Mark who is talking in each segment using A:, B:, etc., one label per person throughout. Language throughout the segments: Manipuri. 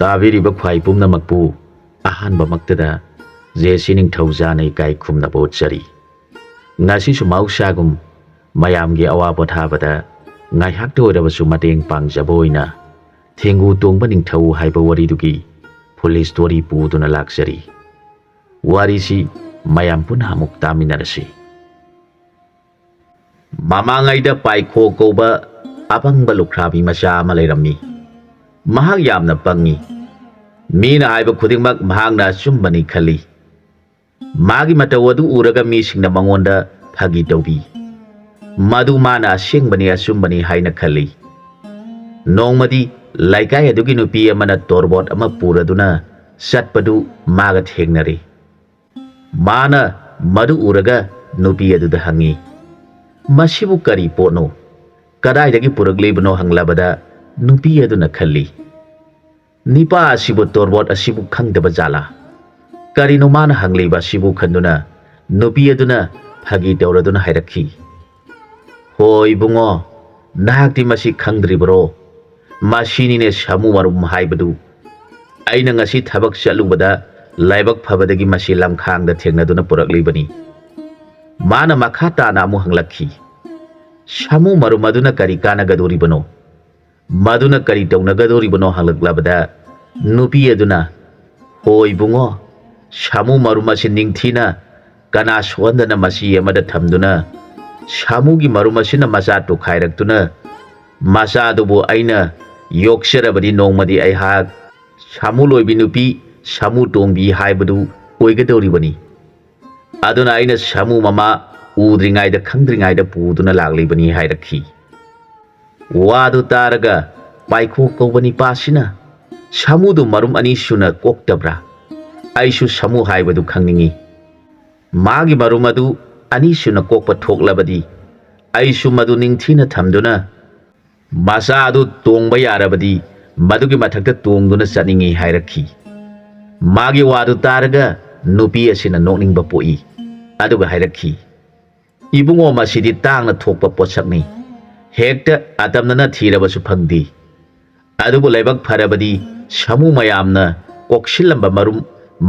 A: ꯇꯥꯕꯤꯔꯤꯕ ꯈ꯭ꯋꯥꯏ ꯄꯨꯝꯅꯃꯛꯄꯨ ꯑꯍꯥꯟꯕꯃꯛꯇꯗ ꯖꯦꯁꯤ ꯅꯤꯡꯊꯧꯖꯥꯅ ꯏꯀꯥꯏ ꯈꯨꯝꯅꯕ ꯎꯠꯆꯔꯤ꯫ ꯉꯁꯤꯁꯨ ꯃꯍꯧꯁꯥꯒꯨꯝ ꯃꯌꯥꯝꯒꯤ ꯑꯋꯥ ꯄꯣꯊꯥꯕꯗ ꯉꯥꯏꯍꯥꯛꯇ ꯑꯣꯏꯔꯕꯁꯨ ꯃꯇꯦꯡ ꯄꯥꯡꯖꯕ ꯑꯣꯏꯅ ꯊꯦꯡꯒꯨ ꯇꯣꯡꯕ ꯅꯤꯡꯊꯧ ꯍꯥꯏꯕ ꯋꯥꯔꯤꯗꯨꯒꯤ ꯐꯨꯜ ꯁ꯭ꯇꯣꯔꯤ ꯄꯨꯗꯨꯅ ꯂꯥꯛꯆꯔꯤ꯫ ꯋꯥꯔꯤꯁꯤ ꯃꯌꯥꯝ ꯄꯨꯟꯅ ꯑꯃꯨꯛ ꯇꯥꯃꯤꯟꯅꯔꯁꯤ꯫ ꯃꯃꯥꯡꯉꯩꯗ ꯄꯥꯏꯈꯣ ꯀꯧꯕ ꯑꯄꯪꯕ ꯂꯨꯈ꯭ꯔꯥꯕꯤ ꯃꯆꯥ ꯑꯃ ꯂꯩꯔꯝꯃꯤ꯫ ꯃꯍꯥꯛ ꯌꯥꯝꯅ ꯄꯪꯉꯤ꯫ ꯃꯤꯅ ꯍꯥꯏꯕ ꯈꯨꯗꯤꯡꯃꯛ ꯃꯍꯥꯛꯅ ꯑꯆꯨꯝꯕꯅꯤ ꯈꯜꯂꯤ꯫ ꯃꯥꯒꯤ ꯃꯇꯧ ꯑꯗꯨ ꯎꯔꯒ ꯃꯤꯁꯤꯡꯅ ꯃꯉꯣꯟꯗ ꯐꯥꯒꯤ ꯇꯧꯕꯤ꯫ ꯃꯗꯨ ꯃꯥꯅ ꯑꯁꯦꯡꯕꯅꯤ ꯑꯆꯨꯝꯕꯅꯤ ꯍꯥꯏꯅ ꯈꯜꯂꯤ꯫ ꯅꯣꯡꯃꯗꯤ ꯂꯩꯀꯥꯏ ꯑꯗꯨꯒꯤ ꯅꯨꯄꯤ ꯑꯃꯅ ꯇꯣꯔꯕꯣꯠ ꯑꯃ ꯄꯨꯔꯗꯨꯅ ꯆꯠꯄꯗꯨ ꯃꯥꯒ ꯊꯦꯡꯅꯔꯦ꯫ ꯃꯥꯅ ꯃꯗꯨ ꯎꯔꯒ ꯅꯨꯄꯤ ꯑꯗꯨꯗ ꯍꯪꯉꯤ, ꯃꯁꯤꯕꯨ ꯀꯔꯤ ꯄꯣꯠꯅꯣ? ꯀꯗꯥꯏꯗꯒꯤ ꯄꯨꯔꯛꯂꯤꯕꯅꯣ ꯍꯪꯂꯕꯗ ꯅꯨꯄꯤ ꯑꯗꯨꯅ ꯈꯜꯂꯤ, ꯅꯤꯄꯥ ꯑꯁꯤꯕꯨ ꯇꯣꯔꯕꯣꯠ ꯑꯁꯤꯕꯨ ꯈꯪꯗꯕ ꯖꯥꯠꯂꯥ? ꯀꯔꯤꯅꯣ ꯃꯥꯅ ꯍꯪꯂꯤꯕ ꯑꯁꯤꯕꯨ ꯈꯟꯗꯨꯅ ꯅꯨꯄꯤ ꯑꯗꯨꯅ ꯐꯥꯒꯤ ꯇꯧꯔꯗꯨꯅ ꯍꯥꯏꯔꯛꯈꯤ, ꯍꯣ ꯏꯕꯨꯡꯉꯣ, ꯅꯍꯥꯛꯇꯤ ꯃꯁꯤ ꯈꯪꯗ꯭ꯔꯤꯕꯔꯣ? ꯃꯁꯤꯅꯤꯅꯦ ꯁꯥꯃꯨ ꯃꯔꯨꯝ ꯍꯥꯏꯕꯗꯨ꯫ ꯑꯩꯅ ꯉꯁꯤ ꯊꯕꯛ ꯆꯠꯂꯨꯕꯗ ꯂꯥꯏꯕꯛ ꯐꯕꯗꯒꯤ ꯃꯁꯤ ꯂꯝꯈꯥꯡꯗ ꯊꯦꯡꯅꯗꯨꯅ ꯄꯨꯔꯛꯂꯤꯕꯅꯤ꯫ ꯃꯥꯅ ꯃꯈꯥ ꯇꯥꯅ ꯑꯃꯨꯛ ꯍꯪꯂꯛꯈꯤ, ꯁꯥꯃꯨ ꯃꯔꯨꯝ ꯑꯗꯨꯅ ꯀꯔꯤ ꯀꯥꯟꯅꯒꯗꯣꯔꯤꯕꯅꯣ? ꯃꯗꯨꯅ ꯀꯔꯤ ꯇꯧꯅꯒꯗꯣꯔꯤꯕꯅꯣ ꯍꯪꯂꯛꯂꯕꯗ ꯅꯨꯄꯤ ꯑꯗꯨꯅ, ꯍꯣ ꯏꯕꯨꯡꯉꯣ, ꯁꯥꯃꯨ ꯃꯔꯨꯝ ꯑꯁꯤ ꯅꯤꯡꯊꯤꯅ ꯀꯅꯥ ꯁꯣꯛꯍꯟꯗꯅ ꯃꯆꯤ ꯑꯃꯗ ꯊꯝꯗꯨꯅ ꯁꯥꯃꯨꯒꯤ ꯃꯔꯨꯝ ꯑꯁꯤꯅ ꯃꯆꯥ ꯇꯨꯈꯥꯏꯔꯛꯇꯨꯅ ꯃꯆꯥꯗꯨꯕꯨ ꯑꯩꯅ ꯌꯣꯛꯆꯔꯕꯗꯤ ꯅꯣꯡꯃꯗꯤ ꯑꯩꯍꯥꯛ ꯁꯥꯃꯨ ꯂꯣꯏꯕꯤ ꯅꯨꯄꯤ ꯁꯥꯃꯨ ꯇꯣꯡꯕꯤ ꯍꯥꯏꯕꯗꯨ ꯑꯣꯏꯒꯗꯧꯔꯤꯕꯅꯤ꯫ ꯑꯗꯨꯅ ꯑꯩꯅ ꯁꯥꯃꯨ ꯃꯃꯥ ꯎꯗ꯭ꯔꯤꯉꯩꯗ ꯈꯪꯗ꯭ꯔꯤꯉꯩꯗ ꯄꯨꯗꯨꯅ ꯂꯥꯛꯂꯤꯕꯅꯤ ꯍꯥꯏꯔꯛꯈꯤ꯫ ꯋꯥꯗꯨ ꯇꯥꯔꯒ ꯄꯥꯏꯈꯣ ꯀꯧꯕ ꯅꯤꯄꯥꯁꯤꯅ, ꯁꯥꯃꯨꯗꯨ ꯃꯔꯨꯝ ꯑꯅꯤ ꯁꯨꯅ ꯀꯣꯛꯇꯕ꯭ꯔꯥ? ꯑꯩꯁꯨ ꯁꯥꯃꯨ ꯍꯥꯏꯕꯗꯨ ꯈꯪꯅꯤꯡꯉꯤ꯫ ꯃꯥꯒꯤ ꯃꯔꯨꯝ ꯑꯗꯨ ꯑꯅꯤ ꯁꯨꯅ ꯀꯣꯛꯄ ꯊꯣꯛꯂꯕꯗꯤ ꯑꯩꯁꯨ ꯃꯗꯨ ꯅꯤꯡꯊꯤꯅ ꯊꯝꯗꯨꯅ ꯃꯆꯥ ꯑꯗꯨ ꯇꯣꯡꯕ ꯌꯥꯔꯕꯗꯤ ꯃꯗꯨꯒꯤ ꯃꯊꯛꯇ ꯇꯣꯡꯗꯨꯅ ꯆꯠꯅꯤꯡꯉꯤ ꯍꯥꯏꯔꯛꯈꯤ꯫ ꯃꯥꯒꯤ ꯋꯥꯗꯨ ꯇꯥꯔꯒ ꯅꯨꯄꯤ ꯑꯁꯤꯅ ꯅꯣꯛꯅꯤꯡꯕ ꯄꯣꯛꯏ꯫ ꯑꯗꯨꯒ ꯍꯥꯏꯔꯛꯈꯤ, ꯏꯕꯨꯡꯉꯣ, ꯃꯁꯤꯗꯤ ꯇꯥꯡꯅ ꯊꯣꯛꯄ ꯄꯣꯠꯁꯛꯅꯤ꯫ ꯍꯦꯛꯇ ꯑꯇꯝꯅꯅ ꯊꯤꯔꯕꯁꯨ ꯐꯪꯗꯦ꯫ ꯑꯗꯨꯕꯨ ꯂꯥꯏꯕꯛ ꯐꯔꯕꯗꯤ ꯁꯥꯃꯨ ꯃꯌꯥꯝꯅ ꯀꯣꯛꯁꯤꯜꯂꯝꯕ ꯃꯔꯨꯝ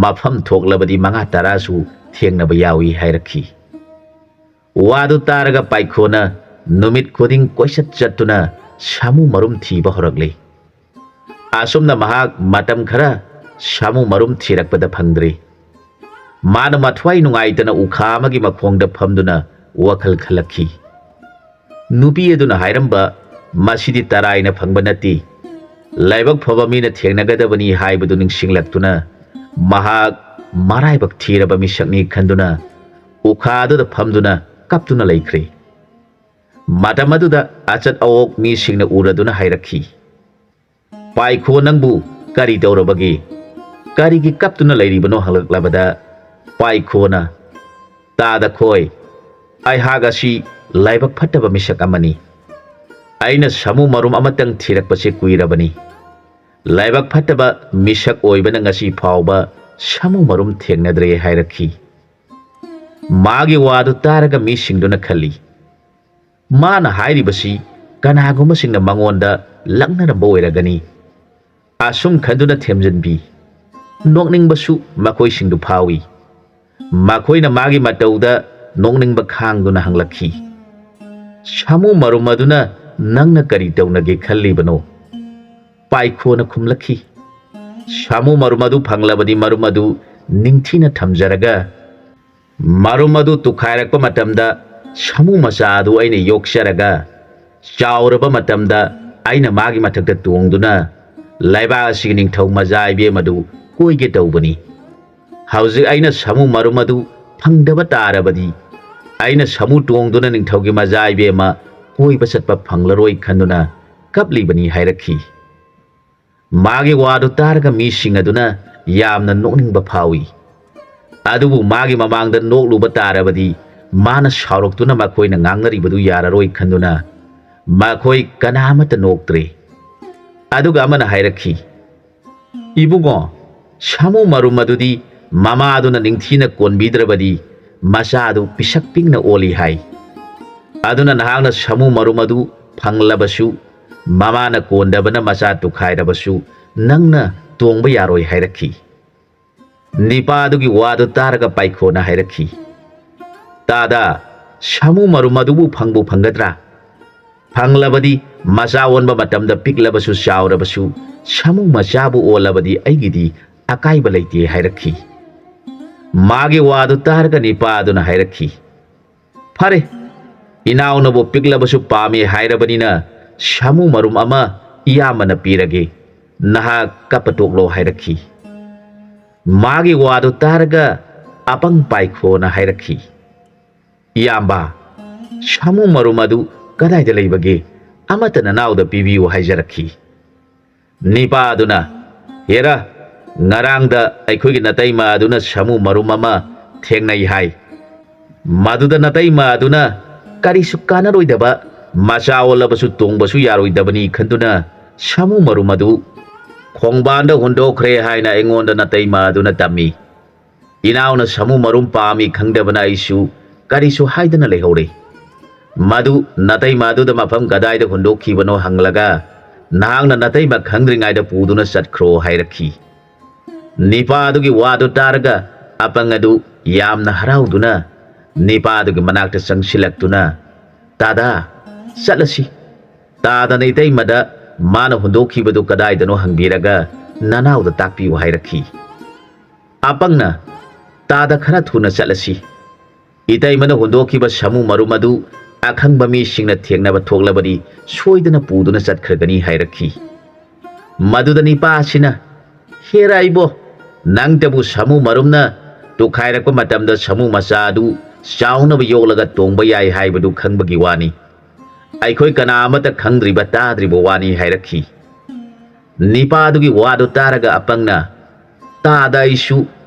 A: ꯃꯐꯝ ꯊꯣꯛꯂꯕꯗꯤ 5-10ꯁꯨ ꯊꯦꯡꯅꯕ ꯌꯥꯎꯏ ꯍꯥꯏꯔꯛꯈꯤ꯫ ꯋꯥꯗꯨ ꯇꯥꯔꯒ ꯄꯥꯏꯈꯣꯅ ꯅꯨꯃꯤꯠ ꯈꯨꯗꯤꯡ ꯀꯣꯏꯆꯠ ꯆꯠꯇꯨꯅ ꯁꯥꯃꯨ ꯃꯔꯨꯝ ꯊꯤꯕ ꯍꯧꯔꯛꯂꯦ꯫ ꯑꯁꯨꯝꯅ ꯃꯍꯥꯛ ꯃꯇꯝ ꯈꯔ ꯁꯥꯃꯨ ꯃꯔꯨꯝ ꯊꯤꯔꯛꯄꯗ ꯐꯪꯗ꯭ꯔꯦ꯫ ꯃꯥꯅ ꯃꯊ꯭ꯋꯥꯏ ꯅꯨꯡꯉꯥꯏꯇꯅ ꯎꯈꯥ ꯑꯃꯒꯤ ꯃꯈꯣꯡꯗ ꯐꯝꯗꯨꯅ ꯋꯥꯈꯜ ꯈꯜꯂꯛꯈꯤ꯫ ꯅꯨꯄꯤ ꯑꯗꯨꯅ ꯍꯥꯏꯔꯝꯕ ꯃꯁꯤꯗꯤ ꯇꯔꯥꯏꯅ ꯐꯪꯕ ꯅꯠꯇꯦ, ꯂꯥꯏꯕꯛ ꯐꯕ ꯃꯤꯅ ꯊꯦꯡꯅꯒꯗꯕꯅꯤ ꯍꯥꯏꯕꯗꯨ ꯅꯤꯡꯁꯤꯡꯂꯛꯇꯨꯅ ꯃꯍꯥꯛ ꯃꯔꯥꯏꯕꯛ ꯊꯤꯔꯕ ꯃꯤꯁꯛꯅꯤ ꯈꯟꯗꯨꯅ ꯎꯈꯥ ꯑꯗꯨꯗ ꯐꯝꯗꯨꯅ ꯀꯞꯇꯨꯅ ꯂꯩꯈ꯭ꯔꯦ꯫ ꯃꯇꯝ ꯑꯗꯨꯗ ꯑꯆꯠ ꯑꯋꯣꯛ ꯃꯤꯁꯤꯡꯅ ꯎꯔꯗꯨꯅ ꯍꯥꯏꯔꯛꯈꯤ, ꯄꯥꯏꯈꯣ, ꯅꯪꯕꯨ ꯀꯔꯤ ꯇꯧꯔꯕꯒꯦ? ꯀꯔꯤꯒꯤ ꯀꯞꯇꯨꯅ ꯂꯩꯔꯤꯕꯅꯣ ꯍꯪꯂꯛꯂꯕꯗ ꯄꯥꯏꯈꯣꯅ, ꯇꯥꯗꯈꯣꯏ, ꯑꯩꯍꯥꯛ ꯑꯁꯤ ꯂꯥꯏꯕꯛ ꯐꯠꯇꯕ ꯃꯤꯁꯛ ꯑꯃꯅꯤ꯫ ꯑꯩꯅ ꯁꯥꯃꯨ ꯃꯔꯨꯝ ꯑꯃꯇꯪ ꯊꯤꯔꯛꯄꯁꯦ ꯀꯨꯏꯔꯕꯅꯤ꯫ ꯂꯥꯏꯕꯛ ꯐꯠꯇꯕ ꯃꯤꯁꯛ ꯑꯣꯏꯕꯅ ꯉꯁꯤ ꯐꯥꯎꯕ ꯁꯥꯃꯨ ꯃꯔꯨꯝ ꯊꯦꯡꯅꯗ꯭ꯔꯦ ꯍꯥꯏꯔꯛꯈꯤ꯫ ꯃꯥꯒꯤ ꯋꯥꯗꯨ ꯇꯥꯔꯒ ꯃꯤꯁꯤꯡꯗꯨꯅ ꯈꯜꯂꯤ, ꯃꯥꯅ ꯍꯥꯏꯔꯤꯕꯁꯤ ꯀꯅꯥꯒꯨꯝꯕꯁꯤꯡꯅ ꯃꯉꯣꯟꯗ ꯂꯛꯅꯔꯝꯕ ꯑꯣꯏꯔꯒꯅꯤ꯫ ꯑꯁꯨꯝ ꯈꯟꯗꯨꯅ ꯊꯦꯝꯖꯤꯟꯕꯤ꯫ ꯅꯣꯛꯅꯤꯡꯕꯁꯨ ꯃꯈꯣꯏꯁꯤꯡꯗꯨ ꯐꯥꯎꯏ꯫ ꯃꯈꯣꯏꯅ ꯃꯥꯒꯤ ꯃꯇꯧꯗ ꯅꯣꯛꯅꯤꯡꯕ ꯈꯥꯡꯗꯨꯅ ꯍꯪꯂꯛꯈꯤ, ꯁꯥꯃꯨ ꯃꯔꯨꯝ ꯑꯗꯨꯅ ꯅꯪꯅ ꯀꯔꯤ ꯇꯧꯅꯒꯦ ꯈꯜꯂꯤꯕꯅꯣ? ꯄꯥꯏꯈꯣꯅ ꯈꯨꯝꯂꯛꯈꯤ, ꯁꯥꯃꯨ ꯃꯔꯨꯝ ꯑꯗꯨ ꯐꯪꯂꯕꯗꯤ ꯃꯔꯨꯝ ꯑꯗු ꯅꯤꯡꯊꯤꯅ ꯊꯝꯖꯔꯒ ꯃꯔꯨꯝ ꯑꯗꯨ ꯇꯨꯈꯥꯏꯔꯛꯄ ꯃꯇꯝꯗ ꯁꯥꯃꯨ ꯃꯆꯥ ꯑꯗꯨ ꯑꯩꯅ ꯌꯣꯛꯆꯔꯒ ꯆꯥꯎꯔꯕ ꯃꯇꯝꯗ ꯑꯩꯅ ꯃꯥꯒꯤ ꯃꯊꯛꯇ ꯇꯣꯡꯗꯨꯅ ꯂꯩꯕꯥꯛ ꯑꯁꯤꯒꯤ ꯅꯤꯡꯊꯧ ꯃꯆꯥ ꯏꯕꯦꯝ ꯑꯗꯨ ꯀꯣꯏꯒꯦ ꯇꯧꯕꯅꯤ꯫ ꯍꯧꯖꯤꯛ ꯑꯩꯅ ꯁꯥꯃꯨ ꯃꯔꯨꯝ ꯑꯗꯨ ꯐꯪꯗꯕ ꯇꯥꯔꯕꯗꯤ ꯑꯩꯅ ꯁꯥꯃꯨ ꯇꯣꯡꯗꯨꯅ ꯅꯤꯡꯊꯧꯒꯤ ꯃꯆꯥ ꯏꯕꯦꯝꯃ ꯀꯣꯏꯕ ꯆꯠꯄ ꯐꯪꯂꯔꯣꯏ ꯈꯟꯗꯨꯅ ꯀꯞꯂꯤꯕꯅꯤ ꯍꯥꯏꯔꯛꯈꯤ꯫ ꯃꯥꯒꯤ ꯋꯥꯗꯨ ꯇꯥꯔꯒ ꯃꯤꯁꯤꯡ ꯑꯗꯨꯅ ꯌꯥꯝꯅ ꯅꯣꯛꯅꯤꯡꯕ ꯐꯥꯎꯏ꯫ ꯑꯗꯨꯕꯨ ꯃꯥꯒꯤ ꯃꯃꯥꯡꯗ ꯅꯣꯛꯂꯨꯕ ꯇꯥꯔꯕꯗꯤ ꯃꯥꯅ ꯁꯥꯎꯔꯛꯇꯨꯅ ꯃꯈꯣꯏꯅ ꯉꯥꯡꯅꯔꯤꯕꯗꯨ ꯌꯥꯔꯔꯣꯏ ꯈꯟꯗꯨꯅ ꯃꯈꯣꯏ ꯀꯅꯥꯃꯠꯇ ꯅꯣꯛꯇ꯭ꯔꯦ꯫ ꯑꯗꯨꯒ ꯑꯃꯅ ꯍꯥꯏꯔꯛꯈꯤ, ꯏꯕꯨꯡꯉꯣ, ꯁꯥꯃꯨ ꯃꯔꯨꯝ ꯑꯗꯨꯗꯤ ꯃꯃꯥꯗꯨꯅ ꯅꯤꯡꯊꯤꯅ ꯀꯣꯟꯕꯤꯗ꯭ꯔꯕꯗꯤ ꯃꯆꯥ ꯑꯗꯨ ꯄꯤꯁꯛ ꯄꯤꯛꯅ ꯑꯣꯜꯂꯤ ꯍꯥꯏ꯫ ꯑꯗꯨꯅ ꯅꯍꯥꯛꯅ ꯁꯥꯃꯨ ꯃꯔꯨꯝ ꯑꯗꯨ ꯐꯪꯂꯕꯁꯨ ꯃꯃꯥꯅ ꯀꯣꯟꯗꯕꯅ ꯃꯆꯥ ꯇꯨꯈꯥꯏꯔꯕꯁꯨ ꯅꯪꯅ ꯇꯣꯡꯕ ꯌꯥꯔꯣꯏ ꯍꯥꯏꯔꯛꯈꯤ꯫ ꯅꯤꯄꯥ ꯑꯗꯨꯒꯤ ꯋꯥꯗꯨ ꯇꯥꯔꯒ ꯄꯥꯏꯈꯣꯅ ꯍꯥꯏꯔꯛꯈꯤ, ꯇꯥꯗ, ꯁꯥꯃꯨ ꯃꯔꯨꯝ ꯑꯗꯨꯕꯨ ꯐꯪꯕꯨ ꯐꯪꯒꯗ꯭ꯔꯥ? ꯐꯪꯂꯕꯗꯤ ꯃꯆꯥ ꯑꯣꯟꯕ ꯃꯇꯝꯗ ꯄꯤꯛꯂꯕꯁꯨ ꯆꯥꯎꯔꯕꯁꯨ ꯁꯥꯃꯨ ꯃꯆꯥꯕꯨ ꯑꯣꯜꯂꯕꯗꯤ ꯑꯩꯒꯤꯗꯤ ꯑꯀꯥꯏꯕ ꯂꯩꯇꯦ ꯍꯥꯏꯔꯛꯈꯤ꯫ ꯃꯥꯒꯤ ꯋꯥꯗꯨ ꯇꯥꯔꯒ ꯅꯤꯄꯥ ꯑꯗꯨꯅ ꯍꯥꯏꯔꯛꯈꯤ, ꯐꯔꯦ, ꯏꯅꯥꯎꯅꯕꯨ ꯄꯤꯛꯂꯕꯁꯨ ꯄꯥꯝꯃꯦ ꯍꯥꯏꯔꯕꯅꯤꯅ ꯁꯥꯃꯨ ꯃꯔꯨꯝ ꯑꯃ ꯏꯌꯥꯝꯕꯅ ꯄꯤꯔꯒꯦ, ꯅꯍꯥꯛ ꯀꯞꯄ ꯇꯣꯛꯂꯣ ꯍꯥꯏꯔꯛꯈꯤ꯫ ꯃꯥꯒꯤ ꯋꯥꯗꯨ ꯇꯥꯔꯒ ꯑꯄꯪ ꯄꯥꯏꯈꯣꯅ ꯍꯥꯏꯔꯛꯈꯤ, ꯏꯌꯥꯝꯕ, ꯁꯥꯃꯨ ꯃꯔꯨꯝ ꯑꯗꯨ ꯀꯗꯥꯏꯗ ꯂꯩꯕꯒꯦ? ꯑꯃꯠꯇ ꯅꯅꯥꯎꯗ ꯄꯤꯕꯤꯌꯨ ꯍꯥꯏꯖꯔꯛꯈꯤ꯫ ꯅꯤꯄꯥ ꯑꯗꯨꯅ, ꯍꯦꯔꯥ, ꯉꯔꯥꯡꯗ ꯑꯩꯈꯣꯏꯒꯤ ꯅꯇꯩꯃ ꯑꯗꯨꯅ ꯁꯥꯃꯨ ꯃꯔꯨꯝ ꯑꯃ ꯊꯦꯡꯅꯩ ꯍꯥꯏ꯫ ꯃꯗꯨꯗ ꯅꯇꯩꯃ ꯑꯗꯨꯅ ꯀꯔꯤꯁꯨ ꯀꯥꯟꯅꯔꯣꯏꯗꯕ, ꯃꯆꯥ ꯑꯣꯜꯂꯕꯁꯨ ꯇꯣꯡꯕꯁꯨ ꯌꯥꯔꯣꯏꯗꯕꯅꯤ ꯈꯟꯗꯨꯅ ꯁꯥꯃꯨ ꯃꯔꯨꯝ ꯑꯗꯨ ꯈꯣꯡꯕꯥꯟꯗ ꯍꯨꯟꯗꯣꯛꯈ꯭ꯔꯦ ꯍꯥꯏꯅ ꯑꯩꯉꯣꯟꯗ ꯅꯇꯩꯃ ꯑꯗꯨꯅ ꯇꯝꯃꯤ꯫ ꯏꯅꯥꯎꯅ ꯁꯥꯃꯨ ꯃꯔꯨꯝ ꯄꯥꯝꯃꯤ ꯈꯪꯗꯕꯅ ꯑꯩꯁꯨ ꯀꯔꯤꯁꯨ ꯍꯥꯏꯗꯅ ꯂꯩꯍꯧꯔꯦ꯫ ꯃꯗꯨ ꯅꯇꯩꯃ ꯑꯗꯨꯗ ꯃꯐꯝ ꯀꯗꯥꯏꯗ ꯍꯨꯟꯗꯣꯛꯈꯤꯕꯅꯣ ꯍꯪꯂꯒ ꯅꯍꯥꯛꯅ ꯅꯇꯩꯃ ꯈꯪꯗ꯭ꯔꯤꯉꯩꯗ ꯄꯨꯗꯨꯅ ꯆꯠꯈ꯭ꯔꯣ ꯍꯥꯏꯔꯛꯈꯤ꯫ ꯅꯤꯄꯥ ꯑꯗꯨꯒꯤ ꯋꯥꯗꯨ ꯇꯥꯔꯒ ꯑꯄꯪ ꯑꯗꯨ ꯌꯥꯝꯅ ꯍꯔꯥꯎꯗꯨꯅ ꯅꯤꯄꯥ ꯑꯗꯨꯒꯤ ꯃꯅꯥꯛꯇ ꯆꯪꯁꯤꯜꯂꯛꯇꯨꯅ, ꯇꯥꯗ, ꯆꯠꯂꯁꯤ, ꯇꯥꯗꯅ ꯏꯇꯩꯃꯗ ꯃꯥꯅ ꯍꯨꯟꯗꯣꯛꯈꯤꯕꯗꯨ ꯀꯗꯥꯏꯗꯅꯣ ꯍꯪꯕꯤꯔꯒ ꯅꯅꯥꯎꯗ ꯇꯥꯛꯄꯤꯌꯨ ꯍꯥꯏꯔꯛꯈꯤ꯫ ꯑꯄꯪꯅ, ꯇꯥꯗ, ꯈꯔ ꯊꯨꯅ ꯆꯠꯂꯁꯤ, ꯏꯇꯩꯃꯅ ꯍꯨꯟꯗꯣꯛꯈꯤꯕ ꯁꯥꯃꯨ ꯃꯔꯨꯝ ꯑꯗꯨ ꯑꯈꯪꯕ ꯃꯤꯁꯤꯡꯅ ꯊꯦꯡꯅꯕ ꯊꯣꯛꯂꯕꯗꯤ ꯁꯣꯏꯗꯅ ꯄꯨꯗꯨꯅ ꯆꯠꯈ꯭ꯔꯒꯅꯤ ꯍꯥꯏꯔꯛꯈꯤ꯫ ꯃꯗꯨꯗ ꯅꯤꯄꯥ ꯑꯁꯤꯅ, ꯍꯦꯔꯥ ꯏꯕꯣ, ꯅꯪꯇꯕꯨ ꯁꯥꯃꯨ ꯃꯔꯨꯝꯅ ꯇꯨꯈꯥꯏꯔꯛꯄ ꯃꯇꯝꯗ ꯁꯥꯃꯨ ꯃꯆꯥ ꯑꯗꯨ ꯆꯥꯎꯅꯕ ꯌꯣꯛꯂꯒ ꯇꯣꯡꯕ ꯌꯥꯏ ꯍꯥꯏꯕꯗꯨ ꯈꯪꯕꯒꯤ ꯋꯥꯅꯤ, ꯑꯩꯈꯣꯏ ꯀꯅꯥ ꯑꯃꯠꯇ ꯈꯪꯗ꯭ꯔꯤꯕ ꯇꯥꯗ꯭ꯔꯤꯕ ꯋꯥꯅꯤ ꯍꯥꯏꯔꯛꯈꯤ꯫ ꯅꯤꯄꯥ ꯑꯗꯨꯒꯤ ꯋꯥꯗꯨ ꯇꯥꯔꯒ ꯑꯄꯪꯅ, ꯇꯥꯗ, ꯑꯩꯁꯨ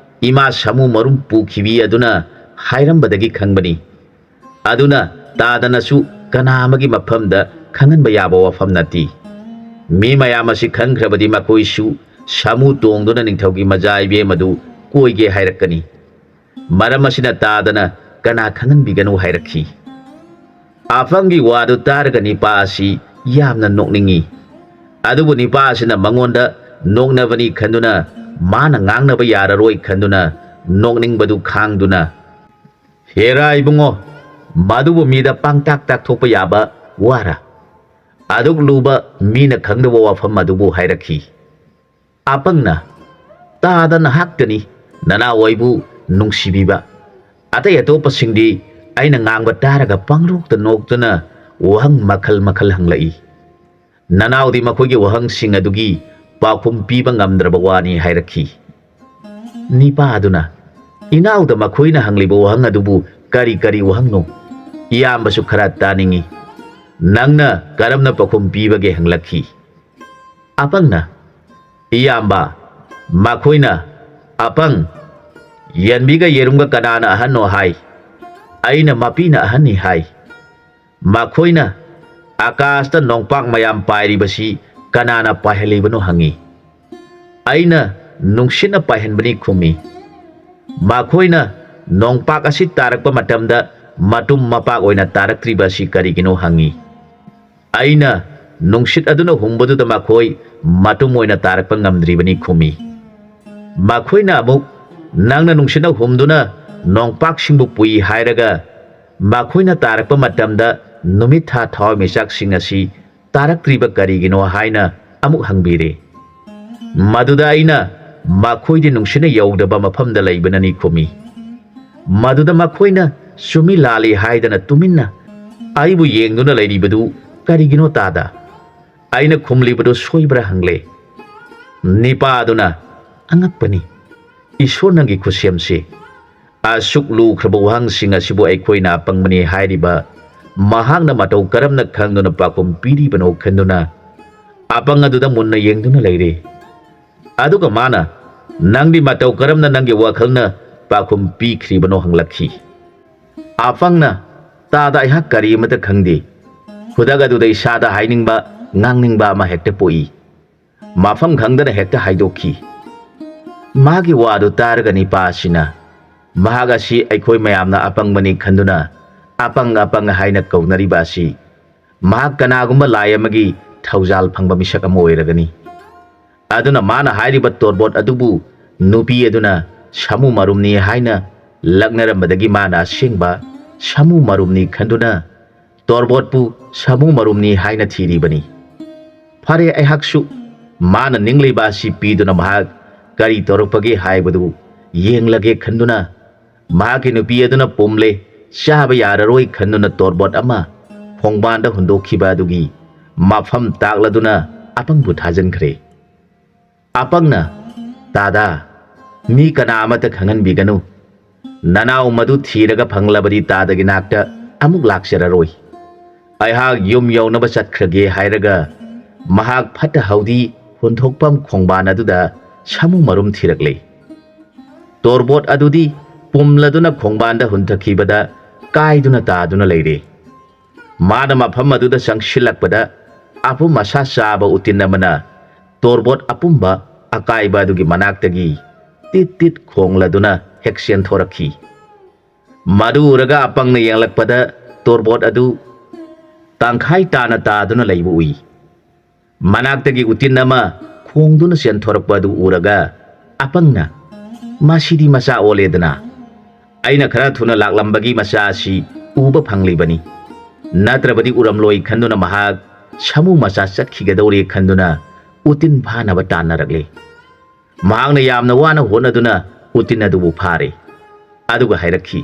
A: ꯏꯃꯥ ꯁꯥꯃꯨ ꯃꯔꯨꯝ ꯄꯨꯈꯤꯕꯤ ꯑꯗꯨꯅ ꯍꯥꯏꯔꯝꯕꯗꯒꯤ ꯈꯪꯕꯅꯤ, ꯑꯗꯨꯅ ꯇꯥꯗꯅꯁꯨ ꯀꯅꯥ ꯑꯃꯒꯤ ꯃꯐꯝꯗ ꯈꯪꯍꯟꯕ ꯌꯥꯕ ꯋꯥꯐꯝ ꯅꯠꯇꯦ꯫ ꯃꯤ ꯃꯌꯥꯝ ꯑꯁꯤ ꯈꯪꯈ꯭ꯔꯕꯗꯤ ꯃꯈꯣꯏꯁꯨ ꯁꯥꯃꯨ ꯇꯣꯡꯗꯨꯅ ꯅꯤꯡꯊꯧꯒꯤ ꯃꯆꯥ ꯏꯕꯦꯝ ꯑꯗꯨ ꯀꯣꯏꯒꯦ ꯍꯥꯏꯔꯛꯀꯅꯤ꯫ ꯃꯔꯝ ꯑꯁꯤꯅ ꯇꯥꯗꯅ ꯀꯅꯥ ꯈꯪꯍꯟꯕꯤꯒꯅꯨ ꯍꯥꯏꯔꯛꯈꯤ꯫ ꯑꯄꯪꯒꯤ ꯋꯥꯗꯨ ꯇꯥꯔꯒ ꯅꯤꯄꯥ ꯑꯁꯤ ꯌꯥꯝꯅ ꯅꯣꯛꯅꯤꯡꯉꯤ꯫ ꯑꯗꯨꯕꯨ ꯅꯤꯄꯥ ꯑꯁꯤꯅ ꯃꯉꯣꯟꯗ ꯅꯣꯛꯅꯕꯅꯤ ꯈꯟꯗꯨꯅ ꯃꯥꯅ ꯉꯥꯡꯅꯕ ꯌꯥꯔꯔꯣꯏ ꯈꯟꯗꯨꯅ ꯅꯣꯛꯅꯤꯡꯕꯗꯨ ꯈꯥꯡꯗꯨꯅ, ꯍꯦꯔꯥ ꯏꯕꯨꯡꯉꯣ, ꯃꯗꯨꯕꯨ ꯃꯤꯗ ꯄꯥꯡꯇꯥꯛ ꯇꯥꯛꯊꯣꯛꯄ ꯌꯥꯕ ꯋꯥꯔꯥ? ꯑꯗꯨꯛ ꯂꯨꯕ ꯃꯤꯅ ꯈꯪꯗꯕ ꯋꯥꯐꯝ ꯑꯗꯨꯕꯨ ꯍꯥꯏꯔꯛꯈꯤ꯫ ꯑꯄꯪꯅ, ꯇꯥꯗ, ꯅꯍꯥꯛꯇꯅꯤ ꯅꯅꯥꯎ ꯑꯩꯕꯨ ꯅꯨꯡꯁꯤꯕꯤꯕ, ꯑꯇꯩ ꯑꯇꯣꯞꯄꯁꯤꯡꯗꯤ ꯑꯩꯅ ꯉꯥꯡꯕ ꯇꯥꯔꯒ ꯄꯪꯅꯣꯛꯇ ꯅꯣꯛꯇꯨꯅ ꯋꯥꯍꯪ ꯃꯈꯜ ꯃꯈꯜ ꯍꯪꯂꯛꯏ꯫ ꯅꯅꯥꯎꯗꯤ ꯃꯈꯣꯏꯒꯤ ꯋꯥꯍꯪꯁꯤꯡ ꯑꯗꯨꯒꯤ ꯄꯥꯎꯈꯨꯝ ꯄꯤꯕ ꯉꯝꯗ꯭ꯔꯕ ꯋꯥꯅꯤ ꯍꯥꯏꯔꯛꯈꯤ꯫ ꯅꯤꯄꯥ ꯑꯗꯨꯅ, ꯏꯅꯥꯎꯗ ꯃꯈꯣꯏꯅ ꯍꯪꯂꯤꯕ ꯋꯥꯍꯪ ꯑꯗꯨꯕꯨ ꯀꯔꯤ ꯀꯔꯤ ꯋꯥꯍꯪꯅꯣ? ꯏꯌꯥꯝꯕꯁꯨ ꯈꯔ ꯇꯥꯅꯤꯡꯉꯤ, ꯅꯪꯅ ꯀꯔꯝꯅ ꯄꯥꯎꯈꯨꯝ ꯄꯤꯕꯒꯦ ꯍꯪꯂꯛꯈꯤ꯫ ꯑꯄꯪꯅ, ꯏꯌꯥꯝꯕ, ꯃꯈꯣꯏꯅ, ꯑꯄꯪ, ꯌꯦꯟꯕꯤꯒ ꯌꯦꯔꯨꯝꯒ ꯀꯅꯥꯅ ꯑꯍꯟꯅꯣ ꯍꯥꯏ, ꯑꯩꯅ ꯃꯄꯤꯅ ꯑꯍꯟꯅꯤ ꯍꯥꯏ꯫ ꯃꯈꯣꯏꯅ, ꯑꯀꯥꯁꯇ ꯅꯣꯡꯄꯥꯛ ꯃꯌꯥꯝ ꯄꯥꯏꯔꯤꯕꯁꯤ ꯀꯅꯥꯅ ꯄꯥꯏꯍꯜꯂꯤꯕꯅꯣ ꯍꯪꯉꯤ, ꯑꯩꯅ ꯅꯨꯡꯁꯤꯠꯅ ꯄꯥꯏꯍꯟꯕꯅꯤ ꯈꯨꯝꯃꯤ꯫ ꯃꯈꯣꯏꯅ, ꯅꯣꯡꯄꯥꯛ ꯑꯁꯤ ꯇꯥꯔꯛꯄ ꯃꯇꯝꯗ ꯃꯇꯨꯝ ꯃꯄꯥꯛ ꯑꯣꯏꯅ ꯇꯥꯔꯛꯇ꯭ꯔꯤꯕ ꯑꯁꯤ ꯀꯔꯤꯒꯤꯅꯣ ꯍꯪꯉꯤ, ꯑꯩꯅ ꯅꯨꯡꯁꯤꯠ ꯑꯗꯨꯅ ꯍꯨꯝꯕꯗꯨꯗ ꯃꯈꯣꯏ ꯃꯇꯨꯝ ꯑꯣꯏꯅ ꯇꯥꯔꯛꯄ ꯉꯝꯗ꯭ꯔꯤꯕꯅꯤ ꯈꯨꯝꯃꯤ꯫ ꯃꯈꯣꯏꯅ ꯑꯃꯨꯛ, ꯅꯪꯅ ꯅꯨꯡꯁꯤꯠꯅ ꯍꯨꯝꯗꯨꯅ ꯅꯣꯡꯄꯥꯛꯁꯤꯡꯕꯨ ꯄꯨꯏ ꯍꯥꯏꯔꯒ ꯃꯈꯣꯏꯅ ꯇꯥꯔꯛꯄ ꯃꯇꯝꯗ ꯅꯨꯃꯤꯠ ꯊꯥ ꯊꯋꯥꯟꯃꯤꯆꯥꯛꯁꯤꯡ ꯑꯁꯤ ꯇꯥꯔꯛꯇ꯭ꯔꯤꯕ ꯀꯔꯤꯒꯤꯅꯣ ꯍꯥꯏꯅ ꯑꯃꯨꯛ ꯍꯪꯕꯤꯔꯦ꯫ ꯃꯗꯨꯗ ꯑꯩꯅ, ꯃꯈꯣꯏꯗꯤ ꯅꯨꯡꯁꯤꯠꯅ ꯌꯧꯗꯕ ꯃꯐꯝꯗ ꯂꯩꯕꯅꯅꯤ ꯈꯨꯝꯃꯤ꯫ ꯃꯗꯨꯗ ꯃꯈꯣꯏꯅ ꯆꯨꯝꯃꯤ ꯂꯥꯜꯂꯤ ꯍꯥꯏꯗꯅ ꯇꯨꯃꯤꯟꯅ ꯑꯩꯕꯨ ꯌꯦꯡꯗꯨꯅ ꯂꯩꯔꯤꯕꯗꯨ ꯀꯔꯤꯒꯤꯅꯣ ꯇꯥꯗ? ꯑꯩꯅ ꯈꯨꯝꯂꯤꯕꯗꯨ ꯁꯣꯏꯕ꯭ꯔꯥ ꯍꯪꯂꯦ꯫ ꯅꯤꯄꯥ ꯑꯗꯨꯅ, ꯑꯉꯛꯄꯅꯤ, ꯏꯁꯣꯔ ꯅꯪꯒꯤ ꯈꯨꯠꯁꯦꯝꯁꯦ, ꯑꯁꯨꯛ ꯂꯨꯈ꯭ꯔꯕ ꯋꯥꯍꯪꯁꯤꯡ ꯑꯁꯤꯕꯨ ꯑꯩꯈꯣꯏꯅ ꯑꯄꯪꯕꯅꯤ ꯍꯥꯏꯔꯤꯕ ꯃꯍꯥꯛꯅ ꯃꯇꯧ ꯀꯔꯝꯅ ꯈꯪꯗꯨꯅ ꯄꯥꯎꯈꯨꯝ ꯄꯤꯔꯤꯕꯅꯣ ꯈꯟꯗꯨꯅ ꯑꯄꯪ ꯑꯗꯨꯗ ꯃꯨꯟꯅ ꯌꯦꯡꯗꯨꯅ ꯂꯩꯔꯦ꯫ ꯑꯗꯨꯒ ꯃꯥꯅ, ꯅꯪꯗꯤ ꯃꯇꯧ ꯀꯔꯝꯅ ꯅꯪꯒꯤ ꯋꯥꯈꯜꯅ ꯄꯥꯎꯈꯨꯝ ꯄꯤꯈ꯭ꯔꯤꯕꯅꯣ ꯍꯪꯂꯛꯈꯤ꯫ ꯑꯄꯪꯅ, ꯇꯥꯗ, ꯑꯩꯍꯥꯛ ꯀꯔꯤ ꯑꯃꯠꯇ ꯈꯪꯗꯦ, ꯈꯨꯗꯛ ꯑꯗꯨꯗ ꯏꯁꯥꯗ ꯍꯥꯏꯅꯤꯡꯕ ꯉꯥꯡꯅꯤꯡꯕ ꯑꯃ ꯍꯦꯛꯇ ꯄꯣꯛꯏ, ꯃꯐꯝ ꯈꯪꯗꯅ ꯍꯦꯛꯇ ꯍꯥꯏꯗꯣꯛꯈꯤ꯫ ꯃꯥꯒꯤ ꯋꯥꯗꯨ ꯇꯥꯔꯒ ꯅꯤꯄꯥ ꯑꯁꯤꯅ, ꯃꯍꯥꯛ ꯑꯁꯤ ꯑꯩꯈꯣই ꯃꯌꯥꯝꯅ ꯑꯄꯪꯕꯅꯤ ꯈꯟꯗꯨꯅ ꯑꯄꯪ ꯑꯄꯪ ꯍꯥꯏꯅ ꯀꯧꯅꯔꯤꯕ ꯑꯁꯤ ꯃꯍꯥꯛ ꯀꯅꯥꯒꯨꯝꯕ ꯂꯥꯏ ꯑꯃꯒꯤ ꯊꯧꯖꯥꯜ ꯐꯪꯕ ꯃꯤꯁꯛ ꯑꯃ ꯑꯣꯏꯔꯒꯅꯤ꯫ aduna mana hairiba torbot adubu nupi aduna shamu marumni haina laknarambadagi mana singba shamu marumni khanduna torbot pu shamu marumni haina thiribani phare aihaksu mana ningliba si piduna mahak kari torpage haibadu yenglage khanduna mahaki nupi aduna pomle shaba yararoi khanduna torbot ama phongbanda hundokhiba adugi mafam takladuna apangbu thajankhre apangna tada mi kana amata khangan biganu nanau madu thiraga phanglabadi tadagi nakta amuk lakseraroi aiha yum yaunaba chatkhage hairaga mahak phata haudi hunthokpam khongbana aduda shamu marum thirakle torbot adudi pumladuna khongbanda hunthakibada kaiduna taduna leire mana mafam aduda sangshilakpada apu masa saba utinamana torbot apumba akaiba adugi manaktagi tit tit khongladuna heksien thorakhi madu uraga apangna yanglakpada torbot adu tangkhai tana taduna leibu ui manaktagi utinama khongduna sen thorakpa adu uraga apangna masidi masa oledana aina khara thuna laklambagi masa si uba phanglibani natrabadi uramloi khanduna mahak shamu masa sakhigadore khanduna utin phanaba tanaragle mahangna yamna wana honaduna utin adubu phare aduga hairakhi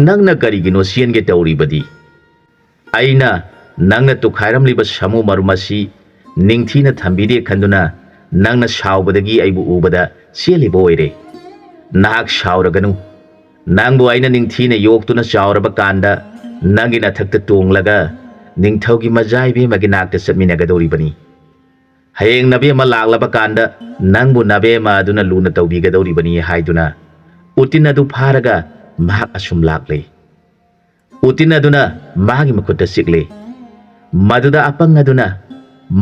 A: nangna karigino sienge tawribadi aina nangna tukhairamliba shamu marumasi ningthina thambide khanduna nangna shawbadagi aibu ubada selibo oire nahak shawraganu nangbu aina ningthina yoktuna shawraba kanda nangina thakta tonglaga ningthaugi majaibe maginakta satminagadoribani hayeng nabe ma laglaba kanda nangbu nabe ma aduna luna tawbigadoribani haiduna utin adu pharaga mahak asum lakle utin aduna magi makutta sikle maduda apang aduna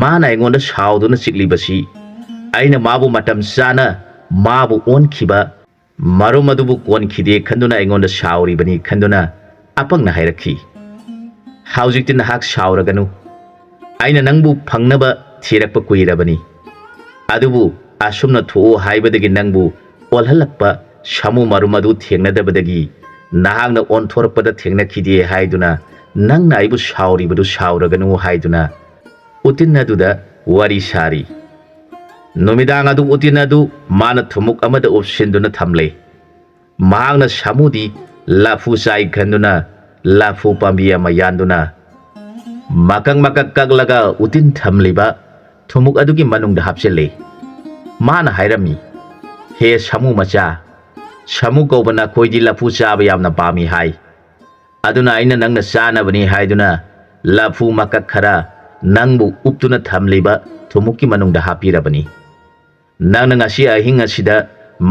A: mana engonda shawduna siklibasi aina mabu matam sana mabu onkhiba maru madubu konkhide khanduna engonda shawribani khanduna apangna hairakhi haujikti nahak shawraganu aina nangbu phangnaba thirakpa kuirabani adubu asumna thu haibadagi nangbu olhalakpa shamu marumadu thengnadabadagi nahangna onthorpada thengnakhide haiduna nangna aibu shawribadu shawraganu haiduna utinnaduda wari sari numidang adu utinadu mana thumuk amada opsinduna thamle mahangna shamudi lafu sai khanduna lafu pambiya mayanduna makang makak kaglaga utin thamliba thumuk adugi manungda hapsele mana hairami he shamu macha shamu kobana koidi lafu chaba yamna pami hai aduna aina nangna sana bani haiduna lafu makak khara nangbu uptuna thamliba thumuki manungda hapirabani nangna ngasi ahing asida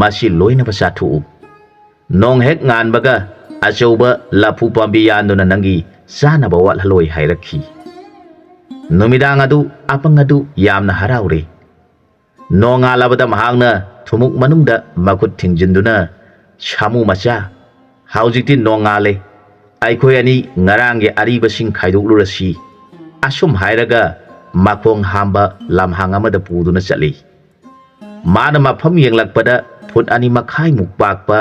A: masi loina pasathu nong hek ngan baga achauba lafu pambi yanduna nangi sana bawat haloi hairakhi numidang adu apang adu yamna haraure nonga labada mahangna thumuk manungda makut thingjinduna shamu macha haujikti nonga le aikhoi ani ngarange ariba sing khaidoklurasi asum hairaga makhong hamba lamhang amada puduna chali mana mafam yenglakpada phut ani makhai mukpakpa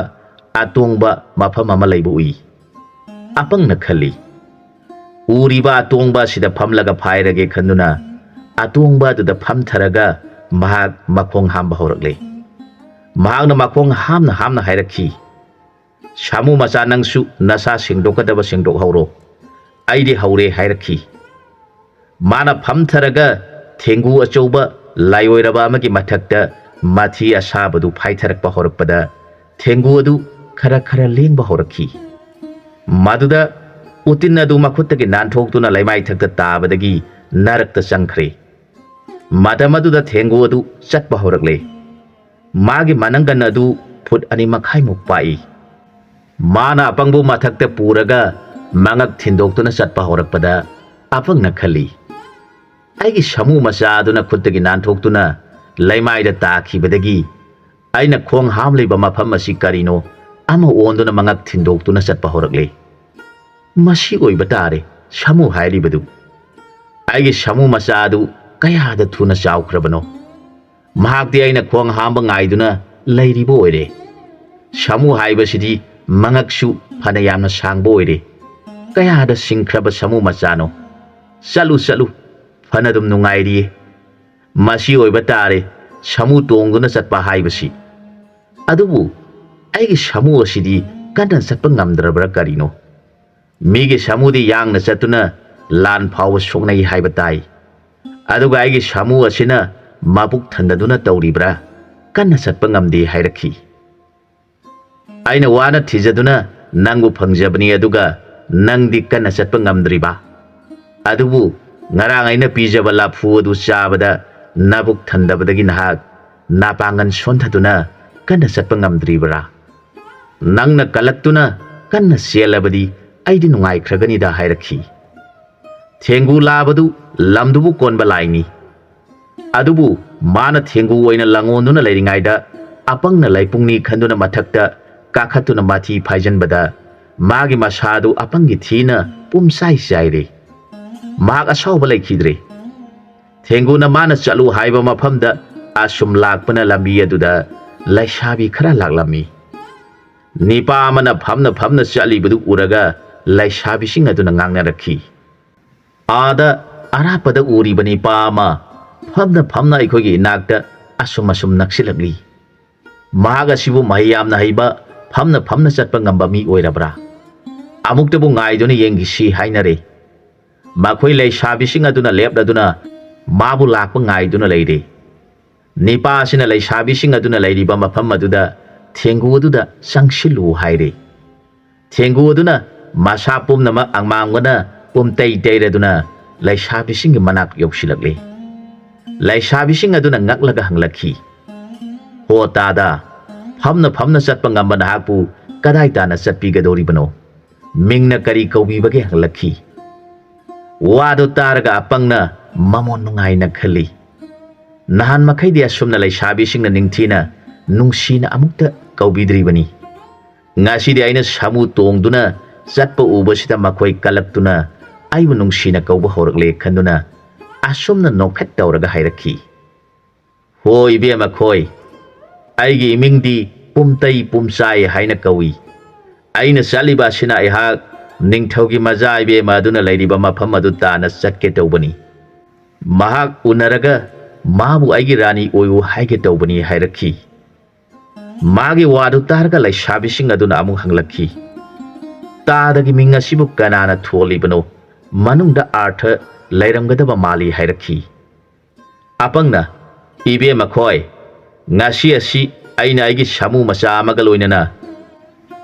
A: atongba mafam ama leibu ui apangna khali uriba atongba sida phamlaga phairage khanduna atongba duda phamtharaga mahak makhong hamba horakle mahakna makhong hamna hairakhi shamu macha nangsu nasa singdokadaba singdok hauro aidi haure hairakhi mana phamtharaga thengu achauba layoiraba amagi mathakta mathi asabadu phaitharakpa horakpada thengu adu khara khara lengba horakhi maduda utin adu makhuttagi nanthokduna laimai thakta tabadagi narakta changkhre madamaduda thengu adu chatpa horakle magi manangan adu phut ani makhai mukpai mana apangbu mathakta puraga mangak thindoktuna chatpa horakpada apangna khali aigi shamu macha aduna khuttagi nanthokduna laimaida takhibadagi aina khong hamleiba mafam asi karino ama onduna mangak thindoktuna chatpa horakle masi oiba tare shamu hairibadu aigi shamu macha adu kayada thuna chawkhrabano ꯃꯍꯥꯛꯇꯤ ꯑꯩꯅ ꯈꯣꯡ ꯍꯥꯝꯕ ꯉꯥꯏꯗꯨꯅ ꯂꯩꯔꯤꯕ ꯑꯣꯏꯔꯦ꯫ ꯁꯥꯃꯨ ꯍꯥꯏꯕꯁꯤꯗꯤ ꯃꯉꯛꯁꯨ ꯐꯅ ꯌꯥꯝꯅ ꯁꯥꯡꯕ ꯑꯣꯏꯔꯦ꯫ ꯀꯌꯥꯗ ꯁꯤꯡꯈ꯭ꯔꯕ ꯁꯥꯃꯨ ꯃꯆꯥꯅꯣ꯫ ꯆꯠꯂꯨ ꯆꯠꯂꯨ, ꯐꯅ ꯑꯗꯨꯝ ꯅꯨꯡꯉꯥꯏꯔꯤꯌꯦ꯫ ꯃꯁꯤ ꯑꯣꯏꯕ ꯇꯥꯔꯦ ꯁꯥꯃꯨ ꯇꯣꯡꯗꯨꯅ ꯆꯠꯄ ꯍꯥꯏꯕꯁꯤ꯫ ꯑꯗꯨꯕꯨ ꯑꯩꯒꯤ ꯁꯥꯃꯨ ꯑꯁꯤꯗꯤ ꯀꯟꯅ ꯆꯠꯄ ꯉꯝꯗ꯭ꯔꯕ꯭ꯔꯥ ꯀꯔꯤꯅꯣ? ꯃꯤꯒꯤ ꯁꯥꯃꯨꯗꯤ ꯌꯥꯡꯅ ꯆꯠꯇꯨꯅ ꯂꯥꯟ ꯐꯥꯎꯕ ꯁꯣꯛꯅꯩ ꯍꯥꯏꯕ ꯇꯥꯏ꯫ ꯑꯗꯨꯒ ꯑꯩꯒꯤ ꯁꯥꯃꯨ ꯑꯁꯤꯅ ꯃꯕꯨꯛ ꯊꯟꯗꯗꯨꯅ ꯇꯧꯔꯤꯕ꯭ꯔꯥ? ꯀꯟꯅ ꯆꯠꯄ ꯉꯝꯗꯦ ꯍꯥꯏꯔꯛꯈꯤ꯫ ꯑꯩꯅ ꯋꯥꯅ ꯊꯤꯖꯗꯨꯅ ꯅꯪꯕꯨ ꯐꯪꯖꯕꯅꯤ, ꯑꯗꯨꯒ ꯅꯪꯗꯤ ꯀꯟꯅ ꯆꯠꯄ ꯉꯝꯗ꯭ꯔꯤꯕ? ꯑꯗꯨꯕꯨ ꯉꯔꯥꯡ ꯑꯩꯅ ꯄꯤꯖꯕ ꯂꯐꯨ ꯑꯗꯨ ꯆꯥꯕꯗ ꯅꯕꯨꯛ ꯊꯟꯗꯕꯗꯒꯤ ꯅꯍꯥꯛ ꯅꯥꯄꯥꯡꯒꯟ ꯁꯣꯟꯊꯗꯨꯅ ꯀꯟꯅ ꯆꯠꯄ ꯉꯝꯗ꯭ꯔꯤꯕ꯭ꯔꯥ? ꯅꯪꯅ ꯀꯜꯂꯛꯇꯨꯅ ꯀꯟꯅ ꯆꯦꯜꯂꯕꯗꯤ ꯑꯩꯗꯤ ꯅꯨꯡꯉꯥꯏꯈ꯭ꯔꯒꯅꯤꯗ ꯍꯥꯏꯔꯛꯈꯤ꯫ ꯊꯦꯡꯒꯨ ꯂꯥꯕꯗꯨ ꯂꯝꯗꯨꯕꯨ ꯀꯣꯟꯕ ꯂꯥꯏꯅꯤ꯫ ꯑꯗꯨꯕꯨ ꯃꯥꯅ ꯊꯦꯡꯒꯨ ꯑꯣꯏꯅ ꯂꯪꯉꯣꯟꯗꯨꯅ ꯂꯩꯔꯤꯉꯩꯗ ꯑꯄꯪꯅ ꯂꯩꯄꯨꯡꯅꯤ ꯈꯟꯗꯨꯅ ꯃꯊꯛꯇ ꯀꯥꯈꯠꯇꯨꯅ ꯃꯊꯤ ꯐꯥꯏꯖꯟꯕꯗ ꯃꯥꯒꯤ ꯃꯁꯥꯗꯨ ꯑꯄꯪꯒꯤ ꯊꯤꯅ ꯄꯨꯝꯆꯥꯏ ꯆꯥꯏꯔꯦ꯫ ꯃꯍꯥꯛ ꯑꯁꯥꯎꯕ ꯂꯩꯈꯤꯗ꯭ꯔꯦ꯫ ꯊꯦꯡꯒꯨꯅ ꯃꯥꯅ ꯆꯠꯂꯨ ꯍꯥꯏꯕ ꯃꯐꯝꯗ ꯑꯁꯨꯝ ꯂꯥꯛꯄꯅ ꯂꯝꯕꯤ ꯑꯗꯨꯗ ꯂꯩꯁꯥꯕꯤ ꯈꯔ ꯂꯥꯛꯂꯝꯃꯤ꯫ ꯅꯤꯄꯥ ꯑꯃꯅ ꯐꯝꯅ ꯐꯝꯅ ꯆꯠꯂꯤꯕꯗꯨ ꯎꯔꯒ ꯂꯩꯁꯥꯕꯤꯁꯤꯡ ꯑꯗꯨꯅ ꯉꯥꯡꯅꯔꯛꯈꯤ꯫ ꯑꯥꯗ ꯑꯔꯥꯞꯄꯗ ꯎꯔꯤꯕ ꯅꯤꯄꯥ ꯑꯃ ꯐꯝꯅ ꯐꯝꯅ ꯑꯩꯈꯣꯏꯒꯤ ꯏꯅꯥꯛꯇ ꯑꯁꯨꯝ ꯅꯛꯁꯤꯜꯂꯛꯂꯤ꯫ ꯃꯍꯥꯛ ꯑꯁꯤꯕꯨ ꯃꯍꯩ ꯌꯥꯝꯅ ꯍꯩꯕ ꯐꯝꯅ ꯐꯝꯅ ꯆꯠꯄ ꯉꯝꯕ ꯃꯤ ꯑꯣꯏꯔꯕ꯭ꯔꯥ? ꯑꯃꯨꯛꯇꯕꯨ ꯉꯥꯏꯗꯨꯅ ꯌꯦꯡꯈꯤꯁꯤ ꯍꯥꯏꯅꯔꯦ꯫ ꯃꯈꯣꯏ ꯂꯩꯁꯥꯕꯤꯁꯤꯡ ꯑꯗꯨꯅ ꯂꯦꯞꯂꯗꯨꯅ ꯃꯥꯕꯨ ꯂꯥꯛꯄ ꯉꯥꯏꯗꯨꯅ ꯂꯩꯔꯦ꯫ ꯅꯤꯄꯥ ꯑꯁꯤꯅ ꯂꯩꯁꯥꯕꯤꯁꯤꯡ ꯑꯗꯨꯅ ꯂꯩꯔꯤꯕ ꯃꯐꯝ ꯑꯗꯨꯗ ꯊꯦꯡꯒꯨ ꯑꯗꯨꯗ ꯆꯪꯁꯤꯜꯂꯨ ꯍꯥꯏꯔꯦ꯫ ꯊꯦꯡꯒꯨ ꯑꯗꯨꯅ ꯃꯁꯥ ꯄꯨꯝꯅꯃꯛ ꯑꯉꯥꯡꯕꯅ ꯄꯨꯝꯇꯩ ꯇꯩꯔꯗꯨꯅ ꯂꯩꯁꯥꯕꯤꯁꯤꯡꯒꯤ ꯃꯅꯥꯛ ꯌꯧꯁꯤꯜꯂꯛꯂꯦ꯫ ꯂꯩꯁꯥꯕꯤꯁꯤꯡ ꯑꯗꯨꯅ ꯉꯛꯂꯒ ꯍꯪꯂꯛꯈꯤ, ꯍꯣ ꯇꯥꯗ, ꯐꯝꯅ ꯐꯝꯅ ꯆꯠꯄ ꯉꯝꯕ ꯅꯍꯥꯛꯄꯨ ꯀꯗꯥꯏ ꯇꯥꯅ ꯆꯠꯄꯤꯒꯗꯧꯔꯤꯕꯅꯣ? ꯃꯤꯡꯅ ꯀꯔꯤ ꯀꯧꯕꯤꯕꯒꯦ ꯍꯪꯂꯛꯈꯤ꯫ ꯋꯥꯗꯨ ꯇꯥꯔꯒ ꯑꯄꯪꯅ ꯃꯃꯣꯟ ꯅꯨꯡꯉꯥꯏꯅ ꯈꯜꯂꯤ꯫ ꯅꯍꯥꯟ ꯃꯈꯩꯗꯤ ꯑꯁꯨꯝꯅ ꯂꯩꯁꯥꯕꯤꯁꯤꯡꯅ ꯅꯤꯡꯊꯤꯅ ꯅꯨꯡꯁꯤꯅ ꯑꯃꯨꯛꯇ ꯀꯧꯕꯤꯗ꯭ꯔꯤꯕꯅꯤ꯫ ꯉꯁꯤꯗꯤ ꯑꯩꯅ ꯁꯥꯃꯨ ꯇꯣꯡꯗꯨꯅ ꯆꯠꯄ ꯎꯕꯁꯤꯗ ꯃꯈꯣꯏ ꯀꯜꯂꯛꯇꯨꯅ ꯑꯩꯕꯨ ꯅꯨꯡꯁꯤꯅ ꯀꯧꯕ ꯍꯧꯔꯛꯂꯦ ꯈꯟꯗꯨꯅ ꯑꯁꯨꯝꯅ ꯅꯣꯛꯐꯦꯠ ꯇꯧꯔꯒ ꯍꯥꯏꯔꯛꯈꯤ꯫ ꯍꯣ ꯏꯕꯦꯝꯃ ꯈꯣꯏ, ꯑꯩꯒꯤ ꯏꯃꯤꯡꯗꯤ ꯄꯨꯝꯇꯩ ꯄꯨꯝꯆꯥꯏ ꯍꯥꯏꯅ ꯀꯧꯏ꯫ ꯑꯩꯅ ꯆꯠꯂꯤꯕ ꯑꯁꯤꯅ ꯑꯩꯍꯥꯛ ꯅꯤꯡꯊꯧꯒꯤ ꯃꯆꯥ ꯏꯕꯦꯝꯃ ꯑꯗꯨꯅ ꯂꯩꯔꯤꯕ ꯃꯐꯝ ꯑꯗꯨ ꯇꯥꯅ ꯆꯠꯀꯦ ꯇꯧꯕꯅꯤ꯫ ꯃꯍꯥꯛ ꯎꯅꯔꯒ ꯃꯥꯕꯨ ꯑꯩꯒꯤ ꯔꯥꯅꯤ ꯑꯣꯏꯌꯨ ꯍꯥꯏꯒꯦ ꯇꯧꯕꯅꯤ ꯍꯥꯏꯔꯛꯈꯤ꯫ ꯃꯥꯒꯤ ꯋꯥꯗꯨ ꯇꯥꯔꯒ ꯂꯩꯁꯥꯕꯤꯁꯤꯡ ꯑꯗꯨꯅ ꯑꯃꯨꯛ ꯍꯪꯂꯛꯈꯤ, ꯇꯥꯗꯒꯤ ꯃꯤꯡ ꯑꯁꯤꯕꯨ ꯀꯅꯥꯅ ꯊꯣꯜꯂꯤꯕꯅꯣ? ꯃꯅꯨꯡꯗ ꯑꯥꯔꯊ ꯂꯩꯔꯝꯒꯗꯕ ꯃꯥꯜꯂꯤ ꯍꯥꯏꯔꯛꯈꯤ꯫ ꯑꯄꯪꯅ, ꯏꯕꯦꯝꯃ ꯈꯣꯏ, ꯉꯁꯤ ꯑꯁꯤ ꯑꯩꯅ ꯑꯩꯒꯤ ꯁꯥꯃꯨ ꯃꯆꯥ ꯑꯃꯒ ꯂꯣꯏꯅꯅ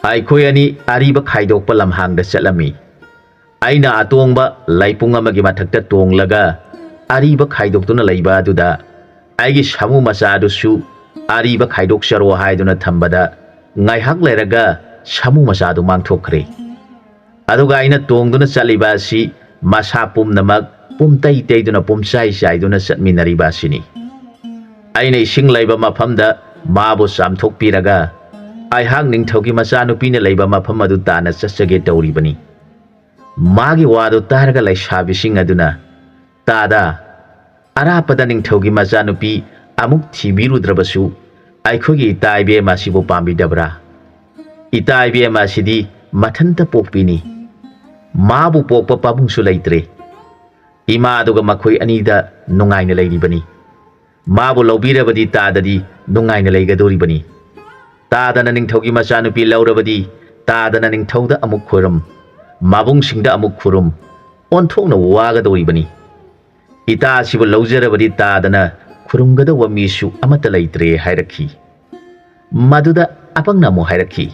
A: ꯑꯩꯈꯣꯏ ꯑꯅꯤ ꯑꯔꯤꯕ ꯈꯥꯏꯗꯣꯛꯄ ꯂꯝꯍꯥꯡꯗ ꯆꯠꯂꯝꯃꯤ꯫ ꯑꯩꯅ ꯑꯇꯣꯡꯕ ꯂꯩꯄꯨꯡ ꯑꯃꯒꯤ ꯃꯊꯛꯇ ꯇꯣꯡꯂꯒ ꯑꯔꯤꯕ ꯈꯥꯏꯗꯣꯛꯇꯨꯅ ꯂꯩꯕ ꯑꯗꯨꯗ ꯑꯩꯒꯤ ꯁꯥꯃꯨ ꯃꯆꯥ ꯑꯗꯨꯁꯨ ꯑꯔꯤꯕ ꯈꯥꯏꯗꯣꯛꯆꯔꯣ ꯍꯥꯏꯗꯨꯅ ꯊꯝꯕꯗ ꯉꯥꯏꯍꯥꯛ ꯂꯩꯔꯒ ꯁꯥꯃꯨ ꯃꯆꯥꯗꯨ ꯃꯥꯡꯊꯣꯛꯈ꯭ꯔꯦ꯫ ꯑꯗꯨꯒ ꯑꯩꯅ ꯇꯣꯡꯗꯨꯅ ꯆꯠꯂꯤꯕ ꯑꯁꯤ ꯃꯁꯥ ꯄꯨꯝꯅꯃꯛ ꯄꯨꯝꯇꯩ ꯇꯩꯗꯨꯅ ꯄꯨꯝꯆꯥꯏ ꯆꯥꯏꯗꯨꯅ ꯆꯠꯃꯤꯟꯅꯔꯤꯕ ꯑꯁꯤꯅꯤ꯫ ꯑꯩꯅ ꯏꯁꯤꯡ ꯂꯩꯕ ꯃꯐꯝꯗ ꯃꯥꯕꯨ ꯆꯥꯝꯊꯣꯛꯄꯤꯔꯒ ꯑꯩꯍꯥꯛ ꯅꯤꯡꯊꯧꯒꯤ ꯃꯆꯥꯅꯨꯄꯤꯅ ꯂꯩꯕ ꯃꯐꯝ ꯑꯗꯨ ꯇꯥꯅ ꯆꯠꯆꯒꯦ ꯇꯧꯔꯤꯕꯅꯤ꯫ ꯃꯥꯒꯤ ꯋꯥꯗꯨ ꯇꯥꯔꯒ ꯂꯩꯁꯥꯕꯤꯁꯤꯡ ꯑꯗꯨꯅ, ꯇꯥꯗ, ꯑꯔꯥꯞꯄꯗ ꯅꯤꯡꯊꯧꯒꯤ ꯃꯆꯥꯅꯨꯄꯤ ꯑꯃꯨꯛ ꯊꯤꯕꯤꯔꯨꯗ꯭ꯔꯕꯁꯨ ꯑꯩꯈꯣꯏꯒꯤ ꯏꯇꯥ ꯏꯕꯦꯝꯃ ꯑꯁꯤꯕꯨ ꯄꯥꯝꯕꯤꯗꯕ꯭ꯔꯥ? ꯏꯇꯥ ꯏꯕꯦꯝꯃ ꯑꯁꯤꯗꯤ ꯃꯊꯟꯇ ꯄꯣꯛꯄꯤꯅꯤ꯫ ꯃꯥꯕꯨ ꯄꯣꯛꯄ ꯄꯥꯕꯨꯡꯁꯨ ꯂꯩꯇ꯭ꯔꯦ꯫ ꯏꯃꯥ ꯑꯗꯨꯒ ꯃꯈꯣꯏ ꯑꯅꯤꯗ ꯅꯨꯡꯉꯥꯏꯅ ꯂꯩꯔꯤꯕꯅꯤ꯫ ꯃꯥꯕꯨ ꯂꯧꯕꯤꯔꯕꯗꯤ ꯇꯥꯗꯗꯤ ꯅꯨꯡꯉꯥꯏꯅ ꯂꯩꯒꯗꯧꯔꯤꯕꯅꯤ꯫ ꯇꯥꯗꯅ ꯅꯤꯡꯊꯧꯒꯤ ꯃꯆꯥꯅꯨꯄꯤ ꯂꯧꯔꯕꯗꯤ ꯇꯥꯗꯅ ꯅꯤꯡꯊꯧꯗ ꯑꯃꯨꯛ ꯈꯨꯔꯨꯝ, ꯃꯕꯨꯡꯁꯤꯡꯗ ꯑꯃꯨꯛ ꯈꯨꯔꯨꯝ, ꯑꯣꯟꯊꯣꯛꯅ ꯋꯥꯒꯗꯧꯔꯤꯕꯅꯤ꯫ ꯏꯇꯥ ꯑꯁꯤꯕꯨ ꯂꯧꯖꯔꯕꯗꯤ ꯇꯥꯗꯅ ꯈꯨꯔꯨꯝꯒꯗꯧꯕ ꯃꯤꯁꯨ ꯑꯃꯠꯇ ꯂꯩꯇ꯭ꯔꯦ ꯍꯥꯏꯔꯛꯈꯤ꯫ ꯃꯗꯨꯗ ꯑꯄꯪꯅ ꯑꯃꯨꯛ ꯍꯥꯏꯔꯛꯈꯤ,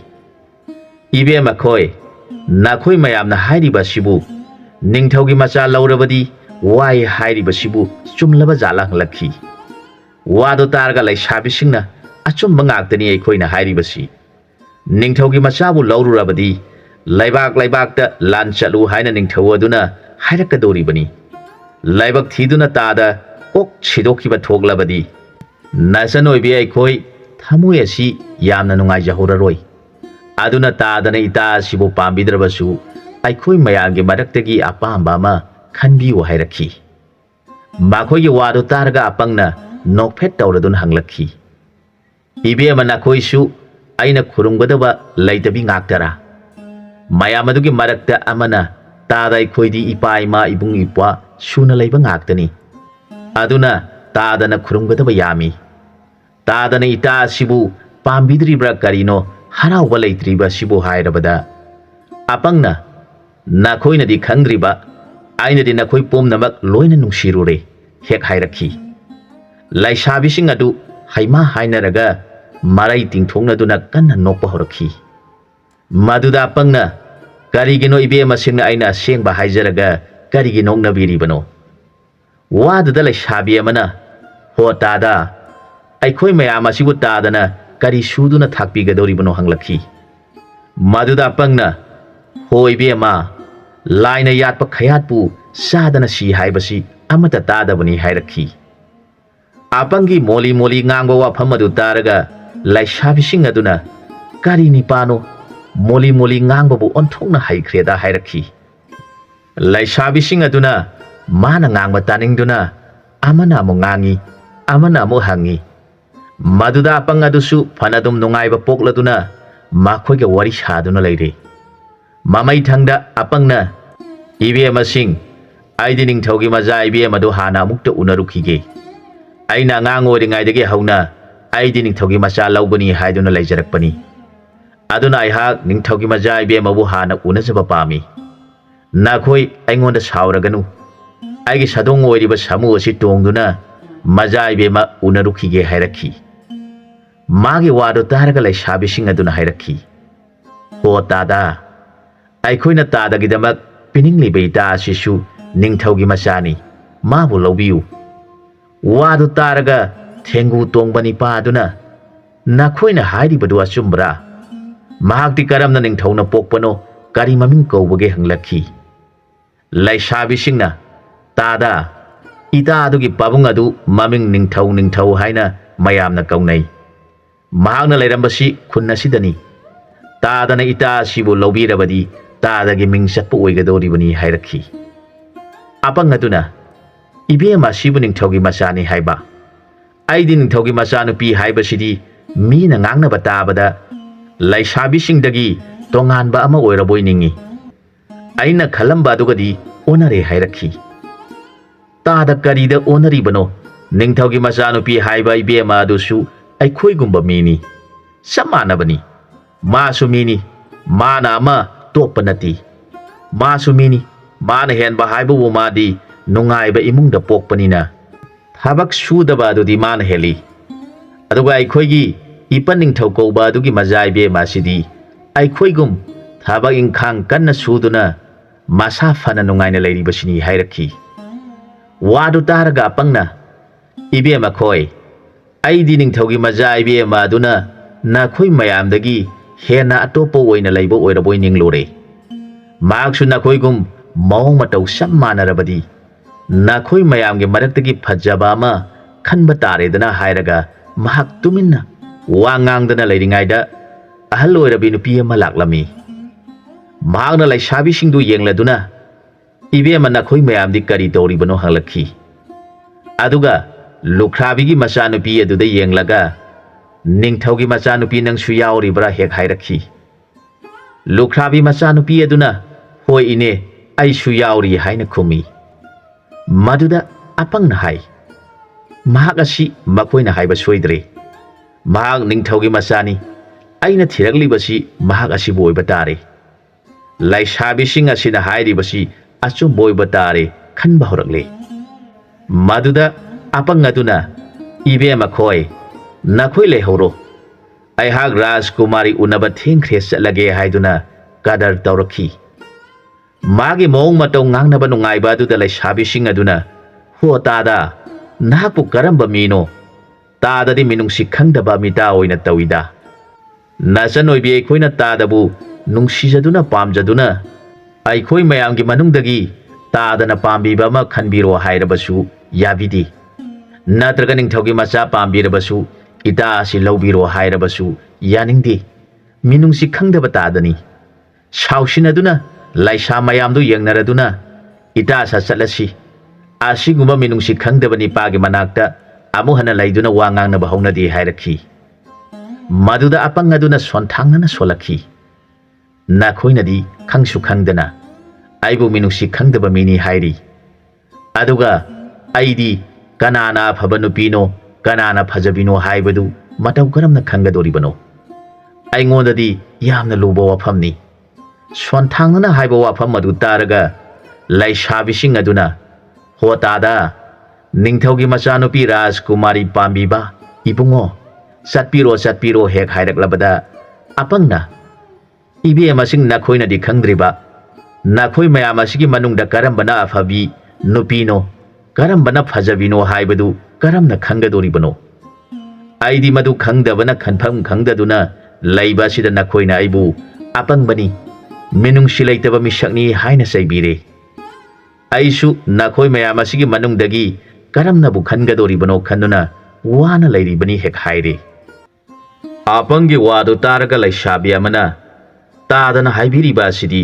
A: ꯏꯕꯦꯝꯃ ꯈꯣꯏ, ꯅꯈꯣꯏ ꯃꯌꯥꯝꯅ ꯍꯥꯏꯔꯤꯕ ꯑꯁꯤꯕꯨ ꯅꯤꯡꯊꯧꯒꯤ ꯃꯆꯥ ꯂꯧꯔꯕꯗꯤ ꯋꯥꯏ ꯍꯥꯏꯔꯤꯕꯁꯤꯕꯨ ꯆꯨꯝꯂꯕ ꯖꯥꯠꯂꯥ ꯍꯪꯂꯛꯈꯤ꯫ ꯋꯥꯗꯨ ꯇꯥꯔꯒ ꯂꯩꯁꯥꯕꯤꯁꯤꯡꯅ ꯑꯆꯨꯝꯕ ꯉꯥꯛꯇꯅꯤ ꯑꯩꯈꯣꯏꯅ ꯍꯥꯏꯔꯤꯕꯁꯤ꯫ ꯅꯤꯡꯊꯧꯒꯤ ꯃꯆꯥꯕꯨ ꯂꯧꯔꯨꯔꯕꯗꯤ ꯂꯩꯕꯥꯛ ꯂꯩꯕꯥꯛꯇ ꯂꯥꯟ ꯆꯠꯂꯨ ꯍꯥꯏꯅ ꯅꯤꯡꯊꯧ ꯑꯗꯨꯅ ꯍꯥꯏꯔꯛꯀꯗꯧꯔꯤꯕꯅꯤ꯫ ꯂꯥꯏꯕꯛ ꯊꯤꯗꯨꯅ ꯇꯥꯗ ꯀꯣꯛ ꯁꯤꯗꯣꯛꯈꯤꯕ ꯊꯣꯛꯂꯕꯗꯤ ꯅꯆꯟꯑꯣꯏꯕꯤ ꯑꯩꯈꯣꯏ ꯊꯃꯣꯏ ꯑꯁꯤ ꯌꯥꯝꯅ ꯅꯨꯡꯉꯥꯏꯖꯍꯧꯔꯔꯣꯏ꯫ ꯑꯗꯨꯅ ꯇꯥꯗꯅ ꯏꯇꯥ ꯑꯁꯤꯕꯨ ꯄꯥꯝꯕꯤꯗ꯭ꯔꯕꯁꯨ ꯑꯩꯈꯣꯏ ꯃꯌꯥꯝꯒꯤ ꯃꯔꯛꯇꯒꯤ ꯑꯄꯥꯝꯕ ꯑꯃ ꯈꯟꯕꯤꯌꯨ ꯍꯥꯏꯔꯛꯈꯤ꯫ ꯃꯈꯣꯏꯒꯤ ꯋꯥꯗꯨ ꯇꯥꯔꯒ ꯑꯄꯪꯅ ꯅꯣꯛꯐꯦꯠ ꯇꯧꯔꯗꯨꯅ ꯍꯪꯂꯛꯈꯤ ꯏꯕꯦꯝꯃ ꯅꯈꯣꯏꯁꯨ ꯑꯩꯅ ꯈꯨꯔꯨꯝꯒꯗꯕ ꯂꯩꯇꯕꯤ ꯉꯥꯛꯇꯔꯥ ꯃꯌꯥꯝ ꯑꯗꯨꯒꯤ ꯃꯔꯛꯇ ꯑꯃꯅ ꯇꯥꯗ ꯑꯩꯈꯣꯏꯗꯤ ꯏꯄꯥ ꯏꯃꯥ ꯏꯕꯨꯡ ꯏꯄ꯭ꯋꯥ ꯁꯨꯅ ꯂꯩꯕ ꯉꯥꯛꯇꯅꯤ ꯑꯗꯨꯅ ꯇꯥꯗꯅ ꯈꯨꯔꯨꯝꯒꯗꯕ ꯌꯥꯝꯃꯤ ꯇꯥꯗꯅ ꯏꯇꯥ ꯑꯁꯤꯕꯨ ꯄꯥꯝꯕꯤꯗ꯭ꯔꯤꯕ꯭ꯔꯥ ꯀꯔꯤꯅꯣ ꯍꯔꯥꯎꯕ ꯂꯩꯇ꯭ꯔꯤꯕ ꯑꯁꯤꯕꯨ ꯍꯥꯏꯔꯕꯗ ꯑꯄꯪꯅ ꯅꯈꯣꯏꯅꯗꯤ ꯈꯪꯗ꯭ꯔꯤꯕ ꯑꯩꯅꯗꯤ ꯅꯈꯣꯏ ꯄꯨꯝꯅꯃꯛ ꯂꯣꯏꯅ ꯅꯨꯡꯁꯤꯔꯨꯔꯦ ꯍꯦꯛ ꯍꯥꯏꯔꯛꯈꯤ ꯂꯩꯁꯥꯕꯤꯁꯤꯡ ꯑꯗꯨ ꯍꯩꯃꯥ ꯍꯥꯏꯅꯔꯒ ꯃꯔꯩ ꯇꯤꯡꯊꯣꯛꯅꯗꯨꯅ ꯀꯟꯅ ꯅꯣꯛꯄ ꯍꯧꯔꯛꯈꯤ ꯃꯗꯨꯗ ꯑꯄꯪꯅ ꯀꯔꯤꯒꯤꯅꯣ ꯏꯕꯦꯝꯃꯁꯤꯡꯅ ꯑꯩꯅ ꯑꯁꯦꯡꯕ ꯍꯥꯏꯖꯔꯒ ꯀꯔꯤꯒꯤ ꯅꯣꯛꯅꯕꯤꯔꯤꯕꯅꯣ ꯋꯥꯗꯨꯗ ꯂꯩꯁꯥꯕꯤ ꯑꯃꯅ ꯍꯣ ꯇꯥꯗ ꯑꯩꯈꯣꯏ ꯃꯌꯥꯝ ꯑꯁꯤꯕꯨ ꯇꯥꯗꯅ ꯀꯔꯤ ꯁꯨꯗꯨꯅ ꯊꯥꯛꯄꯤꯒꯗꯧꯔꯤꯕꯅꯣ ꯍꯪꯂꯛꯈꯤ ꯃꯗꯨꯗ ꯑꯄꯪꯅ ꯍꯣ ꯏꯕꯦꯝꯃ ꯂꯥꯏꯅ ꯌꯥꯠꯄ ꯈꯌꯥꯠꯄꯨ ꯆꯥꯗꯅ ꯁꯤ ꯍꯥꯏꯕꯁꯤ ꯑꯃꯠꯇ ꯇꯥꯗꯕꯅꯤ ꯍꯥꯏꯔꯛꯈꯤ ꯑꯄꯪꯒꯤ ꯃꯣꯂꯤ ꯃꯣꯂꯤ ꯉꯥꯡꯕ ꯋꯥꯐꯝ ꯑꯗꯨ ꯇꯥꯔꯒ ꯂꯩꯁꯥꯕꯤꯁꯤꯡ ꯑꯗꯨꯅ ꯀꯔꯤ ꯅꯤꯄꯥꯅꯣ ꯃꯣꯂꯤ ꯃꯣꯂꯤ ꯉꯥꯡꯕꯕꯨ ꯑꯣꯟꯊꯣꯛꯅ ꯍꯩꯈ꯭ꯔꯦꯗ ꯍꯥꯏꯔꯛꯈꯤ ꯂꯩꯁꯥꯕꯤꯁꯤꯡ ꯑꯗꯨꯅ ꯃꯥꯅ ꯉꯥꯡꯕ ꯇꯥꯅꯤꯡꯗꯨꯅ ꯑꯃꯅ ꯑꯃꯨꯛ ꯉꯥꯡꯉꯤ ꯑꯃꯅ ꯑꯃꯨꯛ ꯍꯪꯉꯤ ꯃꯗꯨꯗ ꯑꯄꯪ ꯑꯗꯨꯁꯨ ꯐꯅꯗꯨꯝ ꯅꯨꯡꯉꯥꯏꯕ ꯄꯣꯛꯂꯗꯨꯅ ꯃꯈꯣꯏꯒ ꯋꯥꯔꯤ ꯁꯥꯗꯨꯅ ꯂꯩꯔꯦ ꯃꯃꯩꯊꯪꯗ ꯑꯄꯪꯅ ꯏꯕꯦꯝꯃꯁꯤꯡ ꯑꯩꯗꯤ ꯅꯤꯡꯊꯧꯒꯤ ꯃꯆꯥ ꯏꯕꯦꯝ ꯑꯗꯨ ꯍꯥꯟꯅ ꯑꯃꯨꯛꯇ ꯎꯅꯔꯨꯈꯤꯒꯦ ꯑꯩꯅ ꯑꯉꯥꯡ ꯑꯣꯏꯔꯤꯉꯩꯗꯒꯤ ꯍꯧꯅ ꯑꯩꯗꯤ ꯅꯤꯡꯊꯧꯒꯤ ꯃꯆꯥ ꯂꯧꯒꯅꯤ ꯍꯥꯏꯗꯨꯅ ꯂꯩꯖꯔꯛꯄꯅꯤ ꯑꯗꯨꯅ ꯑꯩꯍꯥꯛ ꯅꯤꯡꯊꯧꯒꯤ ꯃꯆꯥ ꯏꯕꯦꯝꯃꯕꯨ ꯍꯥꯟꯅ ꯎꯅꯖꯕ ꯄꯥꯝꯃꯤ ꯅꯈꯣꯏ ꯑꯩꯉꯣꯟꯗ ꯁꯥꯎꯔꯒꯅꯨ ꯑꯩꯒꯤ ꯁꯥꯗꯣꯡ ꯑꯣꯏꯔꯤꯕ ꯁꯥꯃꯨ ꯑꯁꯤ ꯇꯣꯡꯗꯨꯅ ꯃꯆꯥ ꯏꯕꯦꯝꯃ ꯎꯅꯔꯨꯈꯤꯒꯦ ꯍꯥꯏꯔꯛꯈꯤ ꯃꯥꯒꯤ ꯋꯥꯗꯨ ꯇꯥꯔꯒ ꯂꯩꯁꯥꯕꯤꯁꯤꯡ ꯑꯗꯨꯅ ꯍꯥꯏꯔꯛꯈꯤ ꯍꯣ ꯇꯥꯗ ꯑꯩꯈꯣꯏꯅ ꯇꯥꯗꯒꯤꯗꯃꯛ ꯄꯤꯅꯤꯡꯂꯤꯕ ꯏꯇꯥ ꯑꯁꯤꯁꯨ ꯅꯤꯡꯊꯧꯒꯤ ꯃꯆꯥꯅꯤ ꯃꯥꯕꯨ ꯂꯧꯕꯤꯌꯨ ꯋꯥꯗꯨ ꯇꯥꯔꯒ ꯊꯦꯡꯒꯨ ꯇꯣꯡꯕ ꯅꯤꯄꯥ ꯑꯗꯨꯅ ꯅꯈꯣꯏꯅ ꯍꯥꯏꯔꯤꯕꯗꯨ ꯑꯆꯨꯝꯕ꯭ꯔꯥ ꯃꯍꯥꯛꯇꯤ ꯀꯔꯝꯅ ꯅꯤꯡꯊꯧꯅ ꯄꯣꯛꯄꯅꯣ ꯀꯔꯤ ꯃꯃꯤꯡ ꯀꯧꯕꯒꯦ ꯍꯪꯂꯛꯈꯤ ꯂꯩꯁꯥꯕꯤꯁꯤꯡꯅ ꯇꯥꯗ ꯏꯇꯥ ꯑꯗꯨꯒꯤ ꯄꯥꯕꯨꯡ ꯑꯗꯨ ꯃꯃꯤꯡ ꯅꯤꯡꯊꯧ ꯍꯥꯏꯅ ꯃꯌꯥꯝꯅ ꯀꯧꯅꯩ ꯃꯍꯥꯛꯅ ꯂꯩꯔꯝꯕꯁꯤ ꯈꯨꯟ ꯑꯁꯤꯗꯅꯤ ꯇꯥꯗꯅ ꯏꯇꯥ ꯑꯁꯤꯕꯨ ꯂꯧꯕꯤꯔꯕꯗꯤ ꯇꯥꯗꯒꯤ ꯃꯤꯡ ꯆꯠꯄ ꯑꯣꯏꯒꯗꯧꯔꯤꯕꯅꯤ ꯍꯥꯏꯔꯛꯈꯤ ꯑꯄꯪ ꯑꯗꯨꯅ ꯏꯕꯦꯝ ꯑꯁꯤꯕꯨ ꯅꯤꯡꯊꯧꯒꯤ ꯃꯆꯥꯅꯤ ꯍꯥꯏꯕ ꯑꯩꯗꯤ ꯅꯤꯡꯊꯧꯒꯤ ꯃꯆꯥꯅꯨꯄꯤ ꯍꯥꯏꯕꯁꯤꯗꯤ ꯃꯤꯅ ꯉꯥꯡꯅꯕ ꯇꯥꯕꯗ ꯂꯩꯁꯥꯕꯤꯁꯤꯡꯗꯒꯤ ꯇꯣꯉꯥꯟꯕ ꯑꯃ ꯑꯣꯏꯔꯕꯣꯏ ꯅꯤꯡꯉꯤ ꯑꯩꯅ ꯈꯜꯂꯝꯕ ꯑꯗꯨꯒꯗꯤ ꯑꯣꯟꯅꯔꯦ ꯍꯥꯏꯔꯛꯈꯤ ꯇꯥꯗ ꯀꯔꯤꯗ ꯑꯣꯟꯅꯔꯤꯕꯅꯣ ꯅꯤꯡꯊꯧꯒꯤ ꯃꯆꯥꯅꯨꯄꯤ ꯍꯥꯏꯕ ꯏꯕꯦꯝꯃ ꯑꯗꯨꯁꯨ ꯑꯩꯈꯣꯏꯒꯨꯝꯕ ꯃꯤꯅꯤ ꯆꯞ ꯃꯥꯟꯅꯕꯅꯤ मासु मीनी माना अमा तोप्पा नती मासु मीनी माना हेनबा हाइबबु मादी नुंगाइबा इमुंगदा पोक्पनिना थबक सुदबा अदुदी माना हेली अदुगा अइखोइगी इपन निंगथौ कौबा अदुगी मजाइबे मासिदी अइखोइगुम थबक इंखांग कन्ना सुदुना मासा फना नुंगाइना लैरिबसिनी हाइरखी वादु तारगा अपंगना इबे मखोय अइदी निंगथौगी मजाइबे मादुना नाखोइ मयामदगी हेना अटोपो ओइना लैबो ओइरबोइ निंगलोरे मागसु नाखोइगुम मौंग मतौ सब मानरबदी नाखोइ मयामगे मरक्तगी फज्जबा अमा खनबा तारेदना हाइरगा महाक तुमिन्ना वा ngang लैरिङाइदा अहल ओइरबी नुपी अमा लाक्लमी महाकना लैसाबीसिंगदु येंगलदुना इबेमा नाखोइ मयामदी करी तौरिबनो हंगलखी अदुगा लुख्राबीगी मचानुपी अदुदा येंगलगा निंगथौगी मचानुपी नंगसु यावरिब्रा हेक हाइरखी लुख्राबी मचानुपी अदुना होय इने अइसु यावरि हाइना खुमी मदुदा अपंगना हाइ महाक असि मखोइना हाइबा सोइद्रे महाक निंगथौगी मचानी अइना थिरगलिबसि महाक असिबु ओइबा तारे लैसाबीसिंग असिना हाइरिबसि अचुम्ब ओइबा तारे खनबा हरकले मदुदा अपंग अदुना इबे मखोय नखोइ लेहौरो अइहाक राजकुमारी उनबा थेंख्रे चलगे हाइदुना कदर तौरखी मागे मौंग मतौ ngangnaba nungaiba aduda laisabisinग aduna ho tada nahapu karamba mino tada di minungsi khangdaba mita oina tawida nasan oibi aikoina tadabu nungsijaduna pamjaduna aikoi mayamgi manungdagi tadana pambiba ama khanbiro hairabasu yabidi natraga ningthaugi macha pambirabasu ita asi lobiro hairabasu yaningdi minungsi khangdaba tadani shausinaduna laisa mayamdu yengnaraduna ita sa chatlasi asiguma minungsi khangdaba nipagi manakta amu hana laiduna wa ngangnaba haunadi hairakhi maduda apang aduna sonthangna solakhi nakhoinadi khangsu khangdana aibu minusi khangdaba mini hairi aduga aidi kanana phabanu pino kanana phajabino haibadu matau karamna khangadoribano aingondadi yamna lubo wafamni sonthangna haiba wafam madu taraga laishabising aduna hotada ningthaugi machanupi Rajkumari pambiba ibungo satpiro hek hairaklabada apangna ibe masing nakhoina di khangdriba nakhoi mayam asigi manungda karambana afabi nupino karambana phajabino haibadu karamna khangadoribano aidi madu khangdabana khanpham khangdaduna laiba sida nakhoina aibu apangbani minungsi leitaba misakni haina saibire aisu nakhoi mayam asigi manungdagi karamna bu khangadoribano khanduna wana lairibani hek haire apangi wadu taraga laishabi amana tadana haibiriba asidi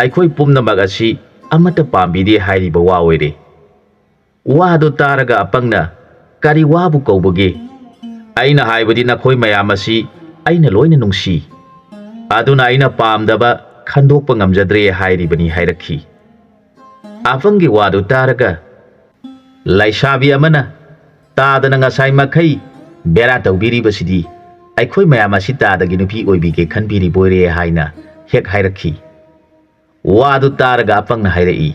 A: aikhoi pumnamak asi amata pambidi hairiba wa oire wadu taraga apangna kari wabu kaubage aina haibadi nakhoi mayam asi aina loina nungsi aduna aina pamdaba khandokpa ngamjadre hairibani hairakhi apangi wadu taraga laishabi amana tadana ngasai makhai bera tawbiribasidi aikhoi mayam asi tadagi nupi oibige khanbiri boire haina hek hairakhi wadu taraga apangna hairai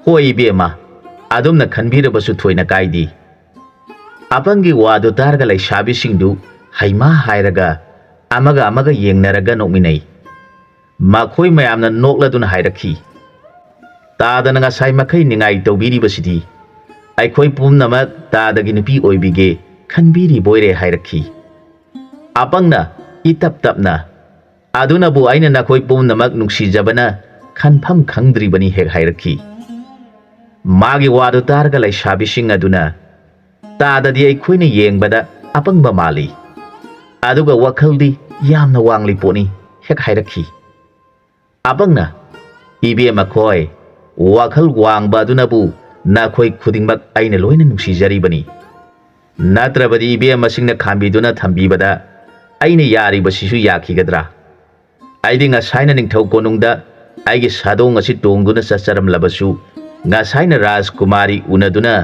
A: hoi bema adumna khanbirabasu thoina kaidi apangi wadu taraga laishabi singdu haima hairaga amaga yengnaraga nokminai makhoi mayamna nokladuna hairakhi tadana ngasai makhai ningai tawbiribasidi aikhoi pumnamak tadagi nupi oibige khanbiri boire hairakhi apangna itap tapna aduna bu aina nakhoi pumnamak nuksijabana khanpham khangdribani hek hairakhi magi wadu targa laishabising aduna tadadi aikhoina yengbada apangba mali aduga wakhaldi yamna wangli poni hek hairakhi apangna ibe makhoi wakhal wangba aduna bu nakhoi khudingmak aina loina nuksijaribani natrabadi ibe masingna khambiduna thambibada aina yaribasisu yakhigadra aidi ngasaina ningthau konungda aigi sadong asi tongduna sacharam labasu ngasaina Rajkumari unaduna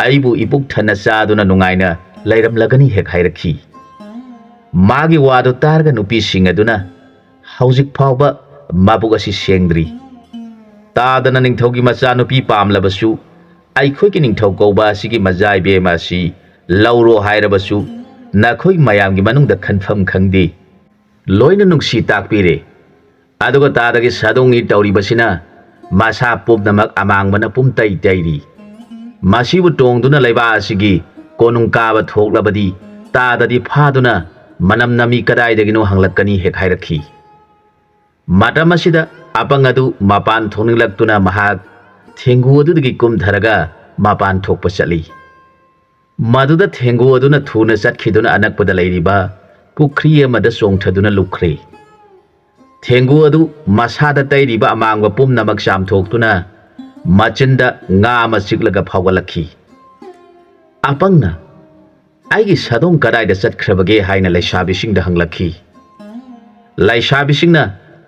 A: aibu ipuk thana chaduna nungaina lairam lagani hek hairakhi magi wadu targa nupi singaduna haujik phauba mabuk asi sengdri tadana ningthaugi macha nupi pamlabasu aikhoi ki ningthau kauba asigi majai be masi lauro hairabasu nakhoi mayamgi manungda khanpham khangdi loina nungsi takpire aduga tadagi sadongi tauribasina masa pumnamak amangbana pumtai tairi masibu tongduna laiba asigi konung kaba thoklabadi tadadi phaduna manam nami kadaidagino hanglakani hek hairakhi matamasida apangadu mapan thoninglaktuna mahak thengu adudagi kumtharaga mapan thokpa chali maduda thengu aduna thuna chatkiduna anakpada lairiba pukri amada songthaduna lukre thengu adu masada tairiba amangba pumnamak samthoktuna machinda nga ama chiglaga phawgalakhi apangna aigi sadong kadaida chatkrabage haina laishabisingda hanglakhi laishabisingna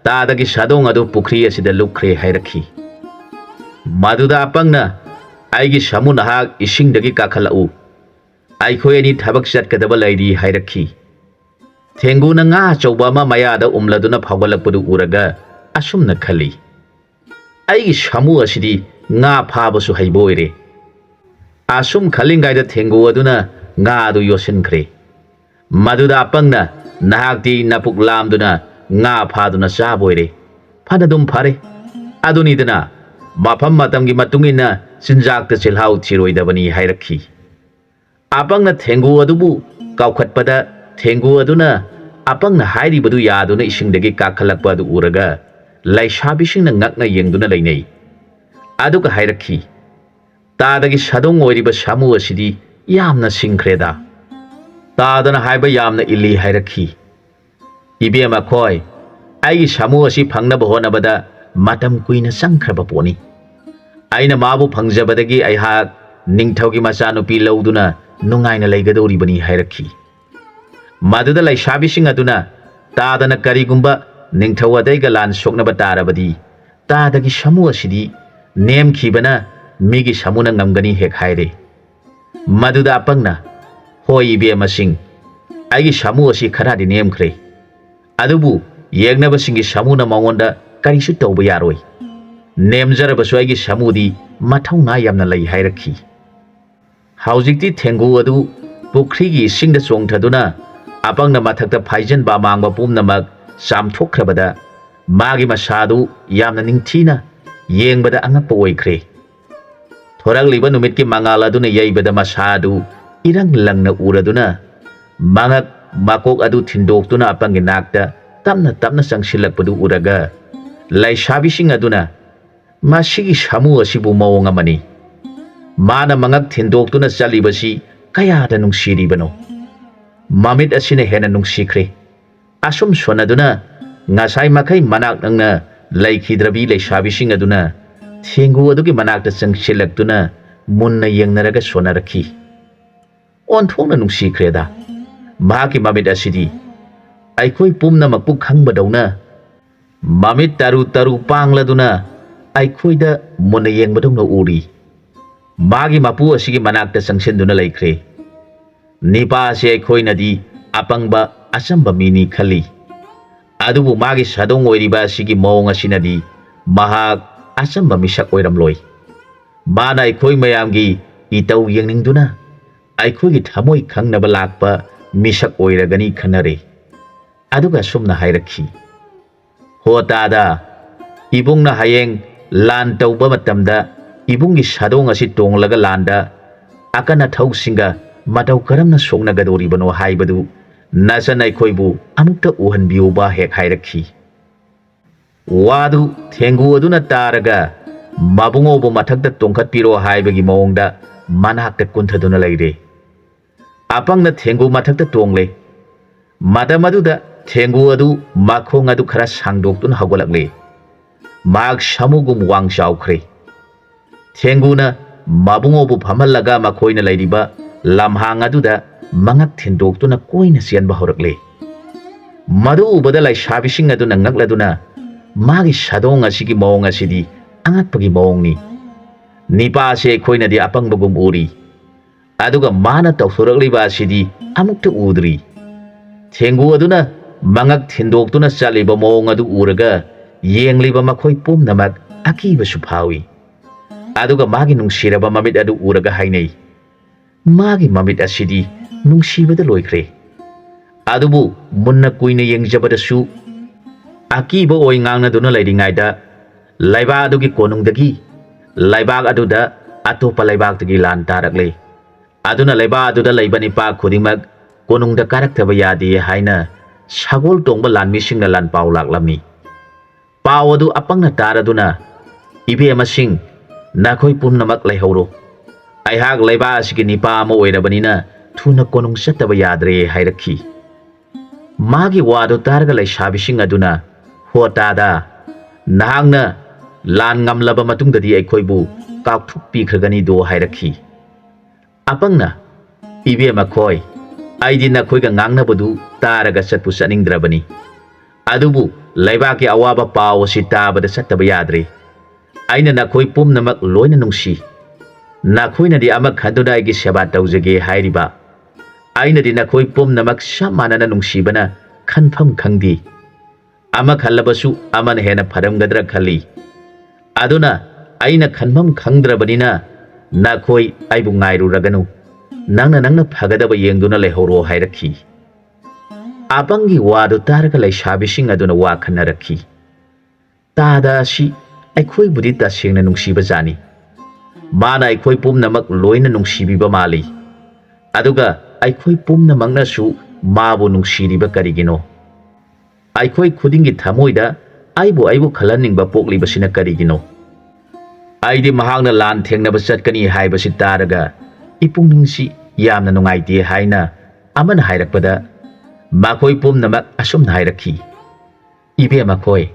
A: tadagi sadong adu pukri asida lukre hairakhi maduda apangna aigi samu nahak isingdagi kakhalau aikhoi ani thabak chatkadaba lairi hairakhi thengu na nga chauba ma mayada umladuna phawgalakpadu uraga asumna khali aigi samu asidi nga phabasu haiboire asum khalingaida thengu aduna nga adu yosinkhre maduda apangna nahakti napuk lamduna nga phaduna chaboire phadadum phare adunidana mafam matamgi matungina sinjakta chilhau thiroidabani hairakhi apangna thengu adubu kaukhatpada thengu aduna apangna hairibadu yaduna isingdagi kakhalakpa adu uraga laishabisingna ngakna yengduna lainai aduga hairakhi tadagi sadong oiriba samu asidi yamna singkhreda tadana haiba yamna illi hairakhi ibema khoi ai samu asi phangnaba honabada matam kuina sangkhraba poni aina mabu phangjabadagi aihak ningthaugi machanupi lauduna ꯅꯨꯡꯉꯥꯏꯅ ꯂꯩꯒꯗꯧꯔꯤꯕꯅꯤ ꯍꯥꯏꯔꯛꯈꯤ꯫ ꯃꯗꯨꯗ ꯂꯩꯁꯥꯕꯤꯁꯤꯡ ꯑꯗꯨꯅ ꯇꯥꯗꯅ ꯀꯔꯤꯒꯨꯝꯕ ꯅꯤꯡꯊꯧ ꯑꯇꯩꯒ ꯂꯥꯟ ꯁꯣꯛꯅꯕ ꯇꯥꯔꯕꯗꯤ ꯇꯥꯗꯒꯤ ꯁꯥꯃꯨ ꯑꯁꯤꯗꯤ ꯅꯦꯝꯈꯤꯕꯅ ꯃꯤꯒꯤ ꯁꯥꯃꯨꯅ ꯉꯝꯒꯅꯤ ꯍꯦꯛ ꯍꯥꯏꯔꯦ꯫ ꯃꯗꯨꯗ ꯑꯄꯪꯅ ꯍꯣꯏ ꯏꯕꯦꯝꯃꯁꯤꯡ, ꯑꯩꯒꯤ ꯁꯥꯃꯨ ꯑꯁꯤ ꯈꯔꯗꯤ ꯅꯦꯝꯈ꯭ꯔꯦ, ꯑꯗꯨꯕꯨ ꯌꯦꯡꯅꯕꯁꯤꯡꯒꯤ ꯁꯥꯃꯨꯅ ꯃꯉꯣꯟꯗ ꯀꯔꯤꯁꯨ ꯇꯧꯕ ꯌꯥꯔꯣꯏ, ꯅꯦꯝꯖꯔꯕꯁꯨ ꯑꯩꯒꯤ ꯁꯥꯃꯨꯗꯤ ꯃꯊꯧꯅꯥ ꯌꯥꯝꯅ ꯂꯩ ꯍꯥꯏꯔꯛꯈꯤ꯫ ꯍꯧꯖꯤꯛꯇꯤ ꯊꯦꯡꯒꯨ ꯑꯗꯨ ꯄꯨꯈ꯭ꯔꯤꯒꯤ ꯏꯁꯤꯡꯗ ꯆꯣꯡꯊꯗꯨꯅ ꯑꯄꯪꯅ ꯃꯊꯛꯇ ꯐꯥꯏꯖꯟꯕ ꯑꯃꯥꯡꯕ ꯄꯨꯝꯅꯃꯛ ꯆꯥꯝꯊꯣꯛꯈ꯭ꯔꯕꯗ ꯃꯥꯒꯤ ꯃꯁꯥꯗꯨ ꯌꯥꯝꯅ ꯅꯤꯡꯊꯤꯅ ꯌꯦꯡꯕꯗ ꯑꯉꯛꯄ ꯑꯣꯏꯈ꯭ꯔꯦ꯫ ꯊꯣꯔꯛꯂꯤꯕ ꯅꯨꯃꯤꯠꯀꯤ ꯃꯉꯥꯜ ꯑꯗꯨꯅ ꯌꯩꯕꯗ ꯃꯁꯥ ꯑꯗꯨ ꯏꯔꯪ ꯂꯪꯅ ꯎꯔꯗꯨꯅ ꯃꯉꯛ ꯃꯀꯣꯛ ꯑꯗꯨ ꯊꯤꯟꯗꯣꯛꯇꯨꯅ ꯑꯄꯪꯒꯤ ꯅꯥꯛꯇ ꯇꯞꯅ ꯇꯞꯅ ꯆꯪꯁꯤꯜꯂꯛꯄꯗꯨ ꯎꯔꯒ ꯂꯩꯁꯥꯕꯤꯁꯤꯡ ꯑꯗꯨꯅ ꯃꯁꯤꯒꯤ ꯁꯥꯃꯨ ꯑꯁꯤꯕꯨ ꯃꯑꯣꯡ ꯑꯃꯅꯤ, ꯃꯥꯅ ꯃꯉꯛ ꯊꯤꯟꯗꯣꯛꯇꯨꯅ ꯆꯠꯂꯤꯕꯁꯤ ꯀꯌꯥꯗ ꯅꯨꯡꯁꯤꯔꯤꯕꯅꯣ, ꯃꯃꯤꯠ ꯑꯁꯤꯅ ꯍꯦꯟꯅ ꯅꯨꯡꯁꯤꯈ꯭ꯔꯦ꯫ ꯑꯁꯨꯝ ꯁꯣꯟꯅꯗꯨꯅ ꯉꯁꯥꯏ ꯃꯈꯩ ꯃꯅꯥꯛ ꯅꯛꯅ ꯂꯩꯈꯤꯗ꯭ꯔꯕꯤ ꯂꯩꯁꯥꯕꯤꯁꯤꯡ ꯑꯗꯨꯅ ꯊꯦꯡꯒꯨ ꯑꯗꯨꯒꯤ ꯃꯅꯥꯛꯇ ꯆꯪꯁꯤꯜꯂꯛꯇꯨꯅ ꯃꯨꯟꯅ ꯌꯦꯡꯅꯔꯒ ꯁꯣꯟꯅꯔꯛꯈꯤ꯫ ꯑꯣꯟꯊꯣꯛꯅ ꯅꯨꯡꯁꯤꯈ꯭ꯔꯦꯗ, ꯃꯍꯥꯛꯀꯤ ꯃꯃꯤꯠ ꯑꯁꯤꯗꯤ ꯑꯩꯈꯣꯏ ꯄꯨꯝꯅꯃꯛꯄꯨ ꯈꯪꯕꯗꯧꯅ ꯃꯃꯤꯠ ꯇꯔꯨ ꯇꯔꯨ ꯄꯥꯡꯂꯗꯨꯅ ꯑꯩꯈꯣꯏꯗ ꯃꯨꯟꯅ ꯌꯦꯡꯕꯗꯧꯅ ꯎꯔꯤ꯫ ꯃꯥꯒꯤ ꯃꯄꯨ ꯑꯁꯤꯒꯤ ꯃꯅꯥꯛꯇ ꯆꯪꯁꯤꯟꯗꯨꯅ ꯂꯩꯈ꯭ꯔꯦ꯫ ꯅꯤꯄꯥ ꯑꯁꯤ ꯑꯩꯈꯣꯏꯅꯗꯤ ꯑꯄꯪꯕ ꯑꯆꯝꯕ ꯃꯤꯅꯤ ꯈꯜꯂꯤ, ꯑꯗꯨꯕꯨ ꯃꯥꯒꯤ ꯁꯥꯗꯣꯡ ꯑꯣꯏꯔꯤꯕ ꯑꯁꯤꯒꯤ ꯃꯑꯣꯡ ꯑꯁꯤꯅꯗꯤ ꯃꯍꯥꯛ ꯑꯆꯝꯕ ꯃꯤꯁꯛ ꯑꯣꯏꯔꯝꯂꯣꯏ꯫ ꯃꯥꯅ ꯑꯩꯈꯣꯏ ꯃꯌꯥꯝꯒꯤ ꯏꯇꯧ ꯌꯦꯡꯅꯤꯡꯗꯨꯅ ꯑꯩꯈꯣꯏꯒꯤ ꯊꯃꯣꯏ ꯈꯪꯅꯕ ꯂꯥꯛꯄ ꯃꯤꯁꯛ ꯑꯣꯏꯔꯒꯅꯤ ꯈꯟꯅꯔꯦ꯫ ꯑꯗꯨꯒ ꯑꯁꯨꯝꯅ ꯍꯥꯏꯔꯛꯈꯤ, ꯍꯣ ꯇꯥꯗ, ꯏꯕꯨꯡꯅ ꯍꯌꯦꯡ ꯂꯥꯟ ꯇꯧꯕ ꯃꯇꯝꯗ ꯏꯕꯨꯡꯒꯤ ꯁꯥꯗꯣꯡ ꯑꯁꯤ ꯇꯣꯡꯂꯒ ꯂꯥꯟꯗ ꯑꯀꯟ ꯑꯊꯧꯁꯤꯡꯒ ꯃꯇꯧ ꯀꯔꯝꯅ ꯁꯣꯛꯅꯒꯗꯧꯔꯤꯕꯅꯣ ꯍꯥꯏꯕꯗꯨ ꯅꯆꯟ ꯑꯩꯈꯣꯏꯕꯨ ꯑꯃꯨꯛꯇ ꯎꯍꯟꯕꯤꯌꯨꯕ ꯍꯦꯛ ꯍꯥꯏꯔꯛꯈꯤ꯫ ꯋꯥꯗꯨ ꯊꯦꯡꯒꯨ ꯑꯗꯨꯅ ꯇꯥꯔꯒ ꯃꯕꯨꯡꯉꯣꯕꯨ ꯃꯊꯛꯇ ꯇꯣꯡꯈꯠꯄꯤꯔꯣ ꯍꯥꯏꯕꯒꯤ ꯃꯑꯣꯡꯗ ꯃꯅꯥꯛꯇ ꯀꯨꯟꯊꯗꯨꯅ ꯂꯩꯔꯦ꯫ ꯑꯄꯪꯅ ꯊꯦꯡꯒꯨ ꯃꯊꯛꯇ ꯇꯣꯡꯂꯦ꯫ ꯃꯇꯝ ꯑꯗꯨꯗ ꯊꯦꯡꯒꯨ ꯑꯗꯨ ꯃꯈꯣꯡ ꯑꯗꯨ ꯈꯔ ꯁꯥꯡꯗꯣꯛꯇꯨꯅ ꯍꯧꯒꯠꯂꯛꯂꯦ꯫ ꯃꯍꯥꯛ ꯁꯥꯃꯨꯒꯨꯝ ꯋꯥꯡ ꯆꯥꯎꯈ꯭ꯔꯦ꯫ ꯊꯦꯡꯒꯨꯅ ꯃꯕꯨꯡꯉꯣꯕꯨ ꯐꯝꯍꯜꯂꯒ ꯃꯈꯣꯏꯅ ꯂꯩꯔꯤꯕ ꯂꯝꯍꯥꯡ ꯑꯗꯨꯗ ꯃꯉꯛ ꯊꯤꯟꯗꯣꯛꯇꯨꯅ ꯀꯣꯏꯅ ꯆꯦꯟꯕ ꯍꯧꯔꯛꯂꯦ꯫ ꯃꯗꯨ ꯎꯕꯗ ꯂꯩꯁꯥꯕꯤꯁꯤꯡ ꯑꯗꯨꯅ ꯉꯛꯂꯗꯨꯅ ꯃꯥꯒꯤ ꯁꯥꯗꯣꯡ ꯑꯁꯤꯒꯤ ꯃꯑꯣꯡ ꯑꯁꯤꯗꯤ ꯑꯉꯛꯄꯒꯤ ꯃꯑꯣꯡꯅꯤ, ꯅꯤꯄꯥ ꯑꯁꯤ ꯑꯩꯈꯣꯏꯅꯗꯤ ꯑꯄꯪꯕꯒꯨꯝ ꯎꯔꯤ, ꯑꯗꯨꯒ ꯃꯥꯅ ꯇꯧꯊꯣꯔꯛꯂꯤꯕ ꯑꯁꯤꯗꯤ ꯑꯃꯨꯛꯇ ꯎꯗ꯭ꯔꯤ꯫ ꯊꯦꯡꯒꯨ ꯑꯗꯨꯅ ꯃꯉꯛ ꯊꯤꯟꯗꯣꯛꯇꯨꯅ ꯆꯠꯂꯤꯕ ꯃꯑꯣꯡ ꯑꯗꯨ ꯎꯔꯒ ꯌꯦꯡꯂꯤꯕ ꯃꯈꯣꯏ ꯄꯨꯝꯅꯃꯛ ꯑꯀꯤꯕꯁꯨ ꯐꯥꯎꯏ꯫ ꯑꯗꯨꯒ ꯃꯥꯒꯤ ꯅꯨꯡꯁꯤꯔꯕ ꯃꯃꯤꯠ ꯑꯗꯨ ꯎꯔꯒ ꯍꯥꯏꯅꯩ, ꯃꯥꯒꯤ ꯃꯃꯤꯠ ꯑꯁꯤꯗꯤ ꯅꯨꯡꯁꯤꯕꯗ ꯂꯣꯏꯈ꯭ꯔꯦ, ꯑꯗꯨꯕꯨ ꯃꯨꯟꯅ ꯀꯨꯏꯅ ꯌꯦꯡꯖꯕꯗꯁꯨ ꯑꯀꯤꯕ ꯑꯣꯏ ꯉꯥꯡꯅꯗꯨꯅ ꯂꯩꯔꯤꯉꯩꯗ ꯂꯩꯕꯥꯛ ꯑꯗꯨꯒꯤ ꯀꯣꯅꯨꯡꯗꯒꯤ ꯂꯩꯕꯥꯛ ꯑꯗꯨꯗ ꯑꯇꯣꯞꯄ ꯂꯩꯕꯥꯛꯇꯒꯤ ꯂꯥꯟ ꯇꯥꯔꯛꯂꯦ꯫ ꯑꯗꯨꯅ ꯂꯩꯕꯥꯛ ꯑꯗꯨꯗ ꯂꯩꯕ ꯅꯤꯄꯥ ꯈꯨꯗꯤꯡꯃꯛ ꯀꯣꯅꯨꯡꯗ ꯀꯥꯔꯛꯇꯕ ꯌꯥꯗꯦ ꯍꯥꯏꯅ ꯁꯒꯣꯜ ꯇꯣꯡꯕ ꯂꯥꯟꯃꯤꯁꯤꯡꯅ ꯂꯥꯟꯄꯥꯎ ꯂꯥꯛꯂꯝꯃꯤ꯫ ꯄꯥꯎ ꯑꯗꯨ ꯑꯄꯪꯅ ꯇꯥꯔꯗꯨꯅ, ꯏꯕꯦꯝꯃꯁꯤꯡ, ꯅꯈꯣꯏ ꯄꯨꯝꯅꯃꯛ ꯂꯩꯍꯧꯔꯣ, ꯑꯩꯍꯥꯛ ꯂꯩꯕꯥꯛ ꯑꯁꯤꯒꯤ ꯅꯤꯄꯥ ꯑꯃ ꯑꯣꯏꯔꯕꯅꯤꯅ ꯊꯨꯅ ꯀꯣꯅꯨꯡ ꯆꯠꯇꯕ ꯌꯥꯗ꯭ꯔꯦ ꯍꯥꯏꯔꯛꯈꯤ꯫ ꯃꯥꯒꯤ ꯋꯥꯗꯨ ꯇꯥꯔꯒ ꯂꯩꯁꯥꯕꯤꯁꯤꯡ ꯑꯗꯨꯅ, ꯍꯣ ꯇꯥꯗ, ꯅꯍꯥꯛꯅ ꯂꯥꯟ ꯉꯝꯂꯕ ꯃꯇꯨꯡꯗꯗꯤ ꯑꯩꯈꯣꯏꯕꯨ ꯀꯥꯎꯊꯣꯛꯄꯤꯈ꯭ꯔꯒꯅꯤꯗꯣ ꯍꯥꯏꯔꯛꯈꯤ꯫ ꯑꯄꯪꯅ, ꯏꯕꯦꯝꯃ ꯈꯣꯏ, ꯑꯩꯗꯤ ꯅꯈꯣꯏꯒ ꯉꯥꯡꯅꯕꯗꯨ ꯇꯥꯔꯒ ꯆꯠꯄꯨ ꯆꯠꯅꯤꯡꯗ꯭ꯔꯕꯅꯤ, ꯑꯗꯨꯕꯨ ꯂꯩꯕꯥꯛꯀꯤ ꯑꯋꯥꯕ ꯄꯥꯎ ꯑꯁꯤ ꯇꯥꯕꯗ ꯆꯠꯇꯕ ꯌꯥꯗ꯭ꯔꯦ꯫ ꯑꯩꯅ ꯅꯈꯣꯏ ꯄꯨꯝꯅꯃꯛ ꯂꯣꯏꯅ ꯅꯨꯡꯁꯤ, ꯅꯈꯣꯏꯅꯗꯤ ꯑꯃ ꯈꯟꯗꯨꯅ ꯑꯩꯒꯤ ꯁꯦꯕꯥ ꯇꯧꯖꯒꯦ ꯍꯥꯏꯔꯤꯕ, ꯑꯩꯅꯗꯤ ꯅꯈꯣꯏ ꯄꯨꯝꯅꯃꯛ ꯆꯞ ꯃꯥꯟꯅꯅ ꯅꯨꯡꯁꯤꯕꯅ ꯈꯟꯐꯝ ꯈꯪꯗꯦ, ꯑꯃ ꯈꯜꯂꯕꯁꯨ ꯑꯃꯅ ꯍꯦꯟꯅ ꯐꯔꯝꯒꯗ꯭ꯔꯥ ꯈꯜꯂꯤ, ꯑꯗꯨꯅ ꯑꯩꯅ ꯈꯟꯐꯝ ꯈꯪꯗ꯭ꯔꯕꯅꯤꯅ ꯅꯈꯣꯏ ꯑꯩꯕꯨ ꯉꯥꯏꯔꯨꯔꯒꯅꯨ, ꯅꯪꯅ ꯐꯒꯗꯕ ꯌꯦꯡꯗꯨꯅ ꯂꯩꯍꯧꯔꯣ ꯍꯥꯏꯔꯛꯈꯤ꯫ ꯑꯄꯪꯒꯤ ꯋꯥꯗꯨ ꯇꯥꯔꯒ ꯂꯩꯁꯥꯕꯤꯁꯤꯡ ꯑꯗꯨꯅ ꯋꯥ ꯈꯟꯅꯔꯛꯈꯤ꯫ ꯇꯥꯗ ꯑꯁꯤ ꯑꯩꯈꯣꯏꯕꯨꯗꯤ ꯇꯁꯦꯡꯅ ꯅꯨꯡꯁꯤꯕꯖꯥꯠꯅꯤ, ꯃꯥꯅ ꯑꯩꯈꯣꯏ ꯄꯨꯝꯅꯃꯛ ꯂꯣꯏꯅ ꯅꯨꯡꯁꯤꯕꯤꯕ ꯃꯥꯜꯂꯤ, ꯑꯗꯨꯒ ꯑꯩꯈꯣꯏ ꯄꯨꯝꯅꯃꯛꯅꯁꯨ ꯃꯥꯕꯨ ꯅꯨꯡꯁꯤꯔꯤꯕ ꯀꯔꯤꯒꯤꯅꯣ? ꯑꯩꯈꯣꯏ ꯈꯨꯗꯤꯡꯒꯤ ꯊꯃꯣꯏꯗ ꯑꯩꯕꯨ ꯄꯣꯛꯂꯤꯕꯁꯤꯅ ꯀꯔꯤꯒꯤꯅꯣ? ꯑꯩꯗꯤ ꯃꯍꯥꯛꯅ ꯂꯥꯟ ꯊꯦꯡꯅꯕ ꯆꯠꯀꯅꯤ ꯍꯥꯏꯕꯁꯤ ꯇꯥꯔꯒ ꯏꯄꯨꯛꯅꯤꯡꯁꯤ ꯌꯥꯝꯅ ꯅꯨꯡꯉꯥꯏꯇꯦ ꯍꯥꯏꯅ ꯑꯃꯅ ꯍꯥꯏꯔꯛꯄꯗ ꯃꯈꯣꯏ ꯄꯨꯝꯅꯃꯛ ꯑꯁꯨꯝꯅ ꯍꯥꯏꯔꯛꯈꯤ, ꯏꯕꯦꯝꯃ ꯈꯣꯏ,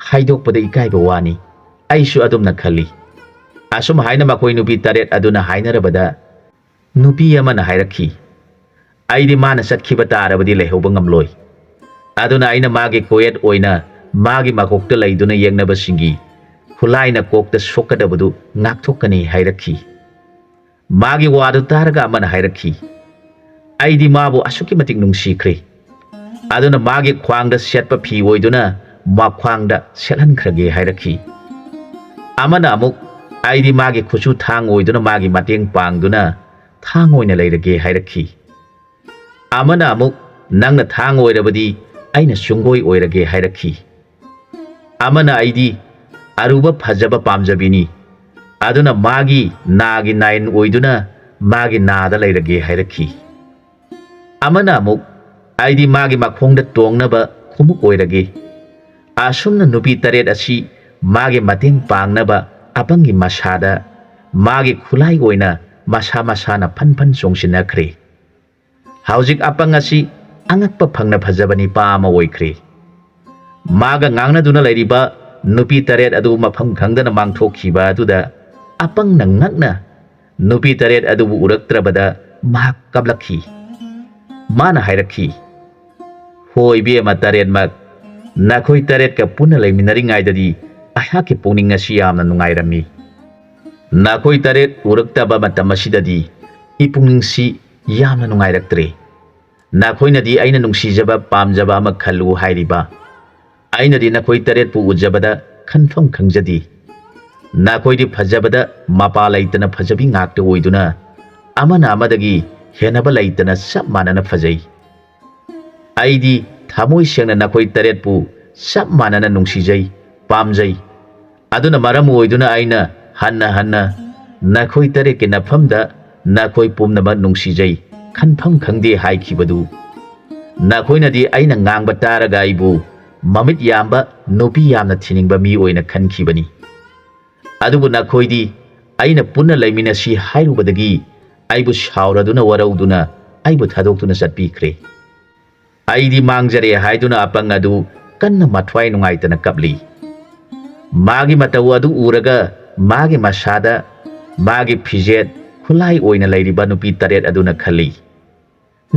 A: ꯍꯥꯏꯗꯣꯛꯄꯗ ꯏꯀꯥꯏꯕ ꯋꯥꯅꯤ, ꯑꯩꯁꯨ ꯑꯗꯨꯝꯅ ꯈꯜꯂꯤ꯫ ꯑꯁꯨꯝ ꯍꯥꯏꯅ ꯃꯈꯣꯏ ꯅꯨꯄꯤ 8 ꯑꯗꯨꯅ ꯍꯥꯏꯅꯔꯕꯗ नुपी अमना हायरखी आइदि माना चटखिबा तारबदि लेहौबा ngamloi aduna aina magi koyet oina magi makokta leiduna yengnaba singi khulaina kokta sokadabadu ngakthokani hairakhi magi wadu targa amana hairakhi aidi mabu asuki matik nungsikhre aduna magi khwangda setpa phi oiduna ma khwangda selhankrage hairakhi amana amuk aidi magi khuchu thang oiduna magi mateng pangduna thang oina leirage hairakhi amana amuk nangna thang oirabadi aina sungoi oirage hairakhi amana aidi aruba phajaba pamjabini aduna magi nagi nain oiduna magi nada leirage hairakhi amana amuk aidi magi makhongda tongnaba khumuk oirage asumna nupi taret asi magi mateng pangnaba apangi masada magi khulai oina masa masana phan songsinakre haujik apang asi angakpa phangna phajabani pama oikhre maga ngangna duna leiriba nupi taret adu mafam khangdana mangthokhiba aduda apang na ngakna nupi taret adu uraktrabada mak kablakhi mana hairakhi hoi be ma taret mak nakhoi taret ka puna leiminari ngaidadi aha ke puning asi yamna nungairami nakhoi taret uraktaba matam asidadi ipungingsi yamna nungairaktre nakhoi aina nungsijaba pamjaba ama khalu hairiba aina di nakhoi taret pu ujabada khanfam khangjadi nakhoi di phajabada mapa laitana phajabi ngakte oiduna amana amadagi henaba laitana sab manana phajai aidi thamoi sengna nakhoi taret pu sab manana nungsijai pamjai aduna maram oiduna aina hanna nakhoi taret ke nafamda nakhoi pumnaba nungsijai khanfam khangde haikibadu nakhoi aina ngangba taraga ibu mamit yamba nupi yamna thiningba mi oina khankibani adubu nakhoi di aina punna laimina si hairubadagi aibu shauraduna warauduna aibu thadoktuna satpikre aidi mangjare haiduna apang adu kanna mathwai nungaitana kapli magi mataw adu uraga magi masada magi phijet khulai oina leiriba nupi taret aduna khali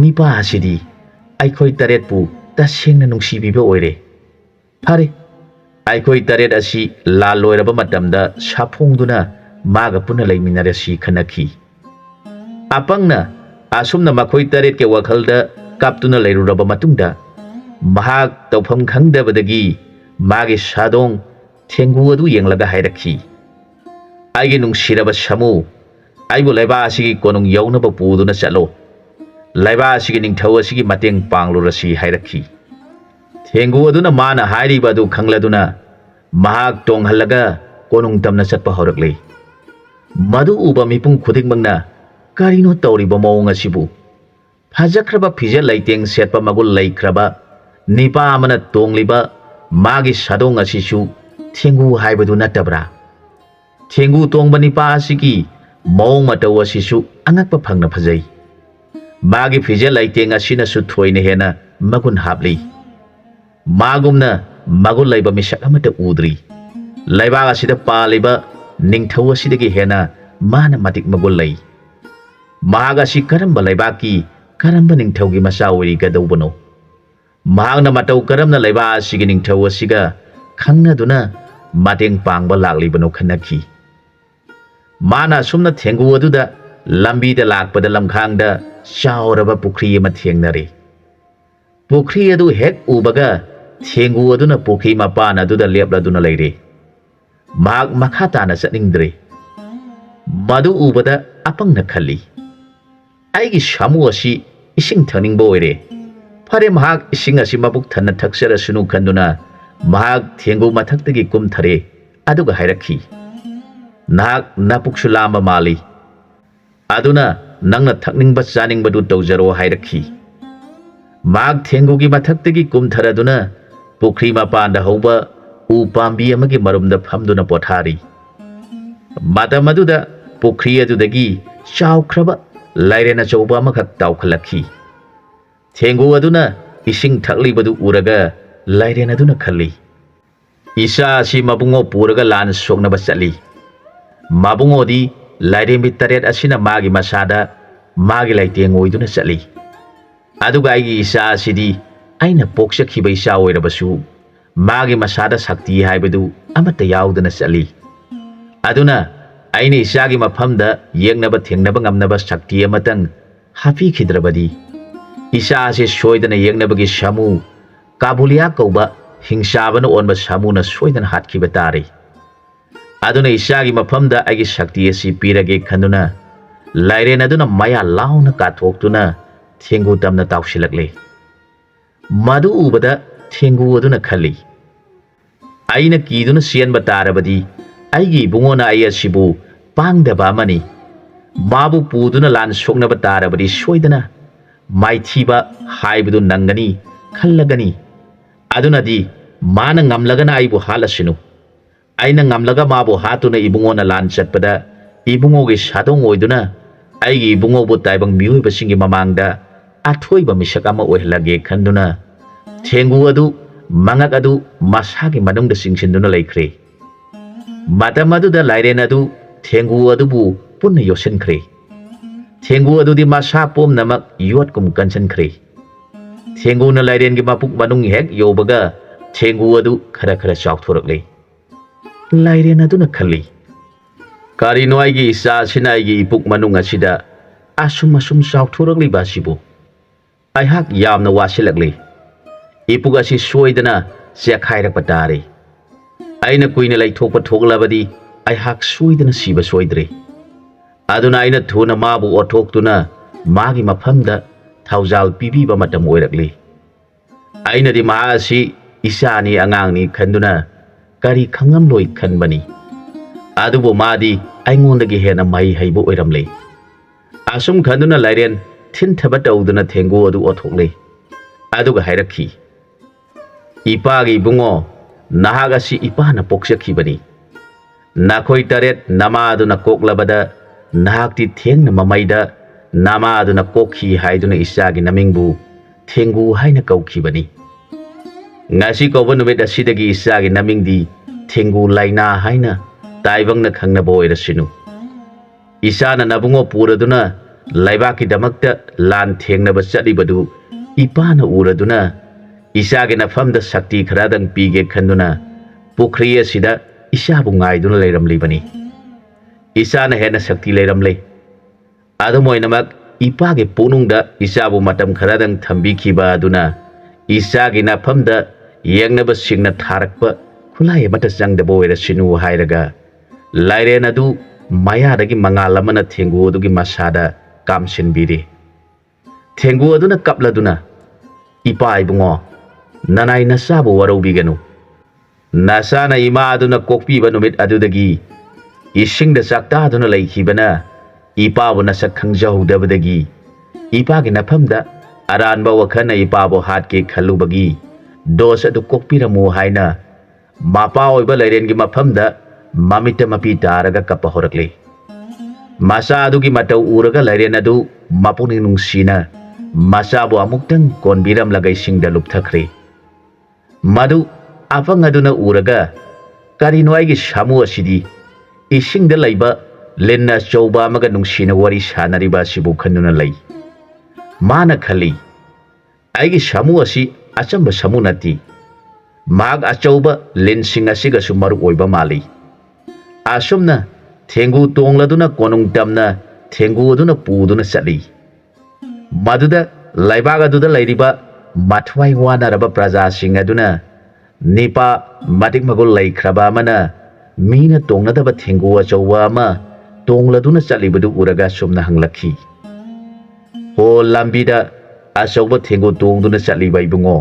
A: nipa asidi aikhoi taret pu tasengna nungsibiba oire phare aikhoi taret asi la loiraba matamda saphongduna maga puna leiminare si khanakhi apangna asumna makhoi taret ke wakhalda kaptuna leiruraba matungda mahak tawpham khangdabadagi magi sadong thengu adu yenglaga hairakhi aigi nungsiraba samu aibu laiba asigi konung yaunaba puduna chalo laiba asigi ningthau asigi mateng panglurasi hairakhi thengu aduna mana hairiba adu khangladuna mahak tonghalaga konung tamna chatpa horakle madu uba mipung khudingmangna karino tawriba mawong asibu phajakraba phije laiteng setpa magul laikhraba nipa amana tongliba magi sadong asisu thengu haibadu natabra thengu tongba nipa asigi mawong mataw asisu angakpa phangna phajai magi phije laiteng asina su thoina hena magun hapli magumna magul laiba misak amata udri laiba asida paliba ningthau asidagi hena mana matik magul lai maga si karamba laiba ki karamba ningthau gi masa ori gadawbano mahagna mataw karamna laiba asigi ningthau asiga khangna duna mateng pangba laklibano khanakhi mana sumna thengu aduda lambi da lakpada lamkhangda chauraba pukri ama thengnare pukri adu hek ubaga thengu aduna pukri mapana aduda lepladuna leire mahak makha tana chatningdre madu ubada apangna khali aigi samu asi ising thaningba oire phare mahak ising asi mabuk thanna thaksara sunu khanduna mahak thengu mathaktagi kumthare aduga hairakhi nahak napuksu lamba mali aduna nangna thakningba chaningbadu tawjaro hairakhi mahak thengu gi mathaktagi kumtharaduna pukri mapanda hauba u pambi amagi marumda phamduna pothari matamadudha pukri adudagi chaukraba lairena chauba amakhak tawkhalakhi thengu aduna ising thaklibadu uraga lairena aduna khalli isa asi mabungo puraga lan soknaba chali mabungo di lairembi taret asina magi masada मागी लाइटेंग ओइदुना चली अदुगा आइगी इसा असिदी आइना पोक्सखिबा इसा ओइरबसु मागी मसादा शक्ति हाइबदु अमता याउदना चली अदुना आइना इसागी मफमदा येंगनबा थेंगनबा ngamnaba शक्ति अमतंग हाफिखिद्रबदी इसा से सोइदना येंगनबगी सामु काबुलिया कौबा हिंसाबन ओनबा सामुना सोइदना हातखिबा तारे अदुना इसागी मफमदा आइगी शक्ति असि पिरगे खनुना लाइरेन अदुना माया लाउना काथोक्तुना थेंगु तमना ताउसिलकले मदु उबदा थेंगु अदुना खली आइना कीदुना सियनबा तारबदी आइगी बुंगोना आइ असिबु पांगदबा अमनी माबु पुदुना लान सोक्नबा तारबदी सोइदना माइथीबा हाइबदु नंगनी खल्लगनी अदुनादी माना ngamlagana आइबु हालसिनु आइना ngamlaga माबु हातुना इबुंगोना लान चटपदा इबुंगोगे सादोंग ओइदुना आइगी इबुंगोबु ताइबंग मियोइबसिंगी ममांगदा अथोइबा मिसक अमा ओइहलगे खंदुना थेंगु अदु मंगक अदु मसागी मनुंगदा सिंगसिंदुना लैख्रे मतम अदुदा लाइरेन अदु थेंगु अदुबु पुन्ना योसनख्रे थेंगु अदुदी मसा पोमनमक योटकुम कंसनख्रे थेंगुना लाइरेनगी मपुक मनुंग हेक योबगा थेंगु अदु खरा खरा चाउथोरकले लाइरेन अदुना खल्ली कारिनो आइगी इसा सिना आइगी इपुक मनुंग असिदा असुम असुम चाउथोरकली बासिबु आइहाक यामना वासिलकले इपुक असि सोइदना सेखाइरक पतारे आइना कुइना लैथोकपा थोकलबदी आइहाक सोइदना सिबा सोइद्रे अदुना आइना थुना माबु ओथोक्तुना मागी मफमदा थाउजाल पिबीबा मतम ओइरकले आइनादि मा असि इसानी अंगांगनी खंदुना करी खंगम लोइ खनबनी अदुबो मादी आइंगोंदगी हेना माइ हैबो ओइरमले असुम खंदुना लाइरेन थिनथबा तौदुना थेंगु अदु ओथोकले अदुगा हाइरखी इपागी बुंगो नाहागसी इपाना पोक्सखिबनी नाखोई तरेत नमादुना कोक्लबदा नाहाक्ति थेंगना ममैदा नमादुना कोखी हाइदुना इसागी नमिंगबु थेंगु हाइना कौखिबनी ngasi कौबा नुमित असिदगी इसागी नमिंगदी थेंगु लाइना हाइना ताइबंगना खंगनबो ओइरसिनु इसाना नबुंगो पुरदुना लाइबाकी दमकता लान थेंगनबा चलिबदु इपाना उरदुना इसागे नफमदा शक्ति खरादंग पीगे खंदुना Pukhri असिदा इसाबु ngaiduna leiramlibani isana hena शक्ति leiramle adumoinamak ipage punungda isabu matam kharadang thambikhiba aduna isagi nafamda yengnaba singna tharakpa khulai mata changda boira sinu hairaga lairena du maya dagi mangalamana thengu dugi masada kamsin biri thengu aduna kapladuna ipa ibungo nanai nasabu warobiganu nasana ima aduna kokpiba numit adudagi isingda sakta aduna leikhibana ipabu nasak khangjahudabadagi ipagi nafamda aranba wakhana ipabu hatke khalubagi dos adu kokpiramu haina mapa oiba lairengi mafamda mamita mapi taraga kappa horakle masa adugi matau uraga lairen adu mapuni nungsina masabu amuktang konbiram lagai singda lupthakre madu afang aduna uraga karino aigi samu asidi isingda laiba lenna chauba amaga nungsina wari sanariba sibu khanuna lai mana khali aigi samu asi achamba samu nati mag achauba lensing asiga sumaru oiba mali asumna thengu tongladuna konung tamna thengu aduna puduna sali maduda laibaga duda lairiba mathwai wana raba praja sing aduna nipa matik magol laikhraba mana mina tongnadaba thengu achauwa ama tongladuna chalibadu uraga sumna hanglakhi ho lambida achauba thengu tongduna chaliba ibungo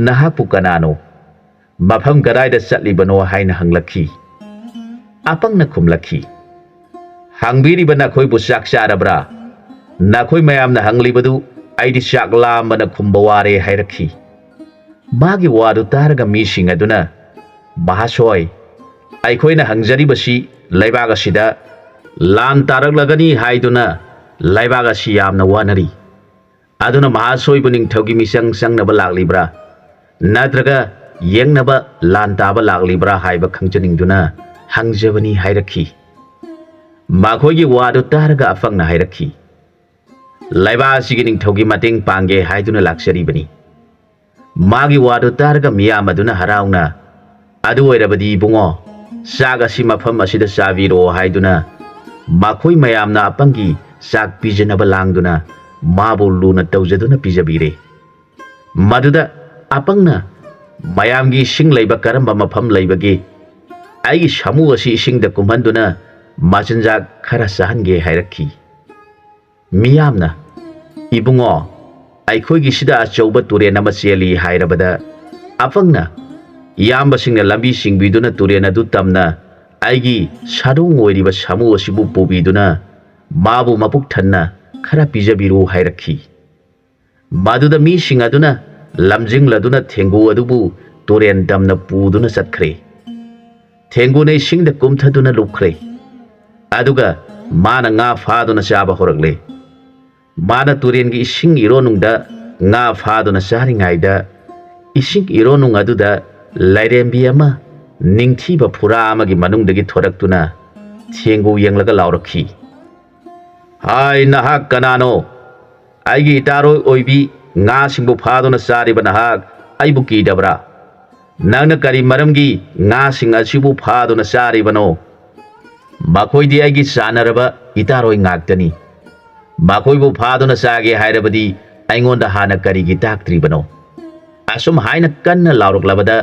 A: nahapu kanano mafam garaida chalibano haina hanglakhi apangna khumlakhi hangbiriba nakhoi bu chak charabra nakhoi mayamna hanglibadu aidi chak lambana khumbaware hairakhi magi wadu taraga mising aduna mahasoi aikhoina hangjaribashi laibaga sida lan taraglagani haiduna laibaga si yamna wanari aduna mahasoi buning thogi misang sangnaba laglibra nadraga yengnaba lan taba laglibra haiba khangjaningduna hangjabani hairakhi makhoigi wadu taraga afangna hairakhi ꯂꯩꯕꯥꯛ ꯑꯁꯤꯒꯤ ꯅꯤꯡꯊꯧꯒꯤ ꯃꯇꯦꯡ ꯄꯥꯡꯒꯦ ꯍꯥꯏꯗꯨꯅ ꯂꯥꯛꯆꯔꯤꯕꯅꯤ ꯃꯥꯒꯤ ꯋꯥꯗꯨ ꯇꯥꯔꯒ ꯃꯤꯌꯥꯝ ꯑꯗꯨꯅ ꯍꯔꯥꯎꯅ ꯑꯗꯨ ꯑꯣꯏꯔꯕꯗꯤ ꯏꯕꯨꯡꯉꯣ ꯆꯥꯛ ꯑꯁꯤ ꯃꯐꯝ ꯑꯁꯤꯗ ꯆꯥꯕꯤꯔꯣ ꯍꯥꯏꯗꯨꯅ ꯃꯈꯣꯏ ꯃꯌꯥꯝꯅ ꯑꯄꯪꯒꯤ ꯆꯥꯛ ꯄꯤꯖꯅꯕ ꯂꯥꯡꯗꯨꯅ ꯃꯥꯕꯨ ꯂꯨꯅ ꯇꯧꯖꯗꯨꯅ ꯄꯤꯖꯕꯤꯔꯦ ꯃꯗꯨꯗ ꯑꯄꯪꯅ ꯃꯌꯥꯝꯒꯤ ꯏꯁꯤꯡ ꯂꯩꯕ ꯀꯔꯝꯕ ꯃꯐꯝ ꯂꯩꯕꯒꯦ ꯑꯩꯒꯤ ꯁꯥꯃꯨ ꯑꯁꯤ ꯏꯁꯤꯡꯗ ꯀꯨꯝꯍꯟꯗꯨꯅ ꯃꯆꯤꯟꯖꯥꯛ ꯈꯔ ꯆꯥꯍꯟꯒꯦ ꯍꯥꯏꯔꯛꯈꯤ ꯃꯤꯌꯥꯝꯅ ꯏꯕꯨꯡꯉꯣ ꯑꯩꯈꯣꯏꯒꯤꯁꯤꯗ ꯑꯆꯧꯕ ꯇꯨꯔꯦꯟ ꯑꯃ ꯆꯦꯜꯂꯤ ꯍꯥꯏꯔꯕꯗ ꯑꯄꯪꯅ ꯏꯌꯥꯝꯕꯁꯤꯡꯅ ꯂꯝꯕꯤ ꯁꯤꯡꯕꯤꯗꯨꯅ ꯇꯨꯔꯦꯟ ꯑꯗꯨ ꯇꯝꯅ ꯑꯩꯒꯤ ꯁꯥꯗꯣꯡ ꯑꯣꯏꯔꯤꯕ ꯁꯥꯃꯨ ꯑꯁꯤꯕꯨ ꯄꯨꯕꯤꯗꯨꯅ ꯃꯥꯕꯨ ꯃꯄꯨꯛ ꯊꯟꯅ ꯈꯔ ꯄꯤꯖꯕꯤꯔꯨ ꯍꯥꯏꯔꯛꯈꯤ ꯃꯗꯨꯗ ꯃꯤꯁꯤꯡ ꯑꯗꯨꯅ ꯂꯝꯖꯤꯡꯂꯗꯨꯅ ꯊꯦꯡꯒꯨ ꯑꯗꯨꯕꯨ ꯇꯨꯔꯦꯟ ꯇꯝꯅ ꯄꯨꯗꯨꯅ ꯆꯠꯈ꯭ꯔꯦ ꯊꯦꯡꯒꯨꯅ ꯏꯁꯤꯡꯗ ꯀꯨꯝꯊꯗꯨꯅ ꯂꯨꯞꯈ꯭ꯔꯦ ꯑꯗꯨꯒ ꯃꯥꯅ ꯉꯥ ꯐꯥꯗꯨꯅ ꯆꯥꯕ ꯍꯧꯔꯛꯂꯦ ꯃꯥꯅ ꯇꯨꯔꯦꯟꯒꯤ ꯏꯁꯤꯡ ꯏꯔꯣꯟꯅꯨꯡꯗ ꯉꯥ ꯐꯥꯗꯨꯅ ꯆꯥꯔꯤꯉꯩꯗ ꯏꯁꯤꯡ ꯏꯔꯣꯟꯅꯨꯡ ꯑꯗꯨꯗ ꯂꯥꯏꯔꯦꯝꯕꯤ ꯑꯃ ꯅꯤꯡꯊꯤꯕ ꯐꯨꯔꯥ ꯑꯃꯒꯤ ꯃꯅꯨꯡꯗꯒꯤ ꯊꯣꯔꯛꯇꯨꯅ ꯊꯦꯡꯒꯨ ꯌꯦꯡꯂꯒ ꯂꯥꯎꯔꯛꯈꯤ ꯍꯥꯏ ꯅꯍꯥꯛ ꯀꯅꯥꯅꯣ ꯑꯩꯒꯤ ꯏꯇꯥꯔꯣꯏ ꯑꯣꯏꯕꯤ ꯉꯥꯁꯤꯡꯕꯨ ꯐꯥꯗꯨꯅ ꯆꯥꯔꯤꯕ ꯅꯍꯥꯛ ꯑꯩꯕꯨ ꯀꯤꯗꯕ꯭ꯔꯥ ꯅꯪꯅ ꯀꯔꯤ ꯃꯔꯝꯒꯤ ꯉꯥꯁꯤꯡ ꯑꯁꯤꯕꯨ ꯐꯥꯗꯨꯅ ꯆꯥꯔꯤꯕꯅꯣ ꯃꯈꯣꯏꯗꯤ ꯑꯩꯒꯤ ꯆꯥꯟꯅꯔꯕ ꯏꯇꯥꯔꯣꯏ ꯉꯥꯛꯇꯅꯤ ꯃꯈꯣꯏꯕꯨ ꯐꯥꯗꯨꯅ ꯆꯥꯒꯦ ꯍꯥꯏꯔꯕꯗꯤ ꯑꯩꯉꯣꯟꯗ ꯍꯥꯟꯅ ꯀꯔꯤꯒꯤ ꯇꯥꯛꯇ꯭ꯔꯤꯕꯅꯣ ꯑꯁꯨꯝ ꯍꯥꯏꯅ ꯀꯟꯅ ꯂꯥꯎꯔꯛꯂꯕꯗ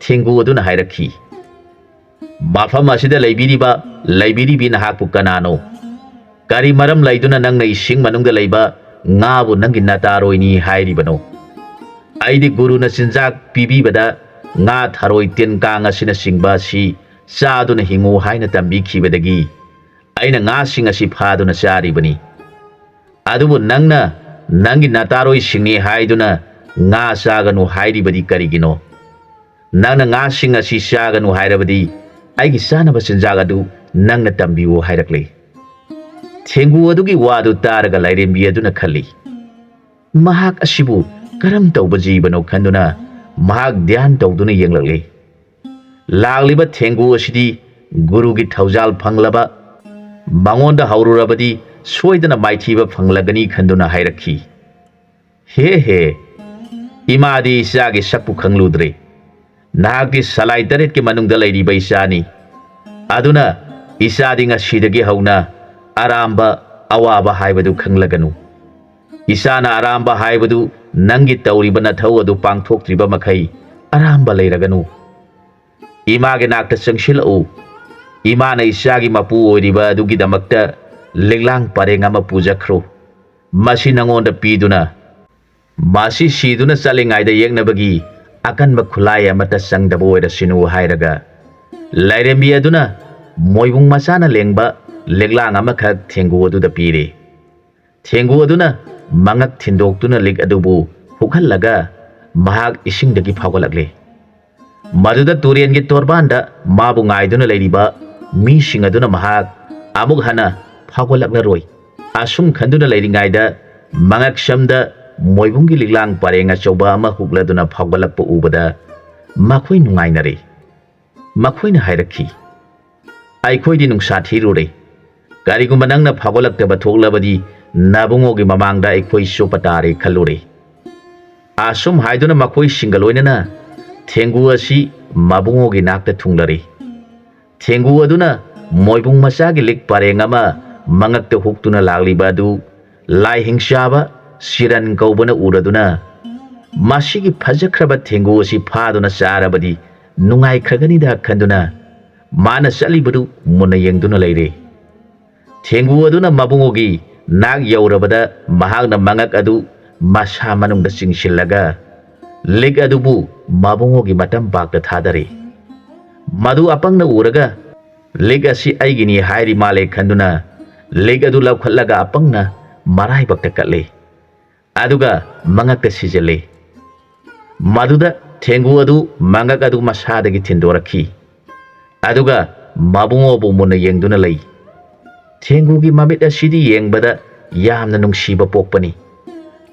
A: ꯊꯦꯡꯒꯨ ꯑꯗꯨꯅ ꯍꯥꯏꯔꯛꯈꯤ ꯃꯐꯝ ꯑꯁꯤꯗ ꯂꯩꯕꯤꯔꯤꯕꯤ ꯅꯍꯥꯛꯄꯨ ꯀꯅꯥꯅꯣ ꯀꯔꯤ ꯃꯔꯝ ꯂꯩꯗꯨꯅ ꯅꯪꯅ ꯏꯁꯤꯡ ꯃꯅꯨꯡꯗ ꯂꯩꯕ ꯉꯥꯕꯨ ꯅꯪꯒꯤ ꯅꯇꯥꯔꯣꯏꯅꯤ ꯍꯥꯏꯔꯤꯕꯅꯣ ꯑꯩꯗꯤ ꯒꯨꯔꯨꯅ ꯆꯤꯟꯖꯥꯛ ꯄꯤꯕꯤꯕꯗ ꯉꯥ ꯊꯔꯣꯏ ꯇꯤꯟ ꯀꯥꯡ ꯑꯁꯤꯅꯆꯤꯡꯕ ꯑꯁꯤ ꯆꯥꯗꯨꯅ ꯍꯤꯡꯉꯨ ꯍꯥꯏꯅ ꯇꯝꯕꯤꯈꯤꯕꯗꯒꯤ ꯑꯩꯅ ꯉꯥꯁꯤꯡ ꯑꯁꯤ ꯐꯥꯗꯨꯅ ꯆꯥꯔꯤꯕꯅꯤ ꯑꯗꯨꯕꯨ ꯅꯪꯅ ꯅꯪꯒꯤ ꯅꯇꯥꯔꯣꯏꯁꯤꯡꯅꯤ ꯍꯥꯏꯗꯨꯅ ꯉꯥ ꯆꯥꯒꯅꯨ ꯍꯥꯏꯔꯤꯕꯗꯤ ꯀꯔꯤꯒꯤꯅꯣ ꯅꯪꯅ ꯉꯥꯁꯤꯡ ꯑꯁꯤ ꯆꯥꯒꯅꯨ ꯍꯥꯏꯔꯕꯗꯤ ꯑꯩꯒꯤ ꯆꯥꯅꯕ ꯆꯤꯟꯖꯥꯛ ꯑꯗꯨ ꯅꯪꯅ ꯇꯝꯕꯤꯌꯨ ꯍꯥꯏꯔꯛꯂꯦ ꯊꯦꯡꯒꯨ ꯑꯗꯨꯒꯤ ꯋꯥꯗꯨ ꯇꯥꯔꯒ ꯂꯥꯏꯔꯦꯝꯕꯤ ꯑꯗꯨꯅ ꯈꯜꯂꯤ ꯃꯍꯥꯛ ꯑꯁꯤꯕꯨ ꯀꯔꯝ ꯇꯧꯕ ꯖꯤꯕꯅꯣ ꯈꯟꯗꯨꯅ ꯃꯍꯥꯛ ꯙ꯭ꯌꯥꯟ ꯇꯧꯗꯨꯅ ꯌꯦꯡꯂꯛꯂꯦ ꯂꯥꯛꯂꯤꯕ ꯊꯦꯡꯒꯨ ꯑꯁꯤꯗꯤ ꯒꯨꯔꯨꯒꯤ ꯊꯧꯖꯥꯜ ꯐꯪꯂꯕ ꯃꯉꯣꯟꯗ ꯍꯧꯔꯨꯔꯕꯗꯤ ꯁꯣꯏꯗꯅ ꯃꯥꯏꯊꯤꯕ ꯐꯪꯂꯒꯅꯤ ꯈꯟꯗꯨꯅ ꯍꯥꯏꯔꯛꯈꯤ ꯍꯦ ꯍꯦ ꯏꯃꯥꯗꯤ ꯏꯆꯥꯒꯤ ꯁꯛꯄꯨ ꯈꯪꯂꯨꯗ꯭ꯔꯦ ꯅꯍꯥꯛꯇꯤ ꯁꯂꯥꯏ ꯇꯔꯦꯠꯀꯤ ꯃꯅꯨꯡꯗ ꯂꯩꯔꯤꯕ ꯏꯆꯥꯅꯤ ꯑꯗꯨꯅ ꯏꯆꯥꯗꯤ ꯉꯁꯤꯗꯒꯤ ꯍꯧꯅ ꯑꯔꯥꯝꯕ ꯑꯋꯥꯕ ꯍꯥꯏꯕꯗꯨ ꯈꯪꯂꯒꯅꯨ ꯏꯆꯥꯅ ꯑꯔꯥꯝꯕ ꯍꯥꯏꯕꯗꯨ ꯅꯪꯒꯤ ꯇꯧꯔꯤꯕ ꯅꯊꯧ ꯑꯗꯨ ꯄꯥꯡꯊꯣꯛꯇ꯭ꯔꯤꯕ ꯃꯈꯩ ꯑꯔꯥꯝꯕ ꯂꯩꯔꯒꯅꯨ ꯏꯃꯥꯒꯤ ꯅꯥꯛꯇ ꯆꯪꯁꯤꯜꯂꯛꯎ ꯏꯃꯥꯅ ꯏꯆꯥꯒꯤ ꯃꯄꯨ ꯑꯣꯏꯔꯤꯕ ꯑꯗꯨꯒꯤꯗꯃꯛꯇ ꯂꯤꯛꯂꯥꯡ ꯄꯔꯦꯡ ꯑꯃ ꯄꯨꯖꯈ꯭ꯔꯣ ꯃꯁꯤ ꯅꯉꯣꯟꯗ ꯄꯤꯗꯨꯅ ꯃꯁꯤ ꯁꯤꯗꯨꯅ ꯆꯠꯂꯤꯉꯩꯗ ꯌꯦꯛꯅꯕꯒꯤ ꯑꯀꯟꯕ ꯈꯨꯠꯂꯥꯏ ꯑꯃꯠꯇ ꯆꯪꯗꯕ ꯑꯣꯏꯔꯁꯤꯅꯨ ꯍꯥꯏꯔꯒ ꯂꯥꯏꯔꯦꯝꯕꯤ ꯑꯗꯨꯅ ꯃꯣꯏꯕꯨꯡ ꯃꯆꯥꯅ ꯂꯦꯡꯕ ꯂꯤꯛꯂꯥꯡ ꯑꯃꯈꯛ ꯊꯦꯡꯒꯨ ꯑꯗꯨꯗ ꯄꯤꯔꯦ ꯊꯦꯡꯒꯨ ꯑꯗꯨꯅ ꯃꯉꯛ ꯊꯤꯟꯗꯣꯛꯇꯨꯅ ꯂꯤꯛ ꯑꯗꯨꯕꯨ ꯍꯨꯛꯍꯜꯂꯒ ꯃꯍꯥꯛ ꯏꯁꯤꯡꯗꯒꯤ ꯐꯥꯎꯒꯠꯂꯛꯂꯦ ꯃꯗꯨꯗ ꯇꯨꯔꯦꯟꯒꯤ ꯇꯣꯔꯕꯥꯟꯗ ꯃꯥꯕꯨ ꯉꯥꯏꯗꯨꯅ ꯂꯩꯔꯤꯕ ꯃꯤꯁꯤꯡ ꯑꯗꯨꯅ ꯃꯍꯥꯛ ꯑꯃꯨꯛ ꯍꯟꯅ ꯐꯥꯎꯒꯠꯂꯛꯂꯔꯣꯏ ꯑꯁꯨꯝ ꯈꯟꯗꯨꯅ ꯂꯩꯔꯤꯉꯩꯗ ꯃꯉꯛ ꯁꯝꯗ ꯃꯣꯏꯕꯨꯡꯒꯤ ꯂꯤꯛꯂꯥꯡ ꯄꯔꯦꯡ ꯑꯆꯧꯕ ꯑꯃ ꯍꯨꯛꯂꯗꯨꯅ ꯐꯥꯎꯒꯠꯂꯛꯄ ꯎꯕꯗ ꯃꯈꯣꯏ ꯅꯨꯡꯉꯥꯏꯅꯔꯦ ꯃꯈꯣꯏꯅ ꯍꯥꯏꯔꯛꯈꯤ ꯑꯩꯈꯣꯏꯗꯤ ꯅꯨꯡꯁꯥ ꯊꯤꯔꯨꯔꯦ ꯀꯔꯤꯒꯨꯝꯕ ꯅꯪꯅ ꯐꯥꯎꯒꯠꯂꯛꯇꯕ ꯊꯣꯛꯂꯕꯗꯤ ꯅꯕꯨꯡꯉꯣꯒꯤ ꯃꯃꯥꯡꯗ ꯑꯩꯈꯣꯏ ꯆꯣꯞꯄ ꯇꯥꯔꯦ ꯈꯜꯂꯨꯔꯦ ꯑꯁꯨꯝ ꯍꯥꯏꯗꯨꯅ ꯃꯈꯣꯏꯁꯤꯡꯒ ꯂꯣꯏꯅꯅ ꯊꯦꯡꯒꯨ ꯑꯁꯤ ꯃꯕꯨꯡꯉꯣꯒꯤ ꯅꯥꯛꯇ ꯊꯨꯡꯂꯔꯦ ꯊꯦꯡꯒꯨ ꯑꯗꯨꯅ ꯃꯣꯏꯕꯨꯡ ꯃꯆꯥꯒꯤ ꯂꯤꯛ ꯄꯔꯦꯡ ꯑꯃ ꯃꯉꯛꯇ ꯍꯨꯛꯇꯨꯅ ꯂꯥꯛꯂꯤꯕ ꯑꯗꯨ ꯂꯥꯏ ꯍꯤꯡꯆꯥꯕ ꯁꯤꯔꯟ ꯀꯧꯕꯅ ꯎꯔꯗꯨꯅ ꯃꯁꯤꯒꯤ ꯐꯖꯈ꯭ꯔꯕ ꯊꯦꯡꯒꯨ ꯑꯁꯤ ꯐꯥꯗꯨꯅ ꯆꯥꯔꯕꯗꯤ ꯅꯨꯡꯉꯥꯏꯈ꯭ꯔꯒꯅꯤꯗ ꯈꯟꯗꯨꯅ ꯃꯥꯅ ꯆꯠꯂꯤꯕꯗꯨ ꯃꯨꯟꯅ ꯌꯦꯡꯗꯨꯅ ꯂꯩꯔꯦ ꯊꯦꯡꯒꯨ ꯑꯗꯨꯅ ꯃꯕꯨꯡꯉꯣꯒꯤ ꯅꯥꯛ ꯌꯧꯔꯕꯗ ꯃꯍꯥꯛꯅ ꯃꯉꯛ ꯑꯗꯨ ꯃꯁꯥ ꯃꯅꯨꯡꯗ ꯆꯤꯡꯁꯤꯜꯂꯒ ꯂꯤꯛ ꯑꯗꯨꯕꯨ ꯃꯕꯨꯡꯉꯣꯒꯤ ꯃꯇꯝꯄꯥꯛꯇ ꯊꯥꯗꯔꯦ ꯃꯗꯨ ꯑꯄꯪꯅ ꯎꯔꯒ ꯂꯤꯛ ꯑꯁꯤ ꯑꯩꯒꯤꯅꯤ ꯍꯥꯏꯔꯤ ꯃꯥꯜꯂꯦ ꯈꯟꯗꯨꯅ ꯂꯤꯛ ꯑꯗꯨ ꯂꯧꯈꯠꯂꯒ ꯑꯄꯪꯅ ꯃꯔꯥꯏꯕꯛꯇ ꯀꯠꯂꯦ ꯑꯗꯨꯒ ꯃꯉꯛꯇ ꯁꯤꯖꯜꯂꯦ ꯃꯗꯨꯗ ꯊꯦꯡꯒꯨ ꯑꯗු ꯃꯉꯛ ꯑꯗꯨ ꯃꯁꯥꯗꯒꯤ ꯊꯤꯟꯗꯣꯔꯛꯈꯤ ꯑꯗꯨꯒ ꯃꯕꯨꯡꯉꯣꯕꯨ ꯃꯨꯟꯅ ꯌꯦꯡꯗꯨꯅ ꯂꯩ ꯊꯦꯡꯒꯨꯒꯤ ꯃꯃꯤꯠ ꯑꯁꯤꯗꯤ ꯌꯦꯡꯕꯗ ꯌꯥꯝꯅ ꯅꯨꯡꯁꯤꯕ ꯄꯣꯛꯄꯅꯤ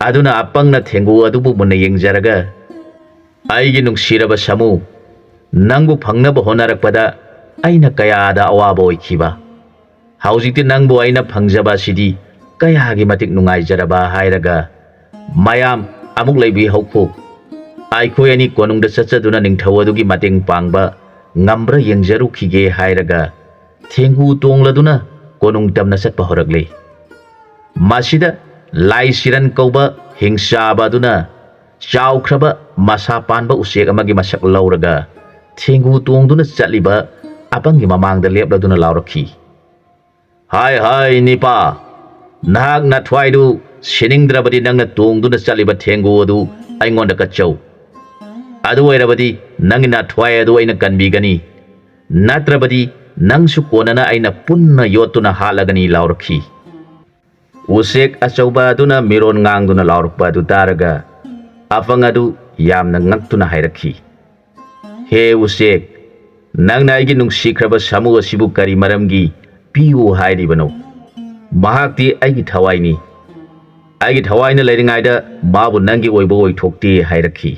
A: ꯑꯗꯨꯅ ꯑꯄꯪꯅ ꯊꯦꯡꯒꯨ ꯑꯗꯨꯕꯨ ꯃꯨꯟꯅ ꯌꯦꯡꯖꯔꯒ ꯑꯩꯒꯤ ꯅꯨꯡꯁꯤꯔꯕ ꯁꯥꯃꯨ ꯅꯪꯕꯨ ꯐꯪꯅꯕ ꯍꯣꯠꯅꯔꯛꯄꯗ ꯑꯩꯅ ꯀꯌꯥꯗ ꯑꯋꯥꯕ ꯑꯣꯏꯈꯤꯕ ꯍꯧꯖꯤꯛꯇꯤ ꯅꯪꯕꯨ ꯑꯩꯅ ꯐꯪꯖꯕ ꯑꯁꯤꯗꯤ ꯀꯌꯥꯒꯤ ꯃꯇꯤꯛ ꯅꯨꯡꯉꯥꯏꯖꯔꯕ ꯍꯥꯏꯔꯒ ꯃꯌꯥꯝ ꯑꯃꯨꯛ ꯂꯩꯕꯤ ꯍꯧꯈꯣ ꯑꯩꯈꯣꯏ ꯑꯅꯤ ꯀꯣꯅꯨꯡꯗ ꯆꯠꯆꯗꯨꯅ ꯅꯤꯡꯊꯧ ꯑꯗꯨꯒꯤ ꯃꯇꯦꯡ ꯄꯥꯡꯕ ꯉꯝꯕ꯭ꯔꯥ ꯌꯦꯡꯖꯔꯨꯈꯤꯒꯦ ꯍꯥꯏꯔꯒ ꯊꯦꯡꯒꯨ ꯇꯣꯡꯂꯗꯨꯅ ꯀꯣꯅꯨꯡ ꯇꯝꯅ ꯆꯠꯄ ꯍꯧꯔꯛꯂꯤ ꯃꯁꯤꯗ ꯂꯥꯏ ꯁꯤꯔꯟ ꯀꯧꯕ ꯍꯤꯡꯆꯥꯕ ꯑꯗꯨꯅ ꯆꯥꯎꯈ꯭ꯔꯕ ꯃꯁꯥ ꯄꯥꯟꯕ ꯎꯆꯦꯛ ꯑꯃꯒꯤ ꯃꯁꯛ ꯂꯧꯔꯒ ꯊꯦꯡꯒꯨ ꯇꯣꯡꯗꯨꯅ ꯆꯠꯂꯤꯕ ꯑꯄꯪꯒꯤ ꯃꯃꯥꯡꯗ ꯂꯦꯞꯂꯗꯨꯅ ꯂꯥꯎꯔꯛꯈꯤ ꯍꯥꯏ ꯍꯥꯏ ꯅꯤꯄꯥ ꯅꯍꯥꯛ ꯅꯊ꯭ꯋꯥꯏꯗꯨ ꯁꯤꯅꯤꯡꯗ꯭ꯔꯕꯗꯤ ꯅꯪꯅ ꯇꯣꯡꯗꯨꯅ ꯆꯠꯂꯤꯕ ꯊꯦꯡꯒꯨ ꯑꯗꯨ ꯑꯩꯉꯣꯟꯗ ꯀꯠꯆꯧ ꯑꯗꯨ ꯑꯣꯏꯔꯕꯗꯤ ꯅꯪꯒꯤ ꯅꯊ꯭ꯋꯥꯏ ꯑꯗꯨ ꯑꯩꯅ ꯀꯟꯕꯤꯒꯅꯤ ꯅꯠꯇ꯭ꯔꯕꯗꯤ ꯅꯪꯁꯨ ꯀꯣꯟꯅꯅ ꯑꯩꯅ ꯄꯨꯟꯅ ꯌꯣꯠꯇꯨꯅ ꯍꯥꯠꯂꯒꯅꯤ ꯂꯥꯎꯔꯛꯈꯤ ꯎꯆꯦꯛ ꯑꯆꯧꯕ ꯑꯗꯨꯅ ꯃꯤꯔꯣꯟ ꯉꯥꯡꯗꯨꯅ ꯂꯥꯎꯔꯛꯄ ꯑꯗꯨ ꯇꯥꯔꯒ ꯑꯄꯪ ꯑꯗꯨ ꯌꯥꯝꯅ ꯉꯛꯇꯨꯅ ꯍꯥꯏꯔꯛꯈꯤ ꯍꯦ ꯎꯆꯦꯛ ꯅꯪꯅ ꯑꯩꯒꯤ ꯅꯨꯡꯁꯤꯈ꯭ꯔꯕ ꯁꯥꯃꯨ ꯑꯁꯤꯕꯨ ꯀꯔꯤ ꯃꯔꯝꯒꯤ ꯄꯤꯌꯨ ꯍꯥꯏꯔꯤꯕꯅꯣ ꯃꯍꯥꯛꯇꯤ ꯑꯩꯒꯤ ꯊꯋꯥꯏꯅꯤ ꯑꯩꯒꯤ ꯊꯋꯥꯏꯅ ꯂꯩꯔꯤꯉꯩꯗ ꯃꯥꯕꯨ ꯅꯪꯒꯤ ꯑꯣꯏꯕ ꯑꯣꯏꯊꯣꯛꯇꯦ ꯍꯥꯏꯔꯛꯈꯤ